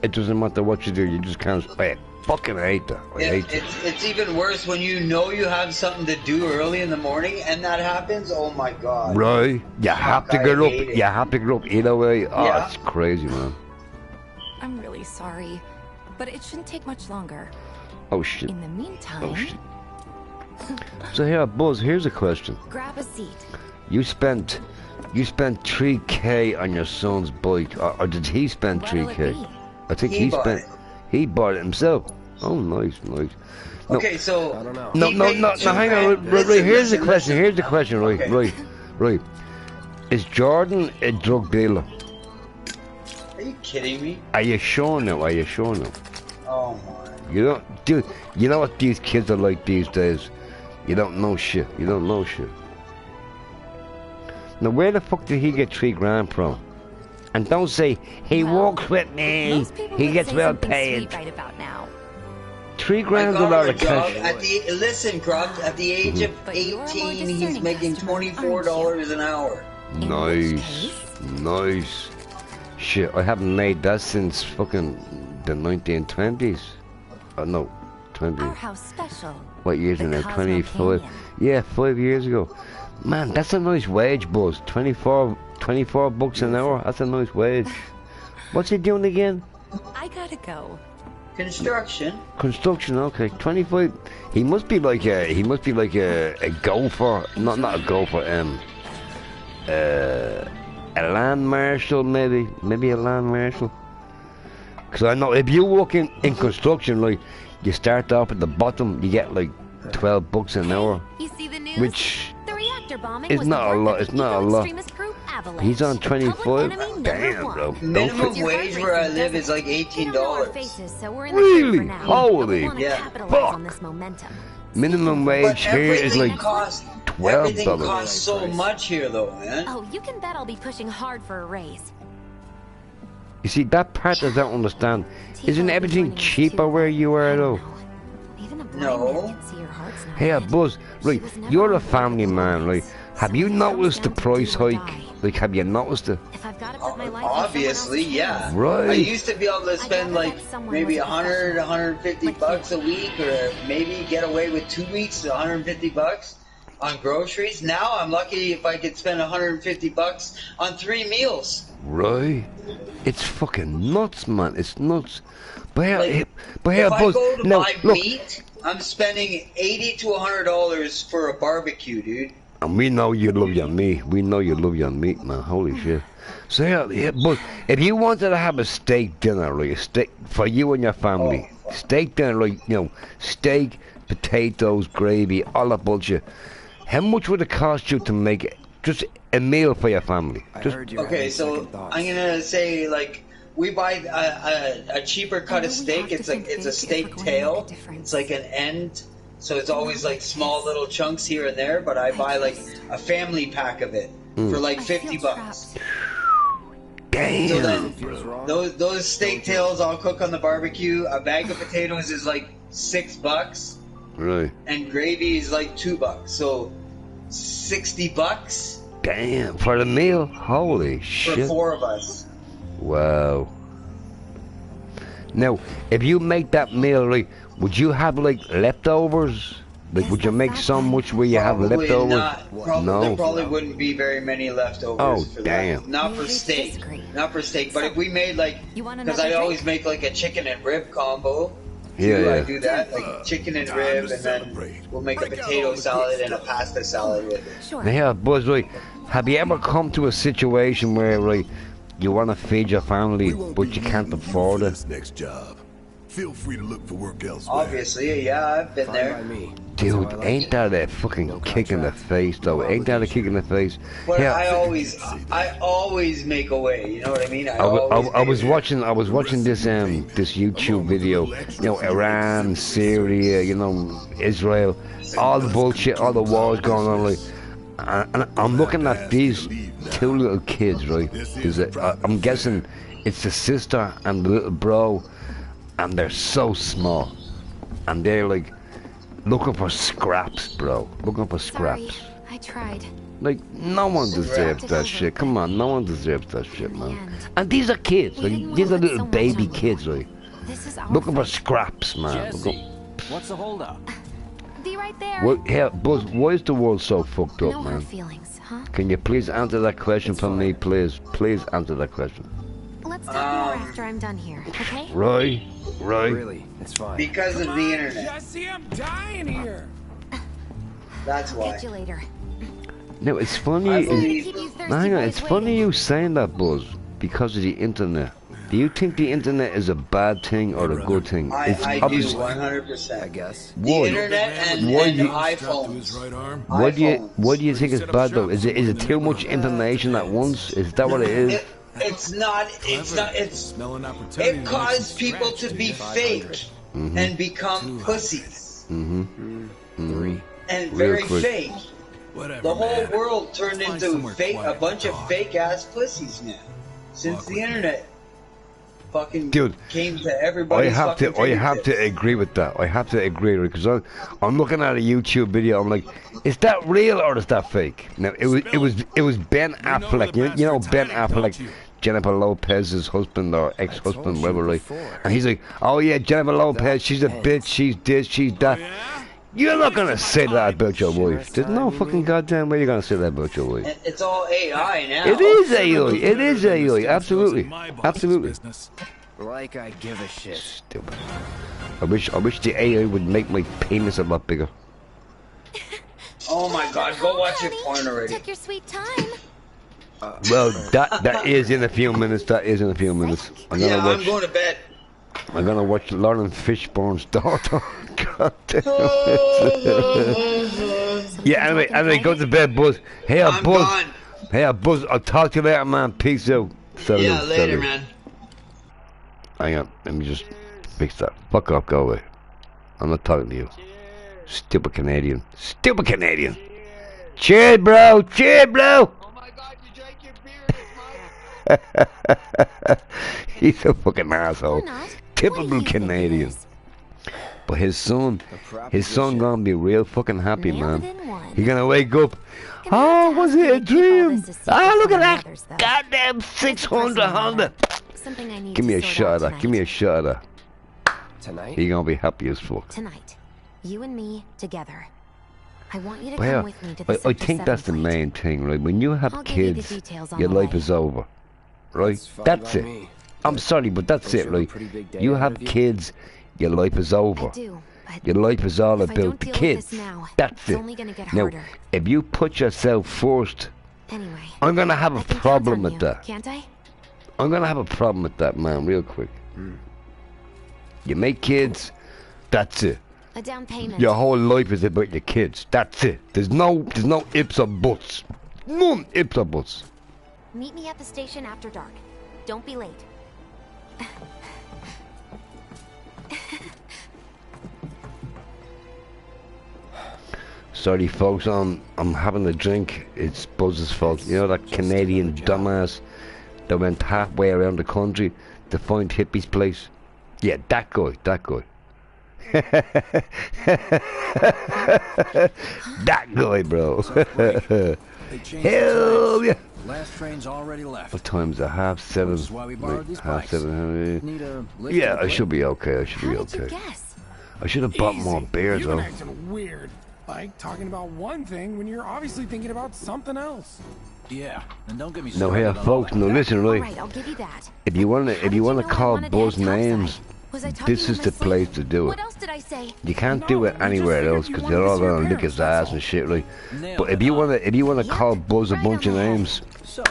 It doesn't matter what you do, you just can't. I fucking hate that. I hate it. It's even worse when you know you have something to do early in the morning and that happens. Oh my god. Right? You have to get up. hate it. You have to get up either way. Oh, Yeah. it's crazy, man. I'm really sorry, but it shouldn't take much longer. Oh shit. In the meantime... Oh shit. So here, Buzz, here's a question. Grab a seat. You spent 3K on your son's bike, or did he spend 3K? I think He bought it. He bought it himself. Oh, nice. No, Okay, so I don't know. no, hang on. Right, here's the question. Okay. Right. Is Jordan a drug dealer? Are you kidding me? Are you sure now? Oh my. You don't, dude. You know what these kids are like these days? You don't know shit. Now, where the fuck did he get 3 grand from? And don't say he works with me. He gets well paid. Right about now. 3 I grand got a lot him a of job cash. listen, Grub, at the age of 18, he's making $24 an hour. Nice. Shit, I haven't made that since fucking the 1920s. No, 20. Our house special. What years The in there? Cosmo 25. Canyon. Yeah, 5 years ago. Man, that's a nice wage, Buzz. 24 bucks an hour. That's a nice wage. What's he doing again? I gotta go. Construction. Construction. Okay, 25. He must be like a gopher. Not a gopher. A land marshal, maybe a land marshal. Because I know if you work in construction, like you start off at the bottom, you get like 12 bucks an hour, You see the news? which The reactor bombing is was not the a work lot. of It's the not a lot. eco-extremist group Avalanche. He's on The public 25. enemy number Damn, one. bro. Minimum wage where I live is like They don't know our $18. faces, so we're in the Really? for now. Holy We wanna Yeah. capitalize on this momentum. minimum But wage here is everything like costs $12. so much here, though, man. Oh, you can bet I'll be pushing hard for a raise. You see, that part I don't understand. Isn't everything cheaper where you are, though? Even a blind No. man can see your heart's not Hey, in it. Buzz, right, She was never you're a on the family road man, right? always. Have you So when it comes noticed the down to price do or hike? die, Like, have you noticed it? if I've got to put my life in Obviously, someone else's yeah. Right. I used to be able to spend gotta like bet someone maybe was a 100, professional. 150 Like bucks you. a week, or maybe get away with 2 weeks, 150 bucks on groceries. Now I'm lucky if I could spend 150 bucks on 3 meals. Right. It's fucking nuts, man. It's nuts. But here, Like, but here, if I Buzz. go to No, buy look. meat, I'm spending $80 to $100 for a barbecue, dude. And we know you love your meat. We know you love your meat, man. Holy shit. So yeah, but if you wanted to have a steak dinner, like a steak for you and your family, steak dinner, like, you know, steak, potatoes, gravy, all that bullshit, how much would it cost you to make just a meal for your family? Okay, so I'm gonna say, like, we buy a cheaper cut of steak. It's like, it's a steak tail. It's like an end, so it's always like small little chunks here and there. But I buy like a family pack of it for like $50. Damn. So then those steak tails I'll cook on the barbecue. A bag of potatoes is like $6. Right. And gravy is like $2. So $60. Damn, for the meal? Holy shit. For 4 of us. Wow. Now, if you make that meal, like, would you have like leftovers? Like, would you make so much where you have leftovers? No. There probably wouldn't be very many leftovers. Oh, for damn. That. Not for steak. Not for steak. But if we made like, because I always make like a chicken and rib combo. Yeah. I do that, like chicken and rib, and then we'll make a potato salad and a pasta salad with it. Sure. Yeah, Buzz, like, have you ever come to a situation where, like, you want to feed your family, but you can't afford it? Next job. Feel free to look for work elsewhere. Obviously, yeah, I've been there. Dude, ain't that a fucking kick in the face, though? Ain't that a kick in the face? But yeah. I always make a way. You know what I mean? I was watching this this YouTube video. You know, Iran, Syria, you know, Israel, all the bullshit, all the wars going on. Like, and I'm looking at these 2 little kids, right? I'm guessing it's the sister and the little bro, and they're so small, and they're like looking for scraps, bro. Looking for scraps. Sorry, I tried. Like, no one deserves that shit. Come on, no one deserves that shit, man. And these are kids. Like, these are little baby kids, like, looking for scraps, man. What's the holdup? Be right there. Well, yeah, Buzz, why is the world so fucked up, No man? hard feelings, huh? Can you please answer that question for me, please? Please answer that question. Let's talk more after I'm done here, okay? Right. Really, it's fine. Because of the internet. Jesse, I'm dying here. That's why. Catch you later. No, it's funny. Hang on, it's funny you saying that, Buzz, because of the internet. Do you think the internet is a bad thing or a good thing? I do, 100%. I guess. The internet and iPhones. Why do you think it's bad though? Is it too much information at once? Is that what it is? It's not. It caused people to be fake and become pussies. And very fake. The whole world turned into a bunch of fake ass pussies now. Since the internet fucking came to everybody. I have to agree with that. I have to agree with it, because I'm looking at a YouTube video. I'm like, is that real or is that fake? Now it was Ben Affleck. You know Ben Affleck, Jennifer Lopez's husband or ex-husband, whatever. Like, and he's like, oh yeah, Jennifer Lopez, she's a bitch, she's this, she's that. You're not gonna say that about your wife. There's no fucking goddamn way you're gonna say that about your wife. It's all AI now. It is AI. It is AI. Absolutely. Absolutely. Like I give a shit. Stupid. I wish the AI would make my penis a lot bigger. Oh my god, go watch your porn already. Took your sweet time. Well, that is in a few minutes. That is in a few minutes. I'm going to bed. I'm gonna watch Lawrence Fishburne's daughter. God damn it. Yeah, anyway, go to bed, Buzz. Hey, Buzz. Gone. Hey, Buzz. I'll talk to you later, man. Peace out. Later, man. Hang on, let me just fix that. Fuck off, go away. I'm not talking to you. Stupid Canadian. Stupid Canadian. Cheers, bro. Cheers, bro. Oh my god, you drank your beer, Mike. He's a fucking asshole. Typical Canadian. But his son gonna be real fucking happy, man. He's gonna wake up. Oh, was it a dream? Oh, look at that goddamn 600 Honda. Give me a shot of that. Give me a shot of that. Tonight? He's gonna be happy as fuck. Tonight, you and me together. I want you to come with me to the I think that's the main thing, right? When you have kids, your life is over, right? That's it. I'm sorry, but that's it, right? You have kids, your life is over. Your life is all if I about don't the deal with kids. this now, That's it's it. only gonna get Now, harder. if you put yourself first, Anyway, I'm gonna have a I can count problem on with you, that. Can't I? I'm gonna have a problem with that, man, real quick. You make kids, that's it. A down payment. Your whole life is about your kids. That's it. There's no ifs or buts. None ifs or buts. Meet me at the station after dark. Don't be late. Sorry, folks. I'm having a drink. It's Buzz's fault. You know that Canadian dumbass that went halfway around the country to find Hippie's place? Yeah, that guy. That guy. That guy, bro. Hell yeah. Last train's already left. What time's it? 7:30. This is why we borrowed these bikes. 7:30. Need a lift Yeah, to the I should be okay. I should be How did you okay. guess? I should have bought more beers, You've been though. acting weird. Like talking about one thing when you're obviously thinking about something else. Yeah, and don't get me No, started here, on all folks. that. No, listen, right. Alright, I'll give you that. If you wanna call Buzz names, Was I talking this in is my the sleep? place to do it. What else did I say? You can't do it anywhere else because they're all gonna lick his ass and shit, right? But if you wanna call Buzz a bunch of names, So,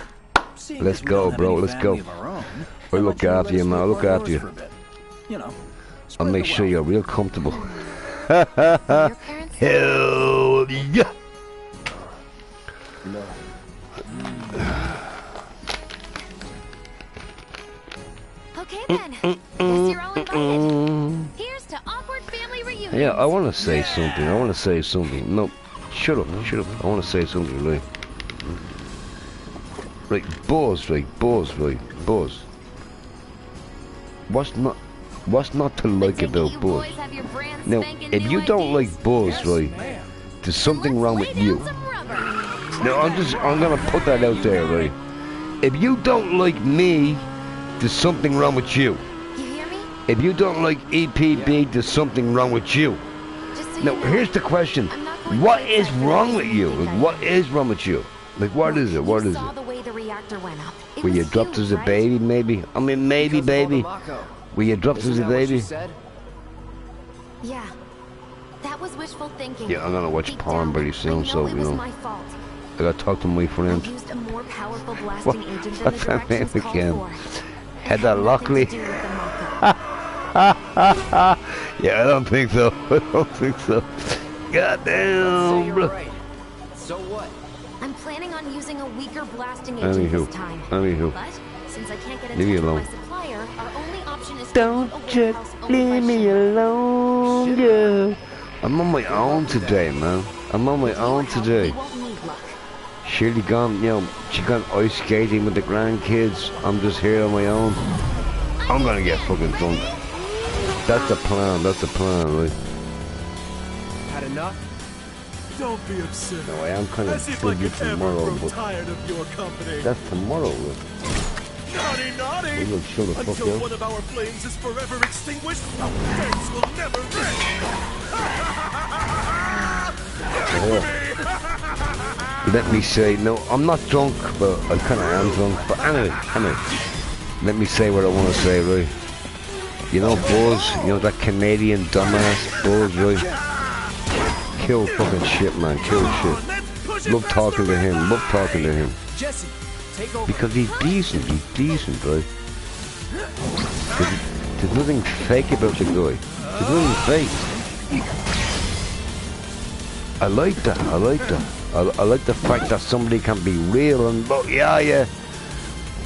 seeing let's as we go, don't have bro. any Let's family go. of our own, I'll how look about you after you, let us man. I'll live look our after you. lives for a bit? You know, I'll spread make the sure wealth. you're real comfortable. Your parents? Hell yeah! Okay then. Guess you're all invited. Here's to awkward family reunions. Yeah, I want to say something. I want to say something. No, shut up, shut up. I want to say something, right? Right, Buzz, right, Buzz, right, Buzz. What's not to like about Buzz? Now, if you don't like Buzz, right, there's something wrong with you. Now, I'm gonna put that out there, right? If you don't like me, there's something wrong with you. You hear me? If you don't like EPB, there's something wrong with you. Just so Now, you know, here's the question. I'm not going What to is accept wrong that with you? anything Like, I what did. is wrong with you? Like, what is it? What you is saw it? the way the reactor went up. It Were you was dropped huge, as a right? baby, maybe? I mean, maybe, baby. Were you dropped as a baby? Yeah. That was wishful thinking. Yeah, I'm gonna watch Deep porn down, pretty soon, I so, it you was know. my fault. I gotta talk to my I friend. used a more powerful blasting What? agent than the What's her name directions called again? for. Heather Nothing Lockley. to do with the mock-up. Yeah, I don't think so. I don't think so. Goddamn, bro. So what? I'm planning on using a weaker blasting agent Anywho, this time. anywho. But since I can't get in Leave me touch with alone. my supplier, our only option is to Don't loot a just warehouse owned by leave me Shinra. alone, yeah. I'm on my own today, man. I'm on my With your own help, today. we won't need luck. Shirley gone, you know, she gone ice skating with the grandkids. I'm just here on my own. I'm gonna get fucking drunk. That's the plan, right? Had enough? Don't be absurd. No, I am kind As of if I busy could ever tomorrow, grow but tired of your company. that's tomorrow, look. Naughty, naughty! We will show the fuck Until out. one of our flames is forever extinguished, our thanks will never end. Let me say, no, I'm not drunk, but I kind of am drunk. But anyway, let me say what I want to say, right? You know Buzz, you know that Canadian dumbass Buzz, right? Kill fucking shit, man, kill shit. Love talking to him, Jesse, take over. Because he's decent, right? There's nothing fake about the guy. There's nothing fake. I like that. I like the fact that somebody can be real and, but yeah.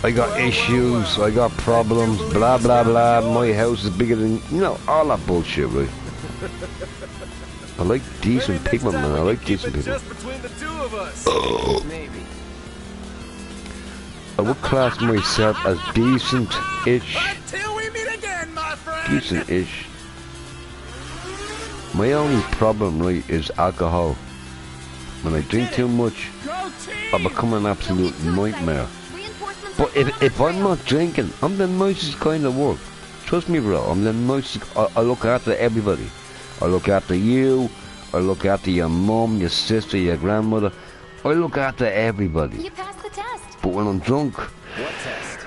I got issues, I got problems, blah, blah, blah. My house is bigger than, you know, all that bullshit, right? I like decent people, man. I like decent people. Just between the two of us. Maybe. I would class myself as decent-ish. Until we meet again, my friend. Decent-ish. My only problem, right, is alcohol. When I drink too much, I become an absolute nightmare. But if I'm not drinking, I'm the nicest kind of work. Trust me, bro. I'm the nicest. I look after everybody. I look after you. I look after your mum, your sister, your grandmother. I look after everybody. You passed the test. But when I'm drunk, What test?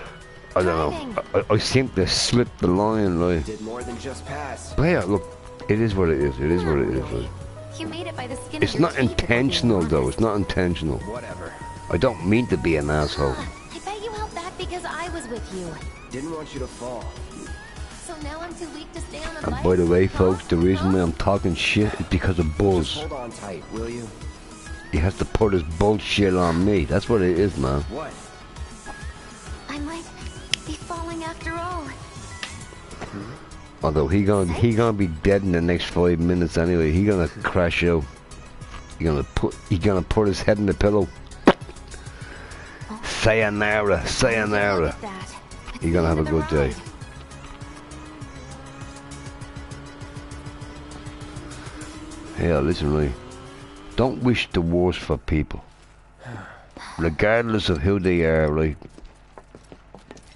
I don't know. I seem to slip the line, right? Did more than just pass. But yeah, look, It is what it is. It is what it is. Right? You made it by the skin It's of your not teeth, if we're being intentional, though. honest. It's not intentional. Whatever. I don't mean to be an asshole. I bet you held back because I was with you. Didn't want you to fall. So now I'm too weak to stay on the And bike? by the way, folks, the reason why I'm talking shit is because of Buzz. Just hold on tight, will you? He has to put his bullshit on me. That's what it is, man. What? I might be falling after all. Although he gonna be dead in the next 5 minutes anyway. He gonna crash out. He gonna put his head in the pillow. Sayonara, sayonara. You're gonna have a good day. Yeah, listen, Ray. Don't wish the worst for people. Regardless of who they are, right?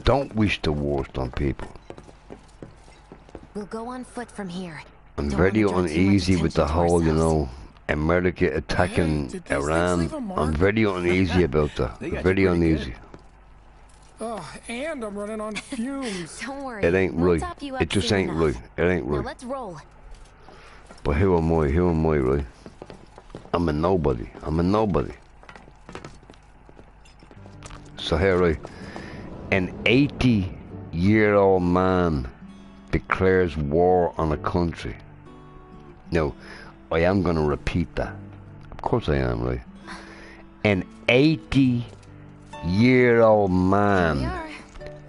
Don't wish the worst on people. We'll go on foot from here. I'm Don't very wanna draw too much uneasy with the attention to whole, you ourselves. know, America attacking Hey, did these things Iran. leave a mark? I'm very uneasy about that. They got Very you pretty uneasy. Oh, and I'm running on fumes. Don't worry. It ain't we'll right. top you up It just soon ain't enough. right. It ain't Now right. let's roll. But who am I? Who am I, right? I'm a nobody. I'm a nobody. So here, right? An 80-year-old man declares war on a country. No, I am going to repeat that. Of course I am, right? An 80-year-old man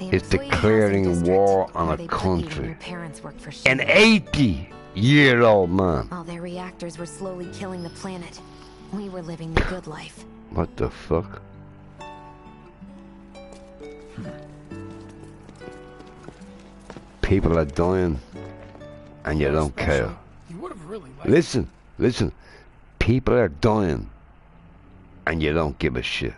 is declaring war on a country. An 80-year-old man. While their reactors were slowly killing the planet, we were living the good life. What the fuck? People are dying, and you don't care. You would have really liked Listen, listen. People are dying, and you don't give a shit.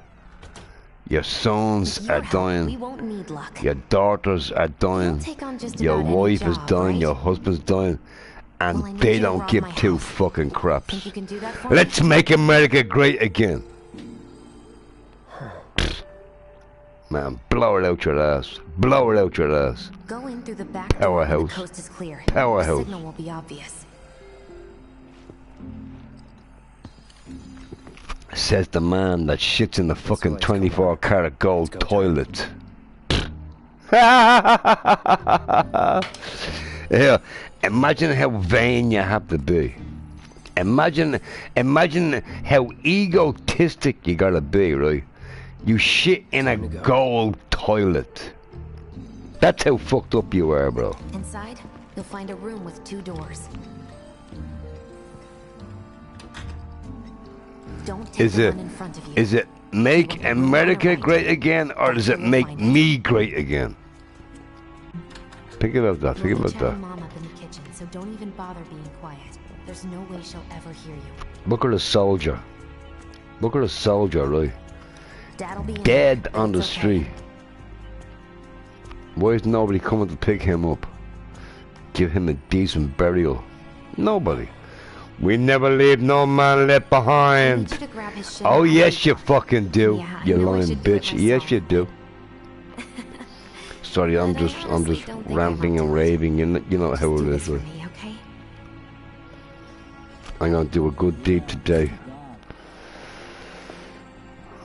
Your sons are We dying. won't need luck. Your daughters are dying. take on just Your about any wife is job, dying. right? Your husband's dying. And Well, I need they you to don't rob give my two house. fucking craps. Think you can do that for me? Let's make America great again. Man, blow it out your ass. Blow it out your ass. Go in through the back door when Powerhouse. the coast is clear. Powerhouse. The signal will be obvious. Says the man that shits in the fucking 24-karat gold toilet. Yeah, imagine how vain you have to be. Imagine how egotistic you gotta be, right? You shit in a gold toilet. That's how fucked up you are, bro. Inside, you'll find a room with 2 doors. Don't take Is the it one in front of you. is it make America great again, or does it make me great again? Think about that. Think about that. Mom up in the kitchen, so don't even bother being quiet. There's no way she'll ever hear you. Look at a soldier. Look at a soldier, right? Dad'll be in Dead there, on but the it's okay. street. Why is nobody coming to pick him up? Give him a decent burial. Nobody. We never leave no man left behind. you to grab his shit Oh out. yes, you fucking do. Yeah, I You know I lying should do it bitch. Yes, you do. Sorry, I'm just ranting and raving. You know how it is. Right? Okay? I'm gonna do a good deed today.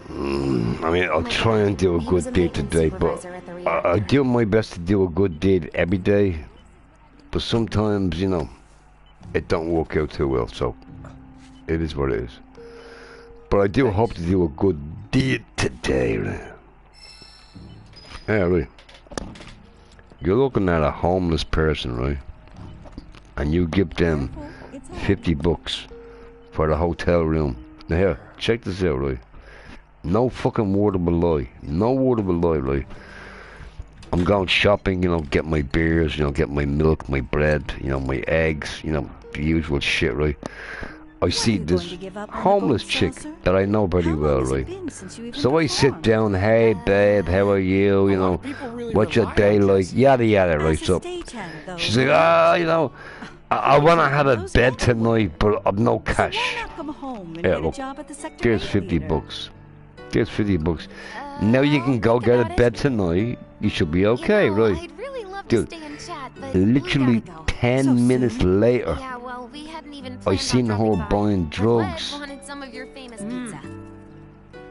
I mean, I'll try and do a good deed today, but I do my best to do a good deed every day. But sometimes, you know, it don't work out too well, so it is what it is. But I do hope to do a good deed today, right? Yeah, right. You're looking at a homeless person, right? And you give them $50 for the hotel room. Now here, check this out, right? No fucking word of a lie. No word of a lie, right? I'm going shopping, you know, get my beers, you know, get my milk, my bread, you know, my eggs, you know, the usual shit, right? I see this homeless chick that I know very well, right? So I sit down, hey babe, how are you? You know, what's your day like? Yada yada, right? So she's like, you know, I want to have a bed tonight, but I've no cash. Yeah, look, there's $50. There's $50. Now you can go get a bed tonight. You should be okay, right? I'd really love Dude, to stay and chat, but literally 10 minutes later, Yeah, well, we hadn't even I planned seen on her dropping by, buying but drugs Lev wanted some of your famous pizza.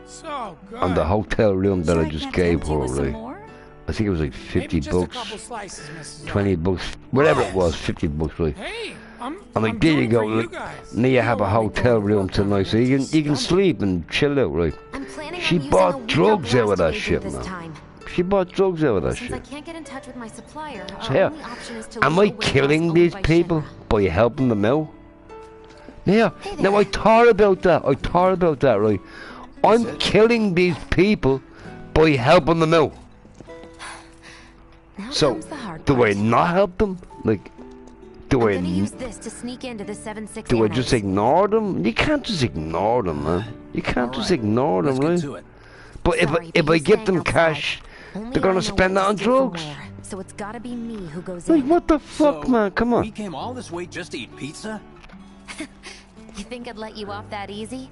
So good. on the hotel room that Sure, I just can't gave tempt her, you with some right? more? I think it was like 50 Maybe just a bucks, couple slices, Mrs. 20 bucks, whatever it was, 50 bucks, right? Hey, I'm like, there you doing go, for you look, guys. now you have a hotel room tonight, so you can sleep and chill out, right? I'm planning She on using a bought weaker drugs out of that blasting shit, agent this man. time. She bought drugs out of that Since I shit. can't get in touch with my supplier, So our yeah, only option is to am leave I a warehouse killing owned these by people Shinra. by helping them out? Yeah, now I thought about that, right? I'm killing these people by helping them out. Now So, comes the hard do I part. not help them? Like, do I'm I gonna use this to sneak into the 7-6 do I annex. just ignore them? You can't just ignore them, man. You can't just ignore them, right? But Sorry, if but I you're give staying them outside. cash, Only they're gonna I know spend what that to on steal from drugs. where, so it's gotta be me who goes Like, in. what the fuck, So, man? Come on. We came all this way just to eat pizza? You think I'd let you off that easy?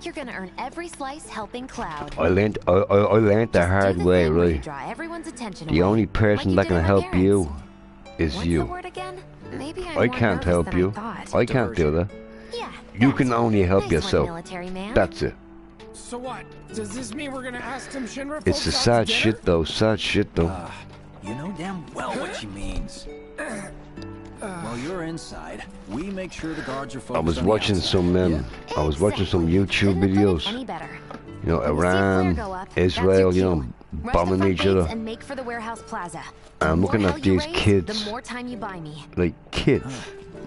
You're gonna earn every slice helping Cloud. I learned the hard Do the way, thing where you right? draw everyone's attention The away, only like person you that did can with my help parents. you is What's you. the word again? Maybe I'm I more can't nervous help than you. I thought. I can't do that. Yeah, You can only help nice one, yourself. military man. That's it. So what? Does this mean we're gonna ask some Shinra It's folks the out to sad dinner? shit though. Sad shit though. You know damn well what she means. While you're inside, we make sure the guards are focused I was on the watching outside. some I was watching some YouTube videos. Any better. You know, When you see a flare Iran, go up, that's Israel, your you know, cue. Rush the bombing front each gates other. and make for the warehouse plaza. I'm The looking more at hell you these raise, kids. The more time you buy me. Like kids.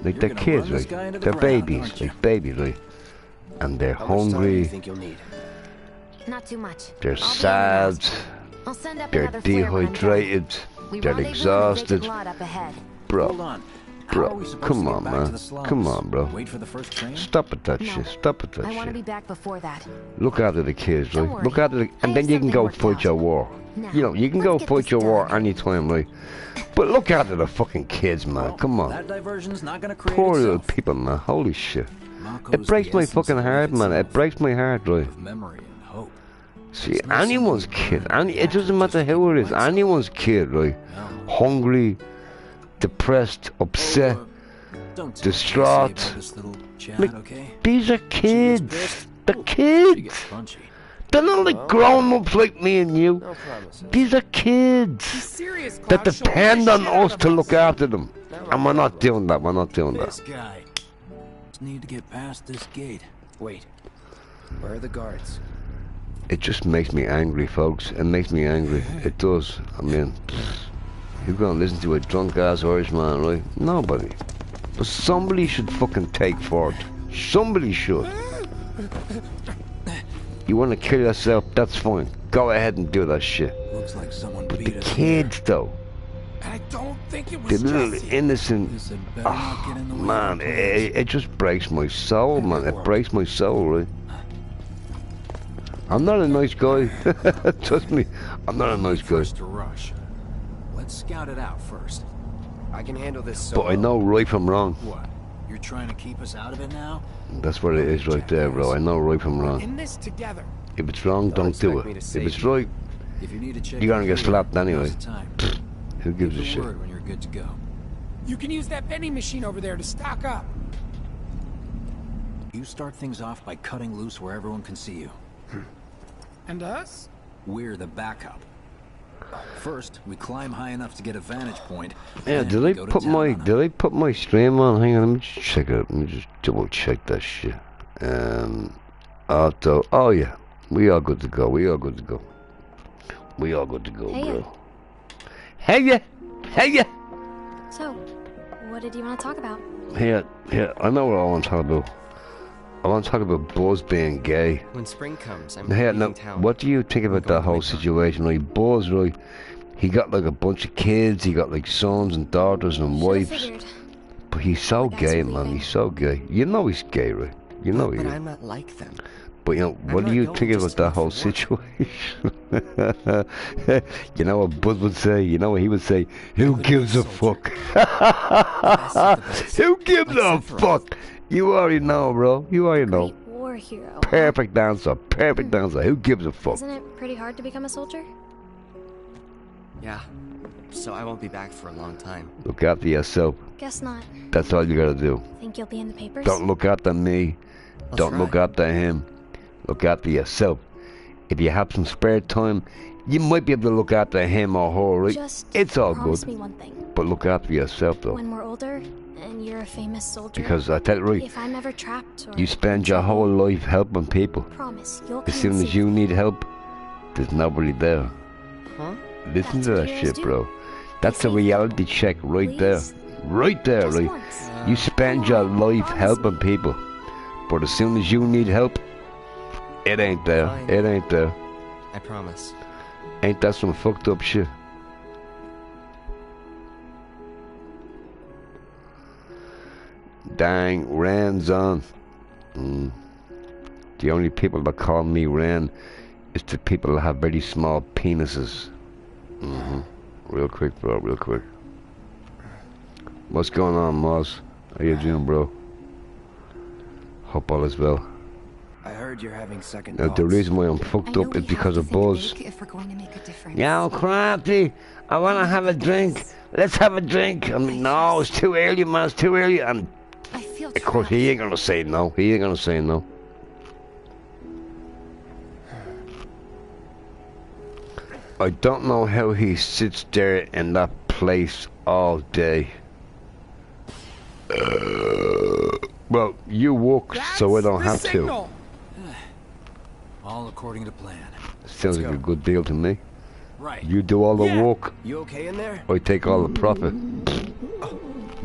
Like they're gonna kids, run this right? guy into the They're ground, babies, aren't you? like babies, right? And they're How much time do you hungry, think you'll need? Not too much. they're I'll be in sad, and out. I'll send up they're another flare when I'm done. dehydrated, We they're rendezvous in the exhausted. vacant lot up ahead. Bro, Hold on. How are we supposed come to get on, back to man. the slums? Come on, bro. Wait for the first train? Stop with that No. shit. Stop with that I want to shit. be back before that. Look after the kids, Don't right? worry. Look after the, I and have then you can something go worked fight out. your war. Now, You know, you can let's go get fight this your war done. anytime, right? But look after the fucking kids, man. Come on. That diversion's not gonna create Poor little itself. people, man. Holy shit. Mako's It breaks the my essence fucking of heart, life man. It itself, breaks my heart, right? of memory and hope. See, anyone's kid, it doesn't matter who it is, anyone's kid, right? Hungry, depressed, upset, Don't tell distraught. Casey about this little chat, Like, okay? these are kids. They're kids. Punchy. They're not like grown-ups like me and you. No promises. These are kids Serious, that Cloud. She'll depend beat on the shit out us of to look after them. And we're not doing that. We're not doing This that. guy. Just need to get past this gate. Wait. Where are the guards? It just makes me angry, folks. It makes me angry. It does. I mean, you're gonna listen to a drunk-ass Irishman, right? Nobody. But somebody should fucking take for it. Somebody should. You want to kill yourself? That's fine. Go ahead and do that shit. Looks like someone But the beat us kids, though, And I don't think it the was little Jesse. innocent. This had better not get in the way of Man, the plans. it just breaks my soul, man. It breaks my soul, right? I'm not a nice guy. Trust me, I'm not a nice guy. First to rush. Let's scout it out first. I can handle this But I know right from wrong. What? You're trying to keep us out of it now? That's what it is right there, bro. I know right from wrong. In this together. If it's wrong, don't do expect me it. to If save it's you. right, If you need to check you're gonna in get here, slapped anyway. now's the time. Who gives a Give the shit? word when you're good to go. You can use that vending machine over there to stock up. You start things off by cutting loose where everyone can see you. And us? We're the backup. First, we climb high enough to get a vantage point. Yeah, then did we I go to put town my on 'em. did I put my stream on? Hang on, let me just check it out. Let me just double check that shit. Auto. Oh yeah, we are good to go. We are good to go. We are good to go, Hey. bro. Hey ya, hey ya. So, what did you want to talk about? Here, I know what I want to talk about. I want to talk about Buzz being gay. When spring comes, I'm Here, now, leaving town. what do you think about that whole situation? Like, Buzz, right? He got like a bunch of kids. He got like sons and daughters and wives. But he's so gay, man. He's so gay. You know he's gay, right? You know he But is. I'm not like them. But you know, what do not you going think just about that to whole situation? You know what Buzz would say? You know what he would say? Who gives a fuck? Who gives a fuck? You already know, bro. You already know. War hero. Perfect answer. Perfect answer. Who gives a fuck? Isn't it pretty hard to become a soldier? Yeah, so I won't be back for a long time. Look after yourself. Guess not. That's all you gotta do. Think you'll be in the papers? Don't look after me. Don't look after him. Look after yourself. If you have some spare time, you might be able to look after him or her, right? Just it's all promise good. me one thing. But look after yourself, though. When we're older, and you're a famous soldier. Because I tell you right, if I'm ever trapped or you spend your whole life helping people. promise you'll As soon as you need help, there's nobody there. Huh? Listen to that shit, bro. That's a reality check right there. Right there, right? You spend your life helping people. But as soon as you need help, it ain't there. Fine. It ain't there. I promise. Ain't that some fucked up shit? Dang, Ran's on. The only people that call me Ran is the people that have very small penises. Real quick, bro, real quick. What's going on, Moz? How you doing, bro? Hope all is well. I heard you're having second Now, thoughts. the reason why I'm fucked up is because of Buzz. If we're going to make a difference. Yo, Crafty, I want to have a drink. Let's have a drink. I mean, no, it's too early, man. It's too early. And I feel of course, he ain't gonna say no. He ain't gonna say no. I don't know how he sits there in that place all day. Well, you walk, so I don't have to. All according to plan. Sounds like a good deal to me. Right. You do all the work. You okay in there? I take all the profit.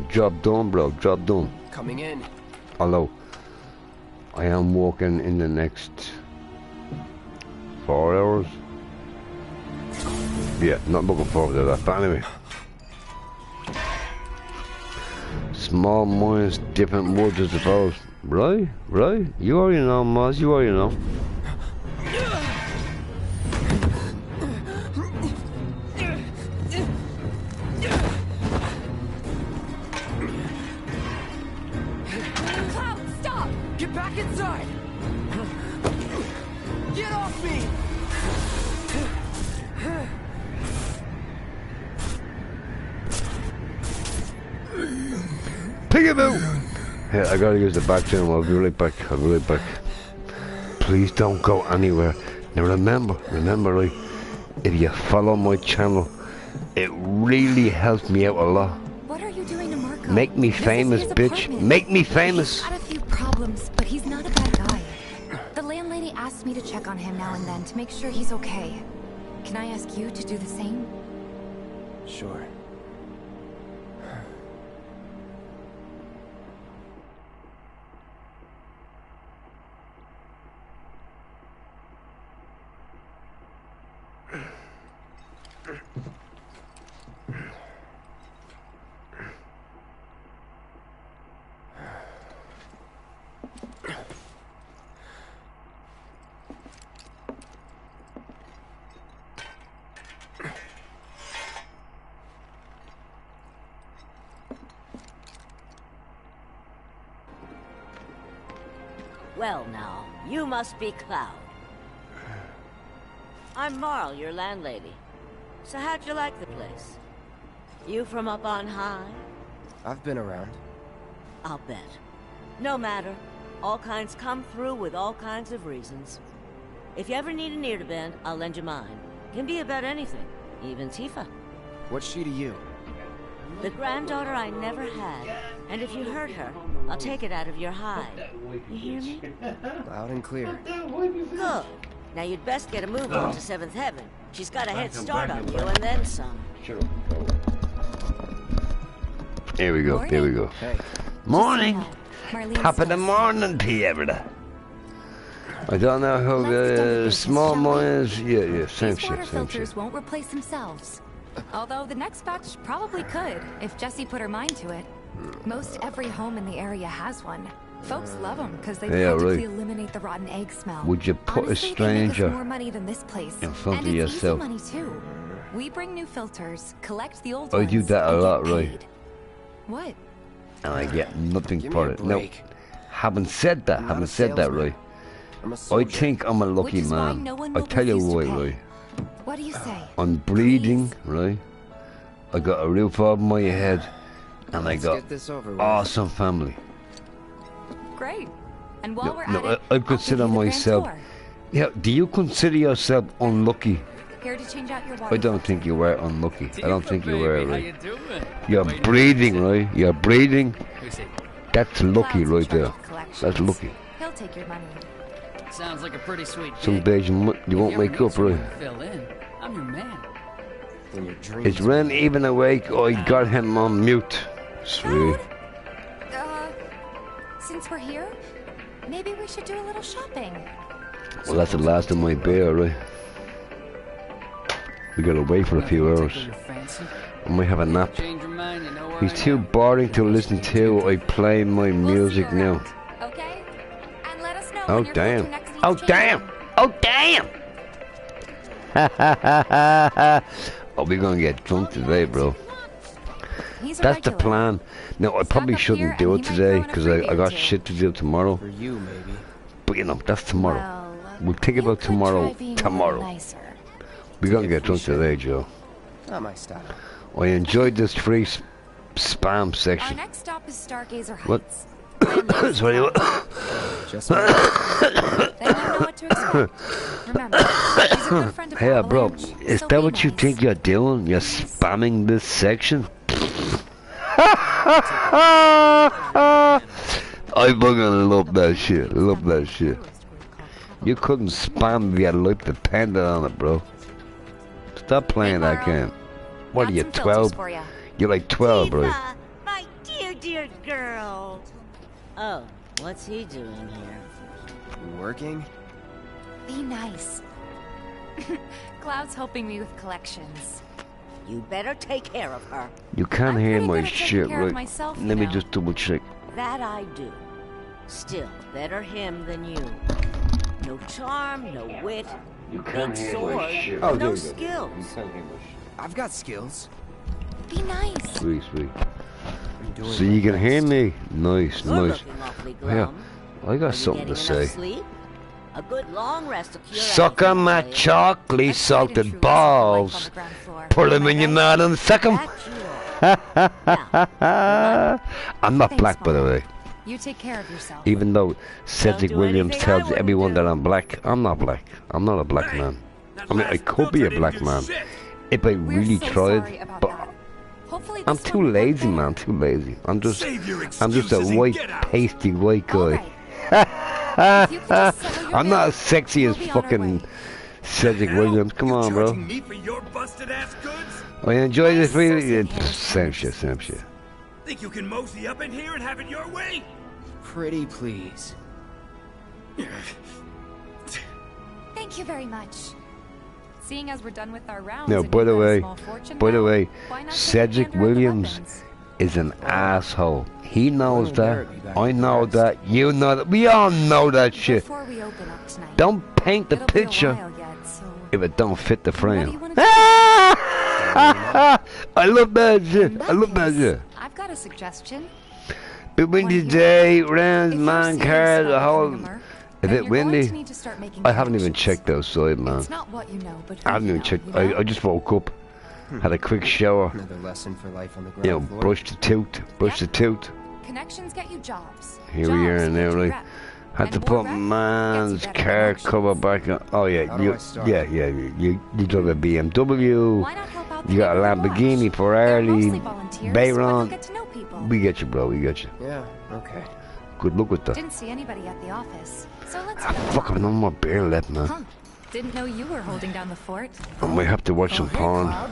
Job done, bro. Job done. Coming in. Although, I am working in the next 4 hours. Yeah, not looking forward to that. But anyway. Small minds, different words, I suppose. Right? Right? You already know, Moz. You already know. Cloud, stop! Get back inside! Get off me! Peekaboo! Yeah, I gotta use the back channel. I'll be right back. I'll be right back. Please don't go anywhere. Now remember, right? If you follow my channel, it really helps me out a lot. What are you doing to Marco? Make me This is famous, his bitch. apartment. Make me famous. He's had a few problems, but he's not a bad guy. The landlady asked me to check on him now and then to make sure he's okay. Can I ask you to do the same? Sure. Well now, you must be Cloud. I'm Marl, your landlady. So how'd you like the place? You from up on high? I've been around. I'll bet. No matter. All kinds come through with all kinds of reasons. If you ever need an ear to bend, I'll lend you mine. Can be about anything, even Tifa. What's she to you? The granddaughter I never had. And if you hurt her, I'll take it out of your hide. You hear me? Loud and clear. Good. Now you'd best get a move on to 7th Heaven. She's got a head start on you and then some. Here we go. Here we go. Hey. Morning. Marlene's Top of the morning to you, brother. I don't know how small minds. Yeah, same These shit, water same shit. filters won't replace themselves. Although the next batch probably could, if Jessie put her mind to it. Most every home in the area has one. Folks love them because they practically eliminate the rotten egg smell. Would you put Honestly, a stranger they make us more money than this place. in front and of it's yourself? Easy money too. We bring new filters, collect the old I ones. do that a and lot, get right? paid. What? And I get nothing Give for me a it. No, break. haven't said that. I'm not Haven't a said that, salesman. right? I'm a I soldier. think I'm a lucky Which is why man. no one I will tell you refuse to why, pay. right? What do you say? I'm breeding, right? I got a roof over my head, and Let's I got get this over with. awesome family. Great. And while we're No, at it, I I'll give consider you the grand myself. tour. Yeah, do you consider yourself unlucky? Here to change out your water. I don't think you were unlucky. I don't think you were, How right? you doing? You're breathing, right? You're breathing. That's lucky Cloud's in right charge there. of collections. That's lucky. He'll take your money. Sounds like a pretty sweet Some gig. days you If won't ever wake need up, someone right? to fill in, I'm your man. When your dreams Is Ren even awake? I got him on mute. Sweet. Since we're here, maybe we should do a little shopping. Well, that's the last of my beer, right? We gotta wait for a few hours. I might have a nap. Change your mind, you know where He's I too am. boring to listen to. I play my music now. Okay? And let us know Oh when you're damn! going to next needs Oh changing. damn! Oh damn! Oh, we're gonna get drunk today, bro. He's a That's the regular. plan. No, I probably shouldn't do it today because I got shit to do tomorrow. for you, maybe. But you know, that's tomorrow. Well, We'll think about try tomorrow. being a little Tomorrow. nicer. We're gonna get drunk today, Joe. Not my style. I enjoyed this free spam Our section. next stop is Stargazer What? Heights. Sorry, what? Just They won't know what to expect. Remember, he's a good friend of Hey, bro, Avalanche, is so that be what you nice. think you're doing? You're spamming this section? I fucking love that shit. Love that shit. You couldn't spam if your life depended on it, bro. Stop playing that game. What are Got you, some filters 12? for ya. You're like 12, right? Eva, my dear, dear girl. Oh, what's he doing here? Working? Be nice. Cloud's helping me with collections. You better take care of her. You can't I'm hear pretty my good at taking shit, care of right? myself, Let you me know. just double check. That I do. Still, better him than you. No charm, no wit, big sword, Oh, no there you go. skills. I've got skills. Be nice. Sweet, sweet. I'm doing So you can hear me? Nice, You're nice. looking awfully Yeah, glum. I Are got you something to getting say. enough sleep? A good long rest to cure Suck on my anything, chocolate I've tried and salted true balls. life on the ground floor. Put them in your mouth and suck 'em. That's you. I'm not Thanks, black, by the Mom. way. You take care of yourself. Even though Cedric do Williams anything I tells wouldn't everyone do. that I'm black, I'm not black. I'm not a black man. I mean, I could be a black man if I We're really so tried, sorry about but that. Hopefully I'm this too one will work lazy, better. man. Too lazy. I'm just Save your a excuses and white, get out. pasty white All guy. right. If you could just settle your I'm not bill, as sexy we'll as be on our fucking way. Cedric Williams. Come You on, bro. charging me for your busted ass goods? I enjoy this My video. associate Yeah, has same shit, same shit. Think you can mosey up in here and have it your way? Pretty please. Thank you very much. Seeing as we're done with our rounds, No, and by you've the got a way, small fortune by the now, way, why not take a Cedric gander at the Williams weapons? is an asshole. He knows Wouldn't that. dare be back I in know Paris. that. You know that. We all know that shit. Before we open up tonight, Don't paint the it'll be a picture while yet, so if it don't fit the what do you frame. want to do? I love that shit. In I love that case, shit. I've got a suggestion. But when Wanna hear today it? rounds If you're man serious carries about a whole. becoming a merc, If then it you're going windy, to need to start making I haven't even connections. checked outside, man. It's not what you know, but who I haven't you even know, checked. you know? I just woke up, had a quick shower. Another lesson for life on the ground You know, floor. brushed the tooth, brushed the tooth. Connections get you jobs. Here we are Jobs now, get you right? rep. Had to And more put rep man's gets you better car connections. cover back on. Oh yeah, How do you, I start? yeah, you drive a BMW. Why not help out the You got a neighborhood Lamborghini, watch? Ferrari, They're mostly volunteers, but you'll Bayron. get to know people. We get you, bro. We get you. Yeah, okay. Good luck with that. Didn't see anybody at the office, so let's Ah, go. fuck, I've no more beer left, man. Huh. Didn't know you were holding down the fort. I might have to watch some Hey, porn. Cloud.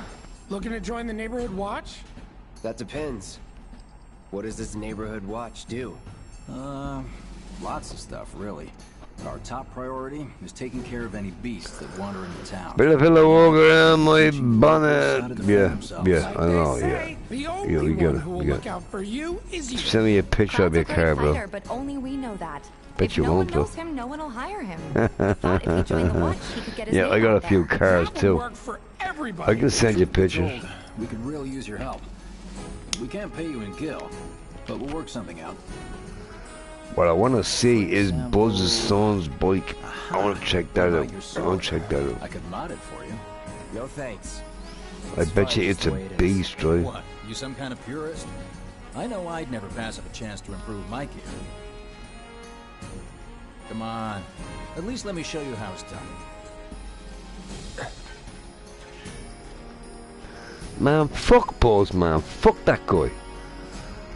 Looking to join the neighborhood watch? That depends. What does this neighborhood watch do? Lots of stuff, really. But our top priority is taking care of any beasts that wander into town. Bit of pillow walk around my bonnet. Yeah, I know, yeah. The Yeah, only we get one it, who we will get look it. out for you is you. Send me a picture of Cloud's your a great car, bro. fighter, but only we know that. Bet if you no won't, one knows though. him, no one will hire him. Thought if he joined the watch, he could get his Yeah, name I got a out few there. cars That will too. work for everybody. I can send you pictures. We could really use your help. We can't pay you in gil, but we'll work something out. What I want to see is Buzz's son's bike. I want to check that out. I want to check that out. I could mod it for you. No thanks. I bet you it's a beast, right? What? You some kind of purist? I know I'd never pass up a chance to improve my gear. Come on. At least let me show you how it's done. Man, fuck Buzz, man. Fuck that guy.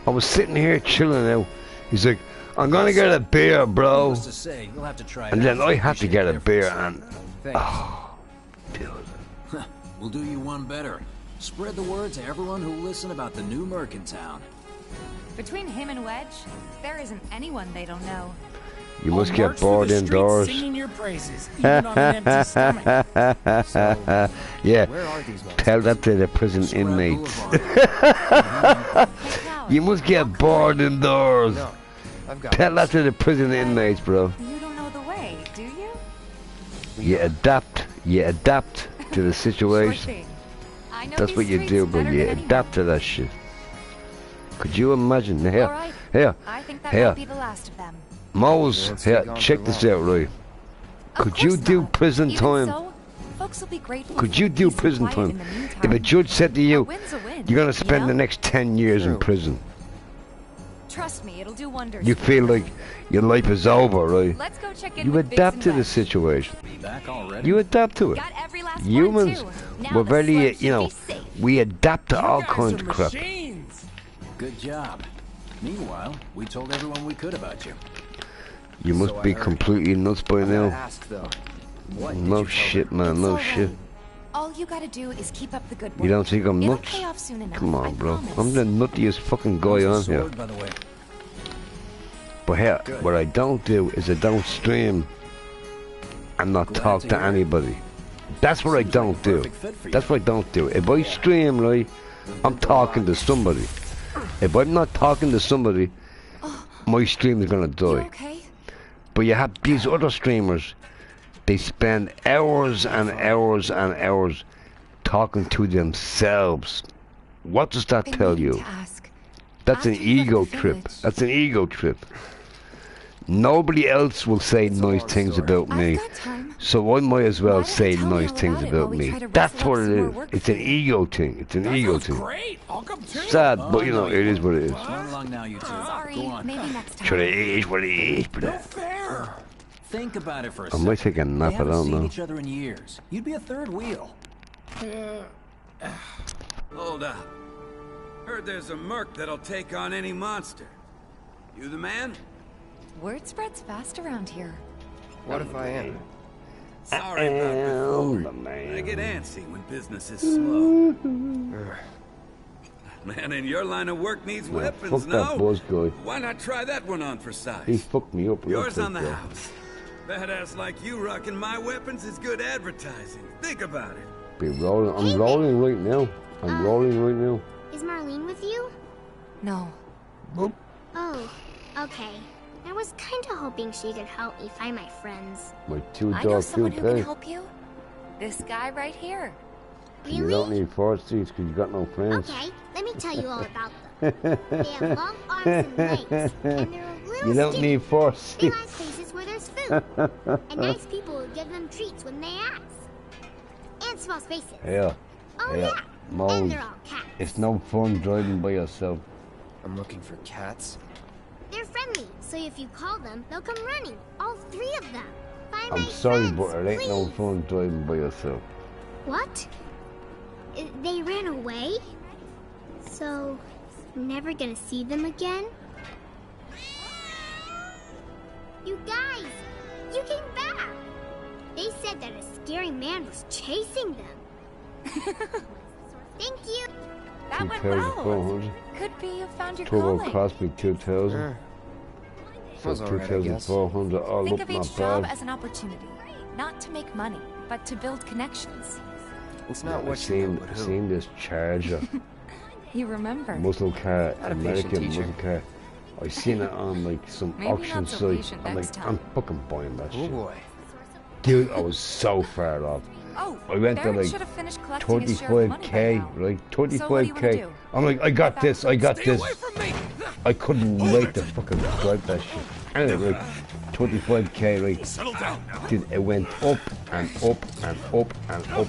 I was sitting here chilling out. He's like, I'm gonna get a beer, bro. And then I had to get a beer and... Oh, dude. We'll do you one better. Spread the word to everyone who listen about the new Merc in town. Between him and Wedge, there isn't anyone they don't know. You must get bored indoors. Your praises, even on an empty stomach. Yeah, tell that to the prison inmates. You must get bored indoors. Tell that to the prison inmates, bro. You don't know the way, do you? You adapt to the situation. That's what you do, bro. You adapt to that shit. Could you imagine? Here, I think that might be the last of them. Mose, here, check this out, right? Could you do prison time? Could you do prison time? If a judge said to you, you're gonna spend the next 10 years in prison. Trust me, it'll do wonders. You feel like your life is over, right? Let's go check in you with adapt Biggs to and the Wedge. situation. You adapt to it. Humans, we're very, you know, we adapt to all kinds of crap. Good job. Meanwhile, we told everyone we could about you. You must be completely nuts by now. No shit, man, no shit. All you gotta do is keep up the good work. You don't think I'm It'll nuts? pay off soon enough, Come on, I bro. promise. I'm the nuttiest fucking guy on here. By the way. But here, what I don't do is I don't stream and not talk to anybody. That's what I don't do. That's what I don't do. If I stream, right, I'm talking to somebody. If I'm not talking to somebody, my stream is gonna die. But you have these other streamers, they spend hours and hours and hours talking to themselves. What does that tell you? That's an ego trip. That's an ego trip. Nobody else will say nice things about me, so I might as well say nice things about me. That's what it is. It's an ego thing. It's an ego thing. Sad, but you know, it is what it is. Sorry, maybe next time. Sure, it is what it is, but Think about it for a I second. might take a nap, They I haven't don't seen know. each other in years. You'd be a third wheel. Hold up. Heard there's a Merc that'll take on any monster. You the man? Word spreads fast around here. What if I am? Sorry about before. I get antsy when business is slow. Man in your line of work needs Yeah, weapons, fuck that no? Buzz guy. Why not try that one on for size? He fucked me up. Yours real on the quick, house. Badass like you rocking my weapons is good advertising. Think about it. though. Be rolling. I'm rolling right now. I'm rolling right now. Is Marlene with you? No. Oh, okay. I was kinda hoping she could help me find my friends. My I know someone who can $2 help you. This guy right here. You don't need 4 seats because you got no friends. Okay, let me tell you all about them. They have long arms and legs, and they're a little You don't skinny. need 4 They seats. like places where there's food, and nice people will give them treats when they ask. And small spaces. Yeah. Oh yeah. yeah, and Mose, they're all cats. it's no fun driving by yourself. I'm looking for cats. They're friendly, so if you call them, they'll come running. All 3 of them. Find I'm my sorry, friends, but it ain't no please. fun driving by yourself. What? They ran away? So, never gonna see them again? You guys! You came back! They said that a scary man was chasing them. Thank you! That went well. 2,400. Could be you found your Turbo calling. cost me 2,000. So Was alright, I guess. 2,400. All Think up, of each not job bad. as an opportunity, not to make money, but to build connections. It's not I what you know, seen, but I who. seen this Charger, You remember. muscle car, Not a patient American teacher. muscle car. I seen it on like some Maybe auction not so site. patient I'm next like, time. I'm fucking buying that Oh shit. boy. Dude, I was so far off. Oh, I went to Barrett like should have finished collecting his share of money by 25k, now. right? So what do you wanna 25k. do? I'm like, I got this, I got Stay this. away from me! I couldn't wait to fucking drive that shit. Anyway, like, 25k, right? Settle down now. Dude, it went up and up and up and up.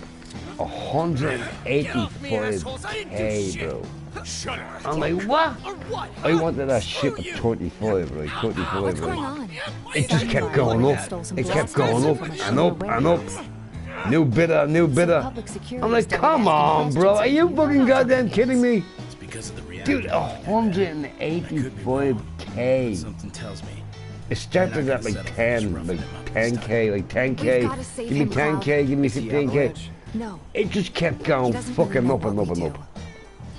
185k, bro. I'm like, what? I wanted that shit for 35, right? 35, What's going right? on? It just kept going up. It kept going up and up and up. New bidder, new bidder. I'm like, come on, bro. Are you fucking goddamn kidding me? Dude, 185k. Something tells me. It started at like 10, like 10k, like 10k. Give me 10k, give me 15k. No. It just kept going fucking up and up and up.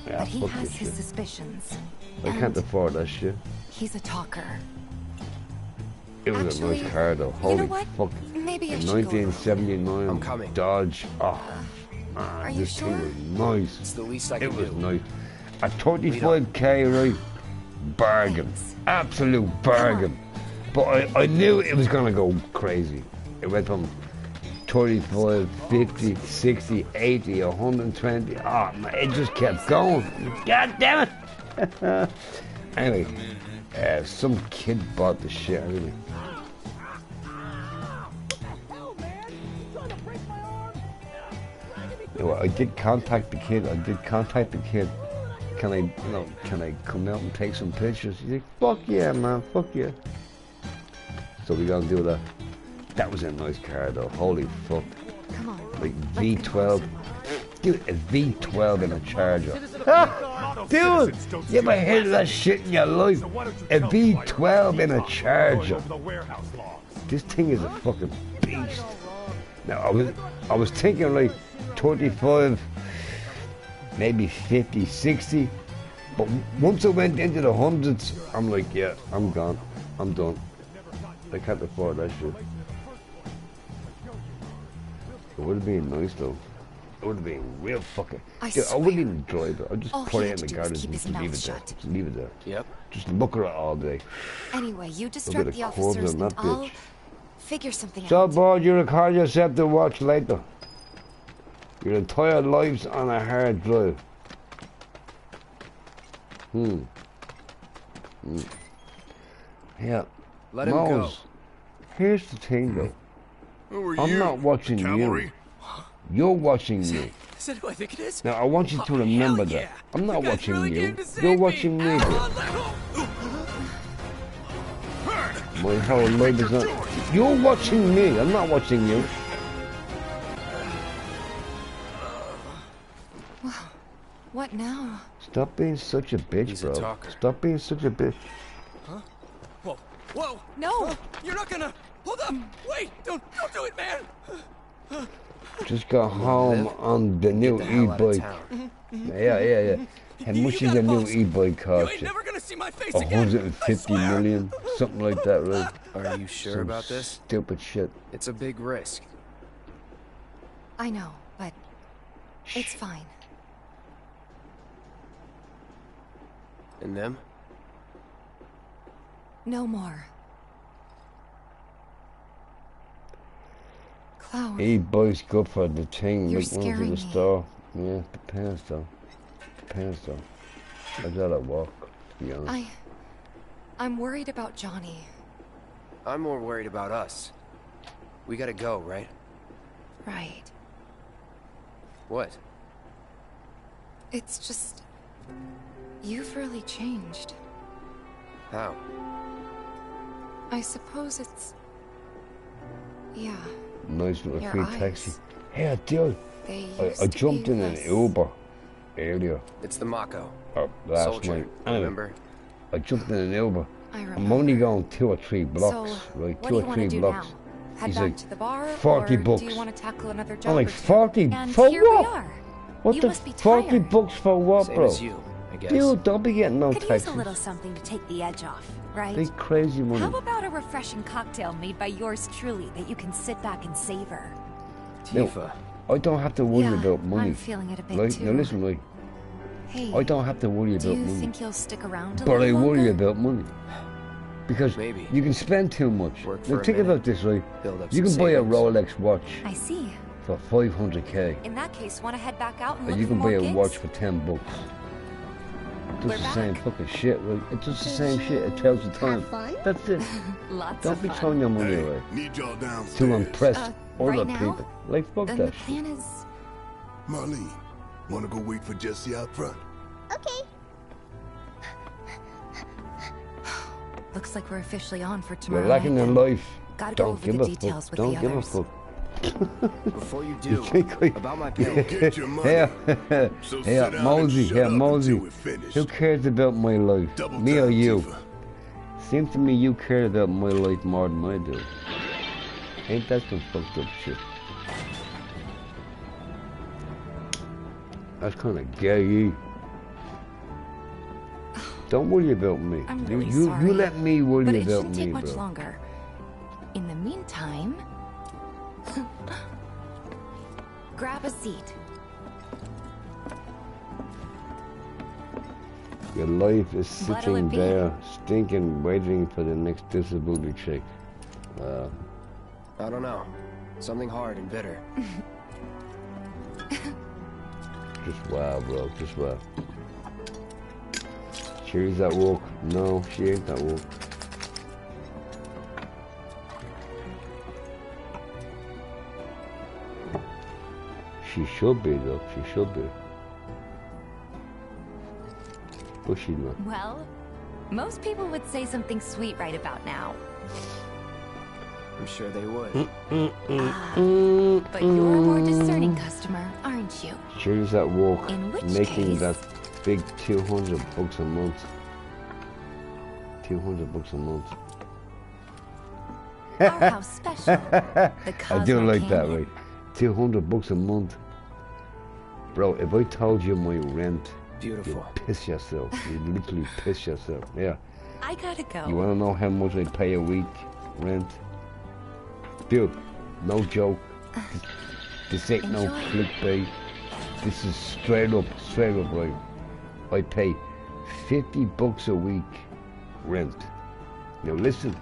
Yeah, But he fuck has this his shit. suspicions. I can't afford that shit. He's a talker. It was Actually, a nice car though. you Holy know what? fuck. Maybe I In should go 1979 I'm coming. Dodge. Oh, Are man, you this sure? thing was nice. It's the least I It can was do. nice. At 35k, right? Bargain. Absolute bargain. But I knew it was gonna go crazy. It went from 35, 50, 60, 80, 120. Oh man, it just kept going. God damn it! Anyway, some kid bought the shit out of me. You know, I did contact the kid. Can I, can I come out and take some pictures? He's like, fuck yeah, man, fuck yeah. So we gonna do that. That was a nice car though. Holy fuck. Come on. Like V12. Dude, a V12 in a Charger. Dude, you ever heard of that shit in your life? A V12 in a Charger. This thing is a fucking beast. Now I was thinking like 25, maybe 50, 60. But once I went into the hundreds, I'm like, yeah, I'm gone. I'm done. I can't afford that shit. It would have been nice though. It would have been real fucking. Dude, I wouldn't even drive it. I'd just put it in the garage and just leave it there. Just leave it there. Yep. Just look at it all day. Anyway, you Look at distract the the curves officers on and that I'll bitch. figure something So out. bored you record yourself to watch later. Your entire life's on a hard drive. Yeah. Let him go. Mose, here's the thing though. Who are I'm you? not watching Cavalry? you. You're watching me. Is that who I think it is? Now I want you to remember that. I'm not watching you. You're watching me. Bro. My whole life is not. You're watching me. I'm not watching you. What now? Stop being such a bitch, He's a bro. talker. Stop being such a bitch. Huh? Whoa. Whoa. No. You're not gonna. Hold up. Wait. Don't do it, man. Just got home on the new e-bike. Yeah. How much is a new e-bike cost you? 150 million, something like that, right? Are you sure Some about this? Stupid shit. It's a big risk. I know, but it's fine. And them? No more. Cloud. E-bike's good for the thing, You're like one to scaring the me. store. Yeah, depends though. I'd rather walk, to be honest. I'm worried about Johnny. I'm more worried about us. We gotta go, right? Right. What? It's just... You've really changed. How? I suppose it's... Yeah. Nice little Your free eyes. taxi. Hey, dude, They I used to jumped be in an less- Uber earlier. It's the Mako. Last Soldier, night. Anyway, remember? I jumped in an Uber. I I'm only going 2 or 3 blocks, So, right? what 2 do or you want 3 to do blocks. now? Head He's back like, to the bar, 40 or bucks. do you want to tackle another job I'm like, or two? 40? And For here what? we are. What You the must be 40 tired. bucks for what, Same bro? as you, I guess. Dude, don't be getting no Could use taxi. a little something to take the edge off, right? They crazy money. How about a refreshing cocktail made by yours truly that you can sit back and savor? No, I don't have to worry Yeah, about money. I'm feeling it a bit right? too. Now listen, right? Hey, I don't have to worry do about you money. think you'll stick around a But I little worry longer? about money. Because you can spend too much. for Now a think minute, about this, right? build up You some can buy a savings. Rolex watch I see. for 500k. In that case, want to head back out and Or look you for can more buy a gigs? watch for 10 bucks. It We're does the same fucking shit, right? It does the same shit. It tells the time. That's it. Lots Don't of be fun. throwing your money away Need y'all downstairs. to impress right other now? people. Like, fuck Then the that shit. plan is... Marlene, wanna go wait for Jesse out front? Okay. Looks like we're officially on for You're tomorrow lacking night in then. life. Gotta go over the details with Don't the give a others. fuck. Before you do, about my You'll pay. get your money. Hey, So hey, sit down Mosey, and shut hey, up Mosey. until we're finished. Who cares about my life? Double Me or time, you? Tifa. Seems to me you care about my life more than I do. Ain't that some fucked up shit? That's kind of gay. Don't worry about me. I'm really you sorry, let me worry but it about shouldn't me, take much bro. longer. In the meantime, grab a seat. Your life is What'll sitting it be? there, stinking, waiting for the next disability check. I don't know. Something hard and bitter. Just wow, bro. Just wow. She's at work. No, she ain't at work. She should be, though. She should be. But she's not. Well, most people would say something sweet right about now. I'm sure they would. But you're a more discerning customer, aren't you? She's at work, In which making case- that big 200 bucks a month. 200 bucks a month. Oh, how special. The I do Cosmo like that, Canyon. right? 200 bucks a month. Bro, if I told you my rent, Beautiful. you'd piss yourself. You'd literally piss yourself. Yeah. I gotta go. You wanna know how much I pay a week rent? Dude, no joke. This ain't no Enjoy. clickbait. This is straight up, right? I pay 50 bucks a week rent. Now listen.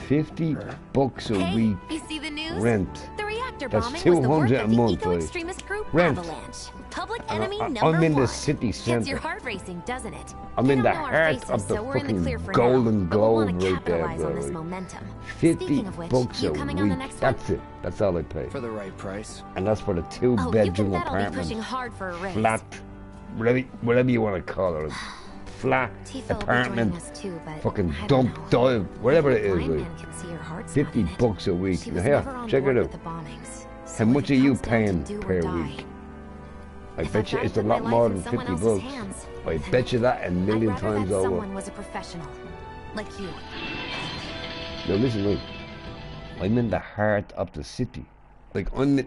50 bucks a Hey, week you see the news? rent. The reactor That's bombing was the work 200 of a the month, right? eco-extremist group Rent. Avalanche. Public And enemy number I'm in the one. city Gets center. your heart racing, doesn't it? I'm They in don't the know our heart faces, of the so we're in the clear fucking for Golden now, but we'll wanna Globe right there, capitalize on this bro. momentum. 50 Speaking of which, bucks you a coming week. on the next one? That's it. That's all I pay. For the right price. And that's for the Oh, you can two-bedroom bet I'll be apartment. pushing hard for a raise. Flat, whatever you want to call it. Flat Tifa will be apartment. joining us too, but Fucking I dump don't know. dive, whatever it The is, blind right? man can see her heart's 50 not in it. bucks a week. She Now was here, never on check board it with out. the bombings. How So much it are you comes down to paying do or per die. week? I If bet I'd you rather it's a put my lot life more in than someone 50 else's bucks. hands, I then bet you that a I'd million rather times that over. someone was a professional, like you. Now listen, right? I'm in the heart of the city. Like I'm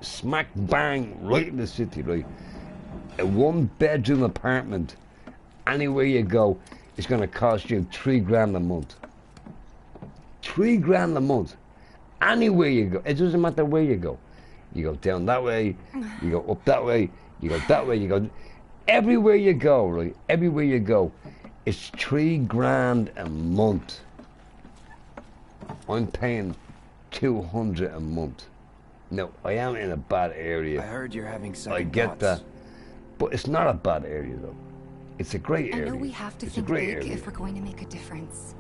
smack bang right in the city, right? A one-bedroom apartment, anywhere you go, it's gonna cost you $3,000 a month. $3,000 a month. Anywhere you go, it doesn't matter where you go. You go down that way, you go up that way, you go that way, you go. Everywhere you go, right? Everywhere you go, it's $3,000 a month. I'm paying $200 a month. Now, I am in a bad area. I heard you're having second I get thoughts. that. But it's not a bad area, though. It's a great I area. know we have to It's a think great big area. if we're going to make a difference.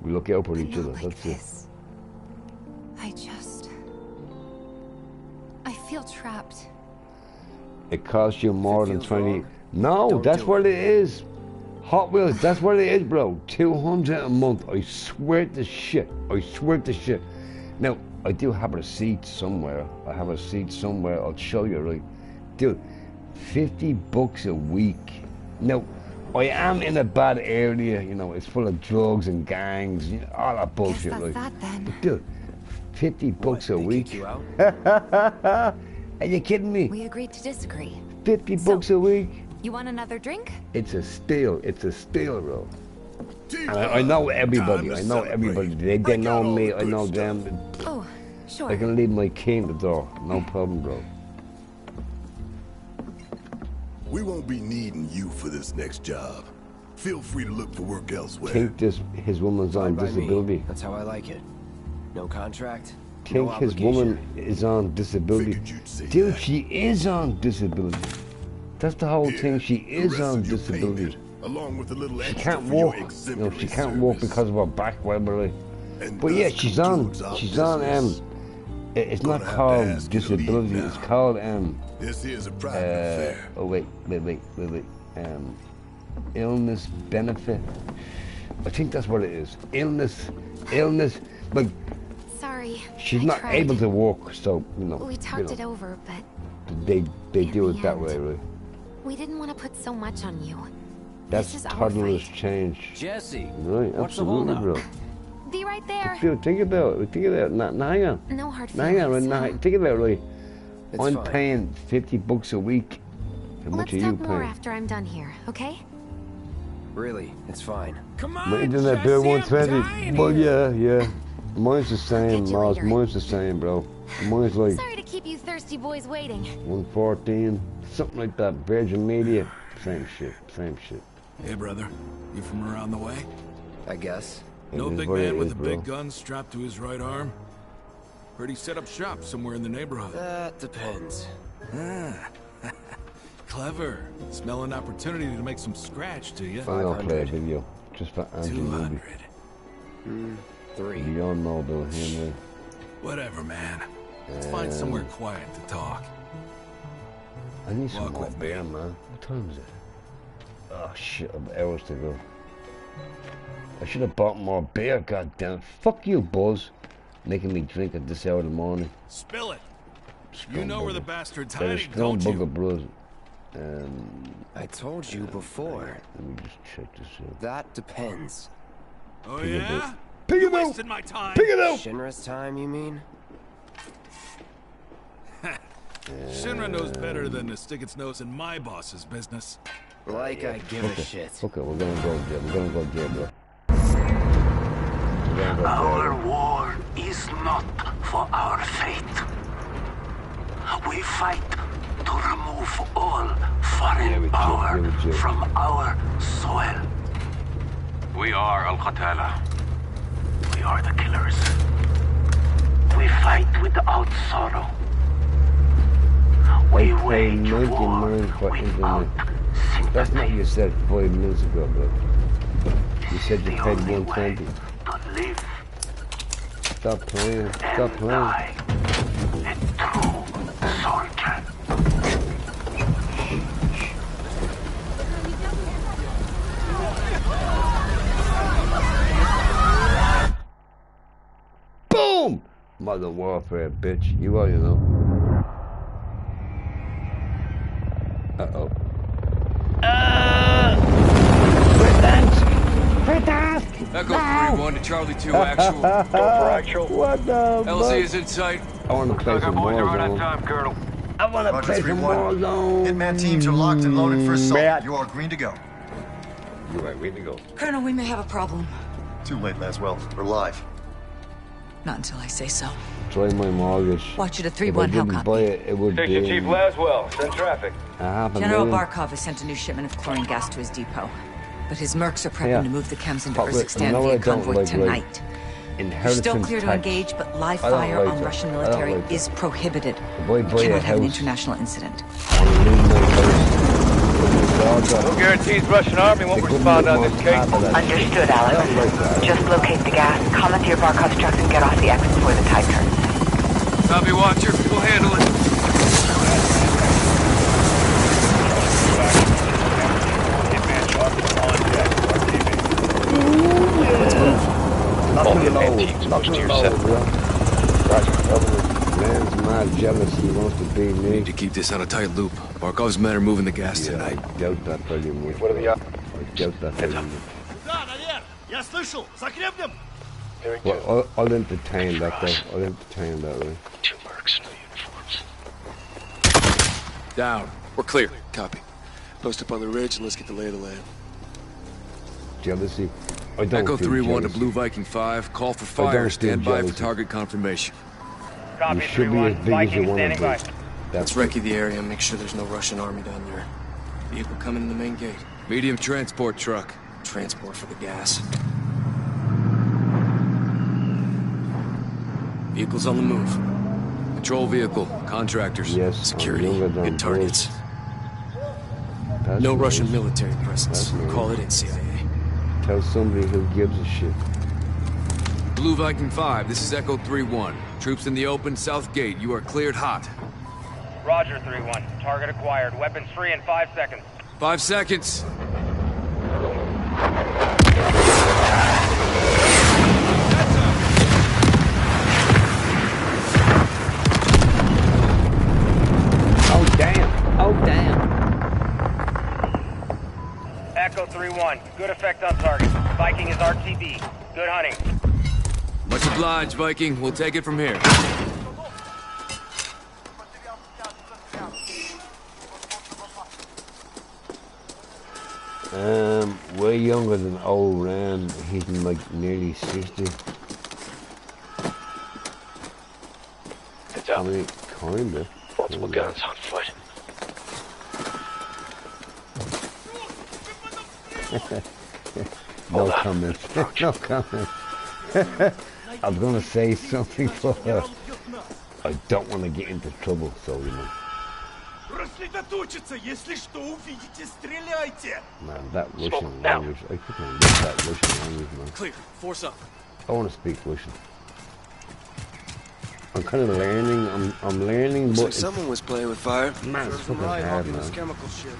We look out for But each not other, like that's this. I feel trapped. it. It costs you more than feels 20. wrong, No, don't that's do what it is. Hot Wheels, that's what it is, bro. $200 a month. I swear to shit. I swear to shit. Now, I do have a receipt somewhere. I have a receipt somewhere. I'll show you, right? Dude, 50 bucks a week. Now, I am in a bad area, you know, it's full of drugs and gangs, you know, all that bullshit, Guess that's right? that then. But dude, 50 bucks a They week? kick you out? Are you kidding me? We agreed to disagree. 50 bucks a week? You want another drink? It's a steal, bro. And I know everybody, I know everybody. They know me, I know them. Oh, sure. I can leave my key in the door, no problem, bro. We won't be needing you for this next job. Feel free to look for work elsewhere. Think his woman's on Fine by me. disability. That's how I like it. No contract. Think no his obligation. woman is on disability. Dude, she is on disability. That's the whole thing. She is on disability. Along with a little She extra can't for your walk. You know, exemplary she can't walk service. because of her back, whatever. Right? And But yeah, thus she's on. concludes our She's on business. It's not called disability. It's called This is a private affair. Oh wait. Illness benefit. I think that's what it is. Illness. But sorry. she's not able to walk, so you know. We talked it over, but they do it that way, right? we didn't want to put so much on you. That's This is our toddler's fight. change. Jesse, Right, what's the absolutely, holdup? bro. Be right there. Think about it. Now, hang on. No hard Now, hang on, feelings. right? Now, think about it, right? It's I'm fine. paying $50 a week. How much Let's are you talk more paying? after I'm done here, okay? Really, it's fine. Come on, My internet bill Jesse, I'm 120. dying Well, here. yeah. Mine's the same, Catch you Mars. later. Mine's the same, bro. Mine's like Sorry to keep you thirsty boys waiting. 114, something like that. Virgin Media, same shit. Hey, brother. You from around the way? I guess. No It is big what it man with is, a bro. big gun strapped to his right arm? Heard he set up shop somewhere in the neighborhood. That depends. Ah. Clever. Smell an opportunity to make some scratch, do you? I'll play a video just for Andy 200. Movie. 3. You all know about him, right? Whatever, man. Let's find somewhere quiet to talk. I need some Walk more with me. beer, man. What time is it? Oh shit, I've hours to go. I should have bought more beer, goddamn. Fuck you, Buzz. Making me drink at this hour of the morning. Spill it. You know where the bastard's That is hiding, don't Bugger you? Bros. I told you before. Let me just check this out. That depends. Oh, Pick it yeah? up. Pick You it up. wasted my time. Pick it up. Shinra's time, you mean? Shinra knows better than to stick its nose in my boss's business. Like I give a shit. Okay, we're gonna go jail. We're gonna go jail, bro. Our war is not for our fate. We fight to remove all foreign power from our soil. We are Al-Qatala. We are the killers. We fight without sorrow. We wage war without sympathy. That's not what you said 5 minutes ago, bro. You said you paid 120. Live Stop playing. Stop playing. die a true soldier. Boom! Modern warfare, bitch. You already know. Uh-oh. Echo 3-1 to Charlie 2 actual. Go for actual. What the LZ is in sight. I want to play some more zone. Colonel. I want to play some more zone. Hitman teams are locked and loaded for assault. You are green to go. You are green to go. Colonel, we may have a problem. Too late, Laswell. We're live. Not until I say so. Try my mortgage. Watch it at If I 3-1, how didn't copy? buy it, it would Station be Chief Laswell, send traffic. General $500,000. Barkov has sent a new shipment of chlorine gas to his depot. But his mercs are prepping Yeah. to move the chems into But look, Urzikstan you know what I via don't convoy like, tonight. You're Inheritance still clear to tax. engage, but live I don't fire like on that. Russian I don't military like that. is prohibited. If I buy a Cannot have an house, international incident. No guarantees Russian army won't respond on this case. Understood, Alex. Just locate the gas, commandeer Barkov's trucks, and get off the X before the tide turns. Copy, Watcher. We'll handle it. Man's mad jealous. He wants to be me. Need to keep this on a tight loop. Barkov's men are moving the gas tonight. I doubt that pretty much. What are the odds? I doubt that pretty much. Да, наверх! Я слышал! Закрепнем! Well, I'll entertain that though. I'll entertain that, right? Two mercs, no uniforms. Down. We're clear. Copy. Post up on the ridge and let's get the lay of the land. Jealousy. I don't Echo feel 3-1 to jealousy. Blue Viking 5. Call for I don't fire. feel Stand by for jealousy. target confirmation. You should be as big as you want to be. Let's recce the area and make sure there's no Russian army down there. Vehicle coming in the main gate. Medium transport truck. Transport for the gas. Vehicle's on the move. Patrol vehicle. Contractors. Yes, Security. I'm younger than Good targets. That's No nice. Russian military presence. That's nice. Call it in, CIA. Tell somebody who gives a shit. Blue Viking 5, this is Echo 3-1. Troops in the open, south gate. You are cleared hot. Roger, 3-1. Target acquired. Weapons free in 5 seconds. 5 seconds. Oh, damn. Oh, damn. Echo 3-1. Good effect on target. Viking is RTB. Good hunting. Much obliged, Viking. We'll take it from here. Way younger than old Ram. He's like nearly 60. Heads up. I mean, kinda. Multiple guns on foot. No comment. No comment. I was gonna say something, but I don't want to get into trouble, so you know. Man, that Russian language, I couldn't read that Russian language, man. Clear. Force up. I want to speak Russian. I'm kind of learning. I'm learning, Looks but like someone was playing with fire. man, it's fucking hard, man. Chemical shit.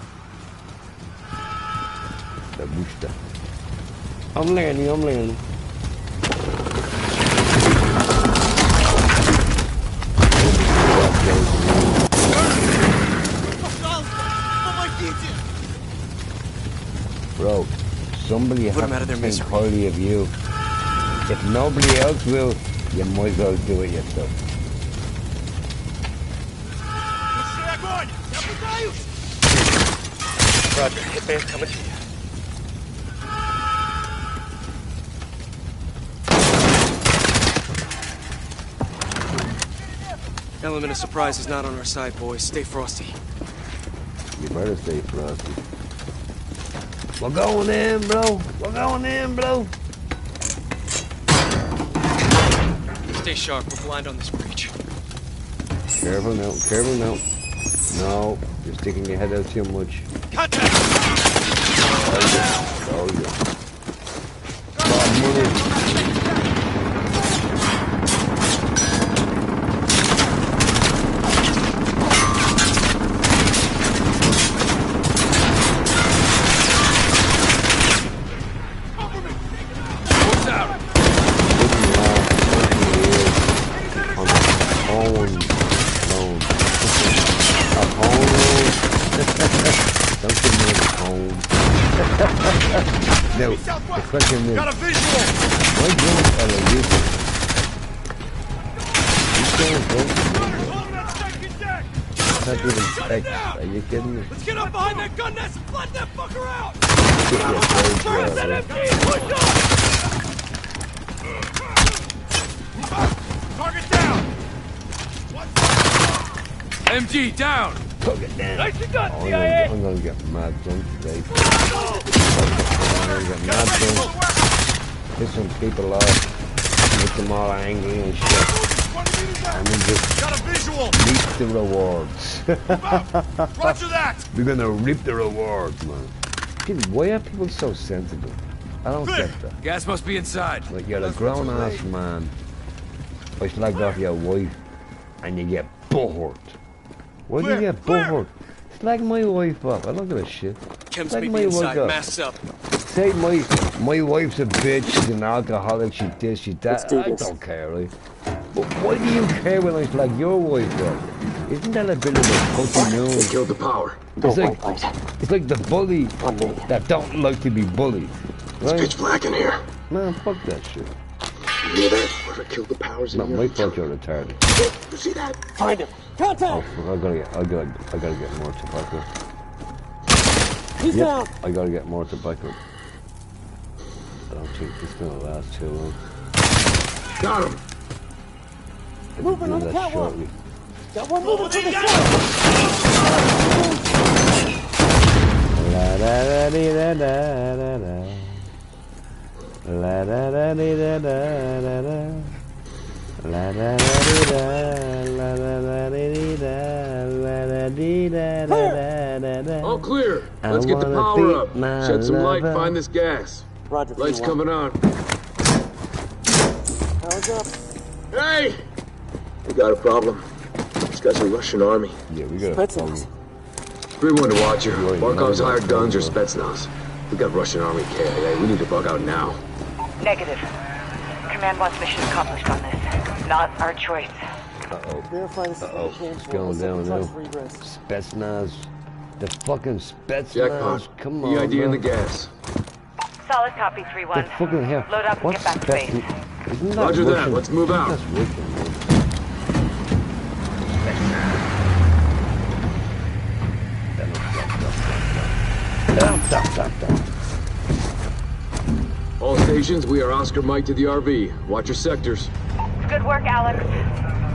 The booster. I'm learning. I'm learning. Bro, somebody has to think highly of you. If nobody else will, you might as well do it yourself. Roger, hit base coming to you. Element of surprise is not on our side, boys. Stay frosty. You better stay frosty. We're going in, bro. We're going in, bro. Stay sharp. We're blind on this breach. Careful now. Careful now. No, you're sticking your head out too much. Contact! Oh, yeah. God, move. No, the question is, got a visual. Why don't I use it? You can't not even text. Are you kidding me? Let's get up behind that gun nest and flat that fucker out. Where's that MG? Push up. Target down. MG down. Target down. Nicely done, CIA. I'm gonna get mad drunk today. I'm gonna get mad drunk. Piss some people off. Make them all angry and shit. And then just reap the rewards. Roger that. We're gonna reap the rewards, man. Dude, why are people so sensitive? I don't get that. Gas must be inside. Like, you're a grown-ass man. I slagged off your wife, and you get butthurt. Why do you get butthurt? Slag my wife off. I don't give a shit. Chem's Slag meet my me wife inside. off. Masks up. Say my wife's a bitch, she's an alcoholic, she this, she that. I don't care, right? But why do you care when I slag your wife off? Isn't that a bit of a pussy move? They killed the power. It's like the bully that don't like to be bullied. Right? It's pitch black in here. Man, fuck that shit. You hear that? Whoever killed the powers in Not here. my fault you're retarded. You see that? Find him. Contact! Oh, fuck, I gotta get more tobacco. He's down. I gotta get more tobacco. I don't think this is gonna last too long. Got him. Moving on the catwalk. Got one moving to the side. La da da dee da da da da. La da da dee da da da da. La da da dee da, la da da dee da, la da dee da da da da. All clear. Let's get the power up. Shed some light, find this gas. Roger. Lights coming on. What's up? Hey! We got a problem. These guys are Russian army. Yeah, we got Spetsnaz. 3-1 to Watcher. Barkov's hired guns or Spetsnaz. We got Russian army KIA. We need to bug out now. Negative. Command wants mission accomplished on this. Not our choice. Uh-oh. It's going down now. Spetsnaz. The fucking Spetsnaz. Jackpot. Come on, EID in the bro. gas. Solid copy, 3-1. The fucking hell. Load up and What's get back to base. Isn't that Roger that. Russian? Let's move out. That's Russian, man. All stations, we are Oscar Mike to the RV. Watch your sectors. Good work, Alex.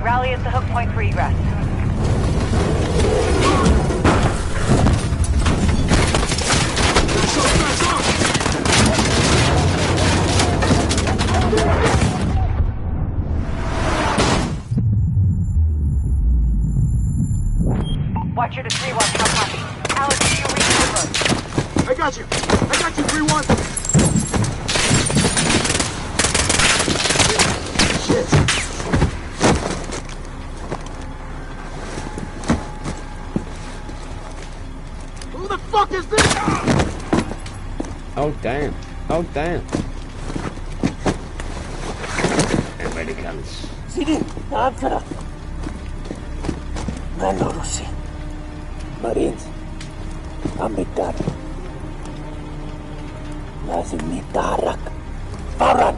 Rally at the hook point for egress. Watcher to 3-1, how copy? Alex, do you read over? I got you, 3-1. Shit. Who the fuck is this? Oh, damn. Oh, damn. Americans. Sidi, Ansara. Belarus. Marines. Amitar. Lazim nitarak. Faran.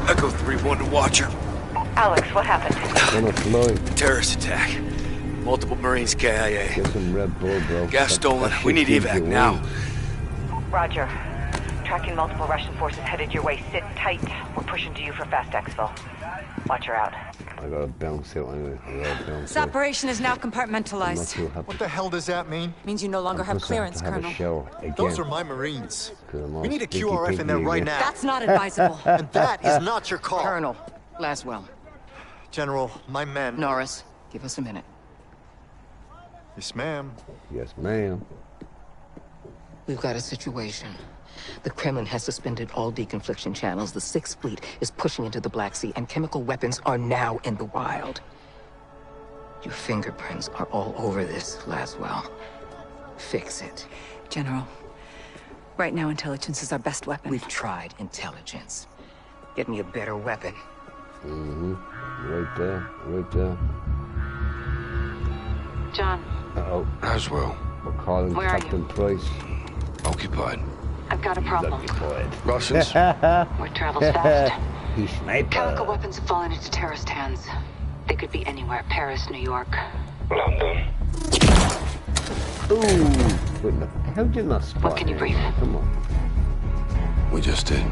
Echo 3-1 to Watcher. Alex, what happened? Gonna fly. Terrorist attack. Multiple Marines KIA. Get some Red Bull, bro. Gas stolen. We need evac now. Roger. Tracking multiple Russian forces headed your way. Sit tight. We're pushing to you for fast exfil. Watch her out. I gotta bounce out anyway. This operation is now I'm not compartmentalized. too happy. What the hell does that mean? Means you no longer have clearance, have Colonel. a show again. Those are my Marines. We need a QRF in there right now. That's not advisable. And that is not your call. Colonel, Laswell. General, my men... Norris, give us a minute. Yes, ma'am. Yes, ma'am. We've got a situation. The Kremlin has suspended all deconfliction channels. The Sixth Fleet is pushing into the Black Sea, and chemical weapons are now in the wild. Your fingerprints are all over this, Laswell. Fix it. General, right now intelligence is our best weapon. We've tried intelligence. Get me a better weapon. Mm-hmm. Right there. Right there. John. Uh-oh. Laswell. We're calling Where are Captain Price. Occupied. I've got a problem. Occupied. Russians. Where travel's fast. He's sniper. Chemical weapons have fallen into terrorist hands. They could be anywhere. Paris, New York. London. Ooh. Wait, no. How did you not spot What can you him? breathe? Come on. We just did.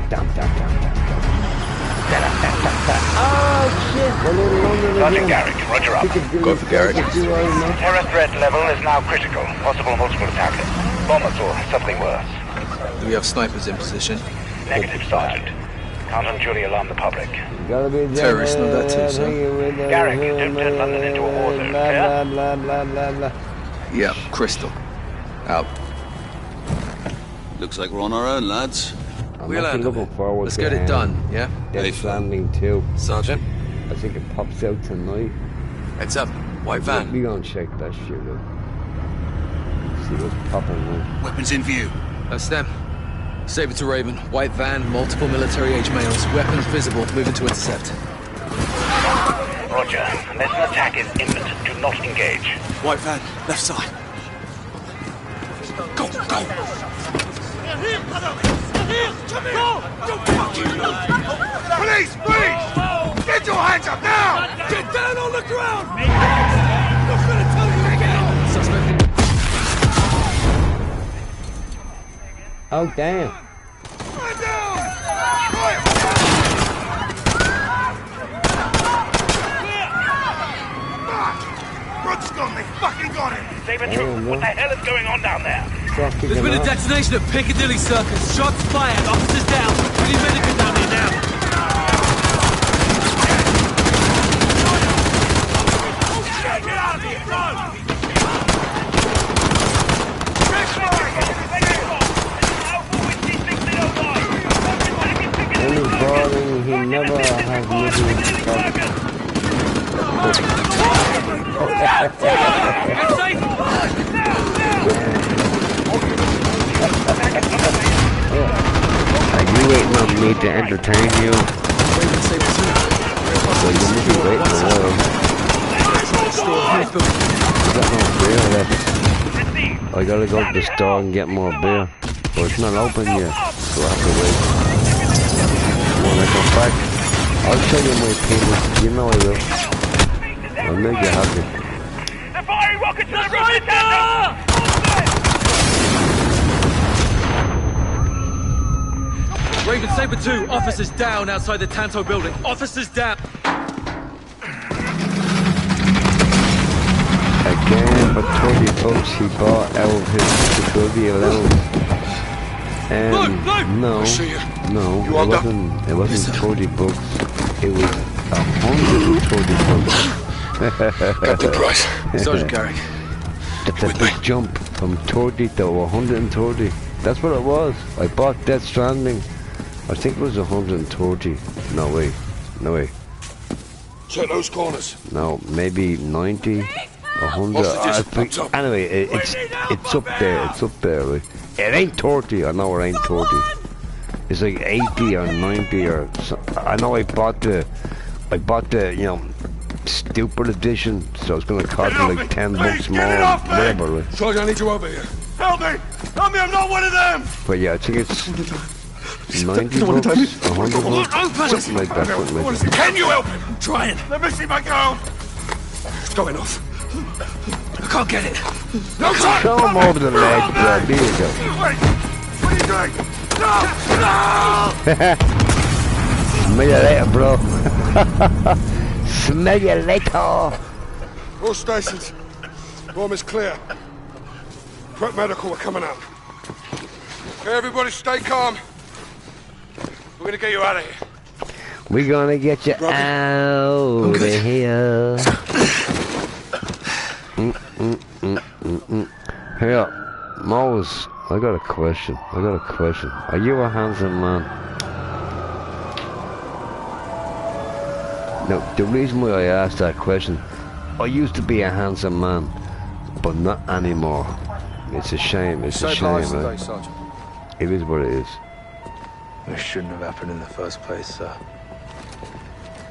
Down. Oh, shit. We're in London Sergeant again. Garrick, roger up. Go for Garrick. Terror threat level is now critical. Possible multiple attackers. Bombers or something worse. Do we have snipers in position? Negative, Sergeant. Can't unduly alarm the public. Gotta be Terrorists know that too, sir. Garrick, don't turn London into a war zone, clear? Blah. Yeah, Crystal. Out. Looks like we're on our own, lads. I'm We'll actually handle looking it. forward Let's to get it done, yeah? Death Landing 2. Sergeant. I think it pops out tonight. Heads up. White van. We gonna check that shit out. See what's popping, man. Weapons in view. That's them. Saber to Raven. White van, multiple military-age males. Weapons visible. Moving to intercept. Roger. Unless an attack is imminent, do not engage. White van, left side. Go! Police! Get your hands up now! Get down on the ground! I'm not gonna tell you again! Suspect. Oh, damn. Man down! Brookscombe, they fucking got him! Saber Troop, what the hell is going on down there? There's been a detonation at Piccadilly Circus. Shots fired, officers down. We need medical down here now. Are you waiting on me to entertain you? So you must be waiting a while. I got no beer left. I gotta go to the store and get more beer. But it's not open yet, so I have to wait. When I come back, I'll show you my penis. You know I will. I'll make you happy. They're firing rockets to the roof of the town! Raven Saber 2, officers down outside the Tanto building. Officers down. Again, for 20 bucks he bought out of his security allowance. No, it wasn't 20 bucks. It was 120 bucks. Captain Price. Sergeant Garrick. That's a big jump from 30 to 130. That's what it was. I bought Death Stranding. I think it was 130. No way. No way. Check those corners. No, maybe 90, 100. I think, anyway, it's up there. It's up there. Right? It ain't 30. I know it ain't 30. It's like 80 or 90 or something. I know I bought the you know, stupid edition, so it's gonna cost me like 10 bucks more. Whatever. Right? Sergeant, I need you over here. Help me! Help me, I'm not one of them! But yeah, I think it's 90 bucks, 100 bucks, something like that. Something like that. Can you help him? I'm trying. Let me see my girl! It's going off. I can't get it. No time! Show him over the ledge, bro. There you go. Wait! What are you doing? No! No! Smell you later, bro. Smell you later. All stations. Bomb is clear. Prep medical, we're coming out. Okay, everybody stay calm. We're gonna get you out of here. We're gonna get you out of here. Hey up, Mose, I got a question. Are you a handsome man? No, the reason why I asked that question, I used to be a handsome man, but not anymore. It's a shame, it's a shame, man. It is what it is. It shouldn't have happened in the first place, sir.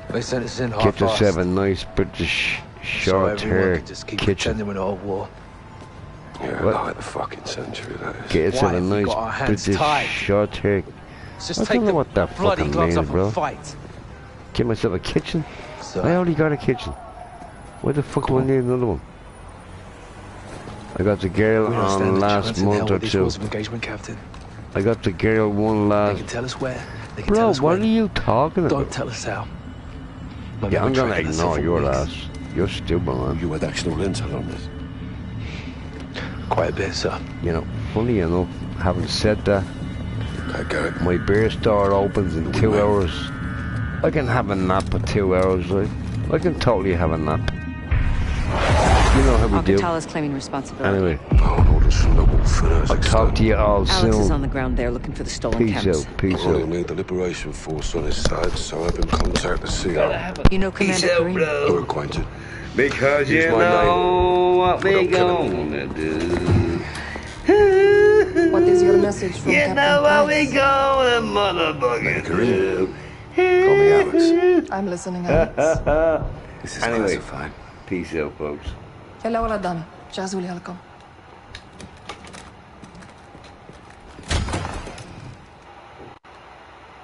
They sent us in Get half-assed. yourself a nice British short hair just keep kitchen. pretending we're not at war. Yeah, like the fucking century, that is. Get yourself a Why have we nice got our hands British tied? short hair. Let's just I take don't know the what that bloody fucking gloves means, off bro. and fight. Get myself a kitchen? Sir. I already got a kitchen. Why the fuck do I need another one? I got the girl We don't stand on a last chance in hell month or with these two. rules of engagement, Captain. I got the girl one They last... can tell us where. They can tell Bro, us what when. are you talking about? Don't tell us how. But Yeah, I'm we're gonna tracking us ignore for your weeks. ass. You're stupid, man. You had actual intel on this. Quite a bit, sir. You know, funny enough, having said that, I get it. my beer store opens in 2 hours. I can have a nap for 2 hours, right? I can totally have a nap. You know how we do. Alcatala's claiming responsibility. Anyway, I'll talk to you all Alex is on soon. the ground there looking for the stolen Peace camps. out, peace I'll out. need the Liberation Force on his side, so I've been contact the CO. You know Commander Green? We're acquainted. Because Use you my know what But we don't kill him. gonna do. What is your message from You Captain know what Price? we gonna motherfucking do. Call me Alex. I'm listening, Alex. This is Anyway, classified. peace out, folks. يلا ولد دامي جهزوا لي هالكم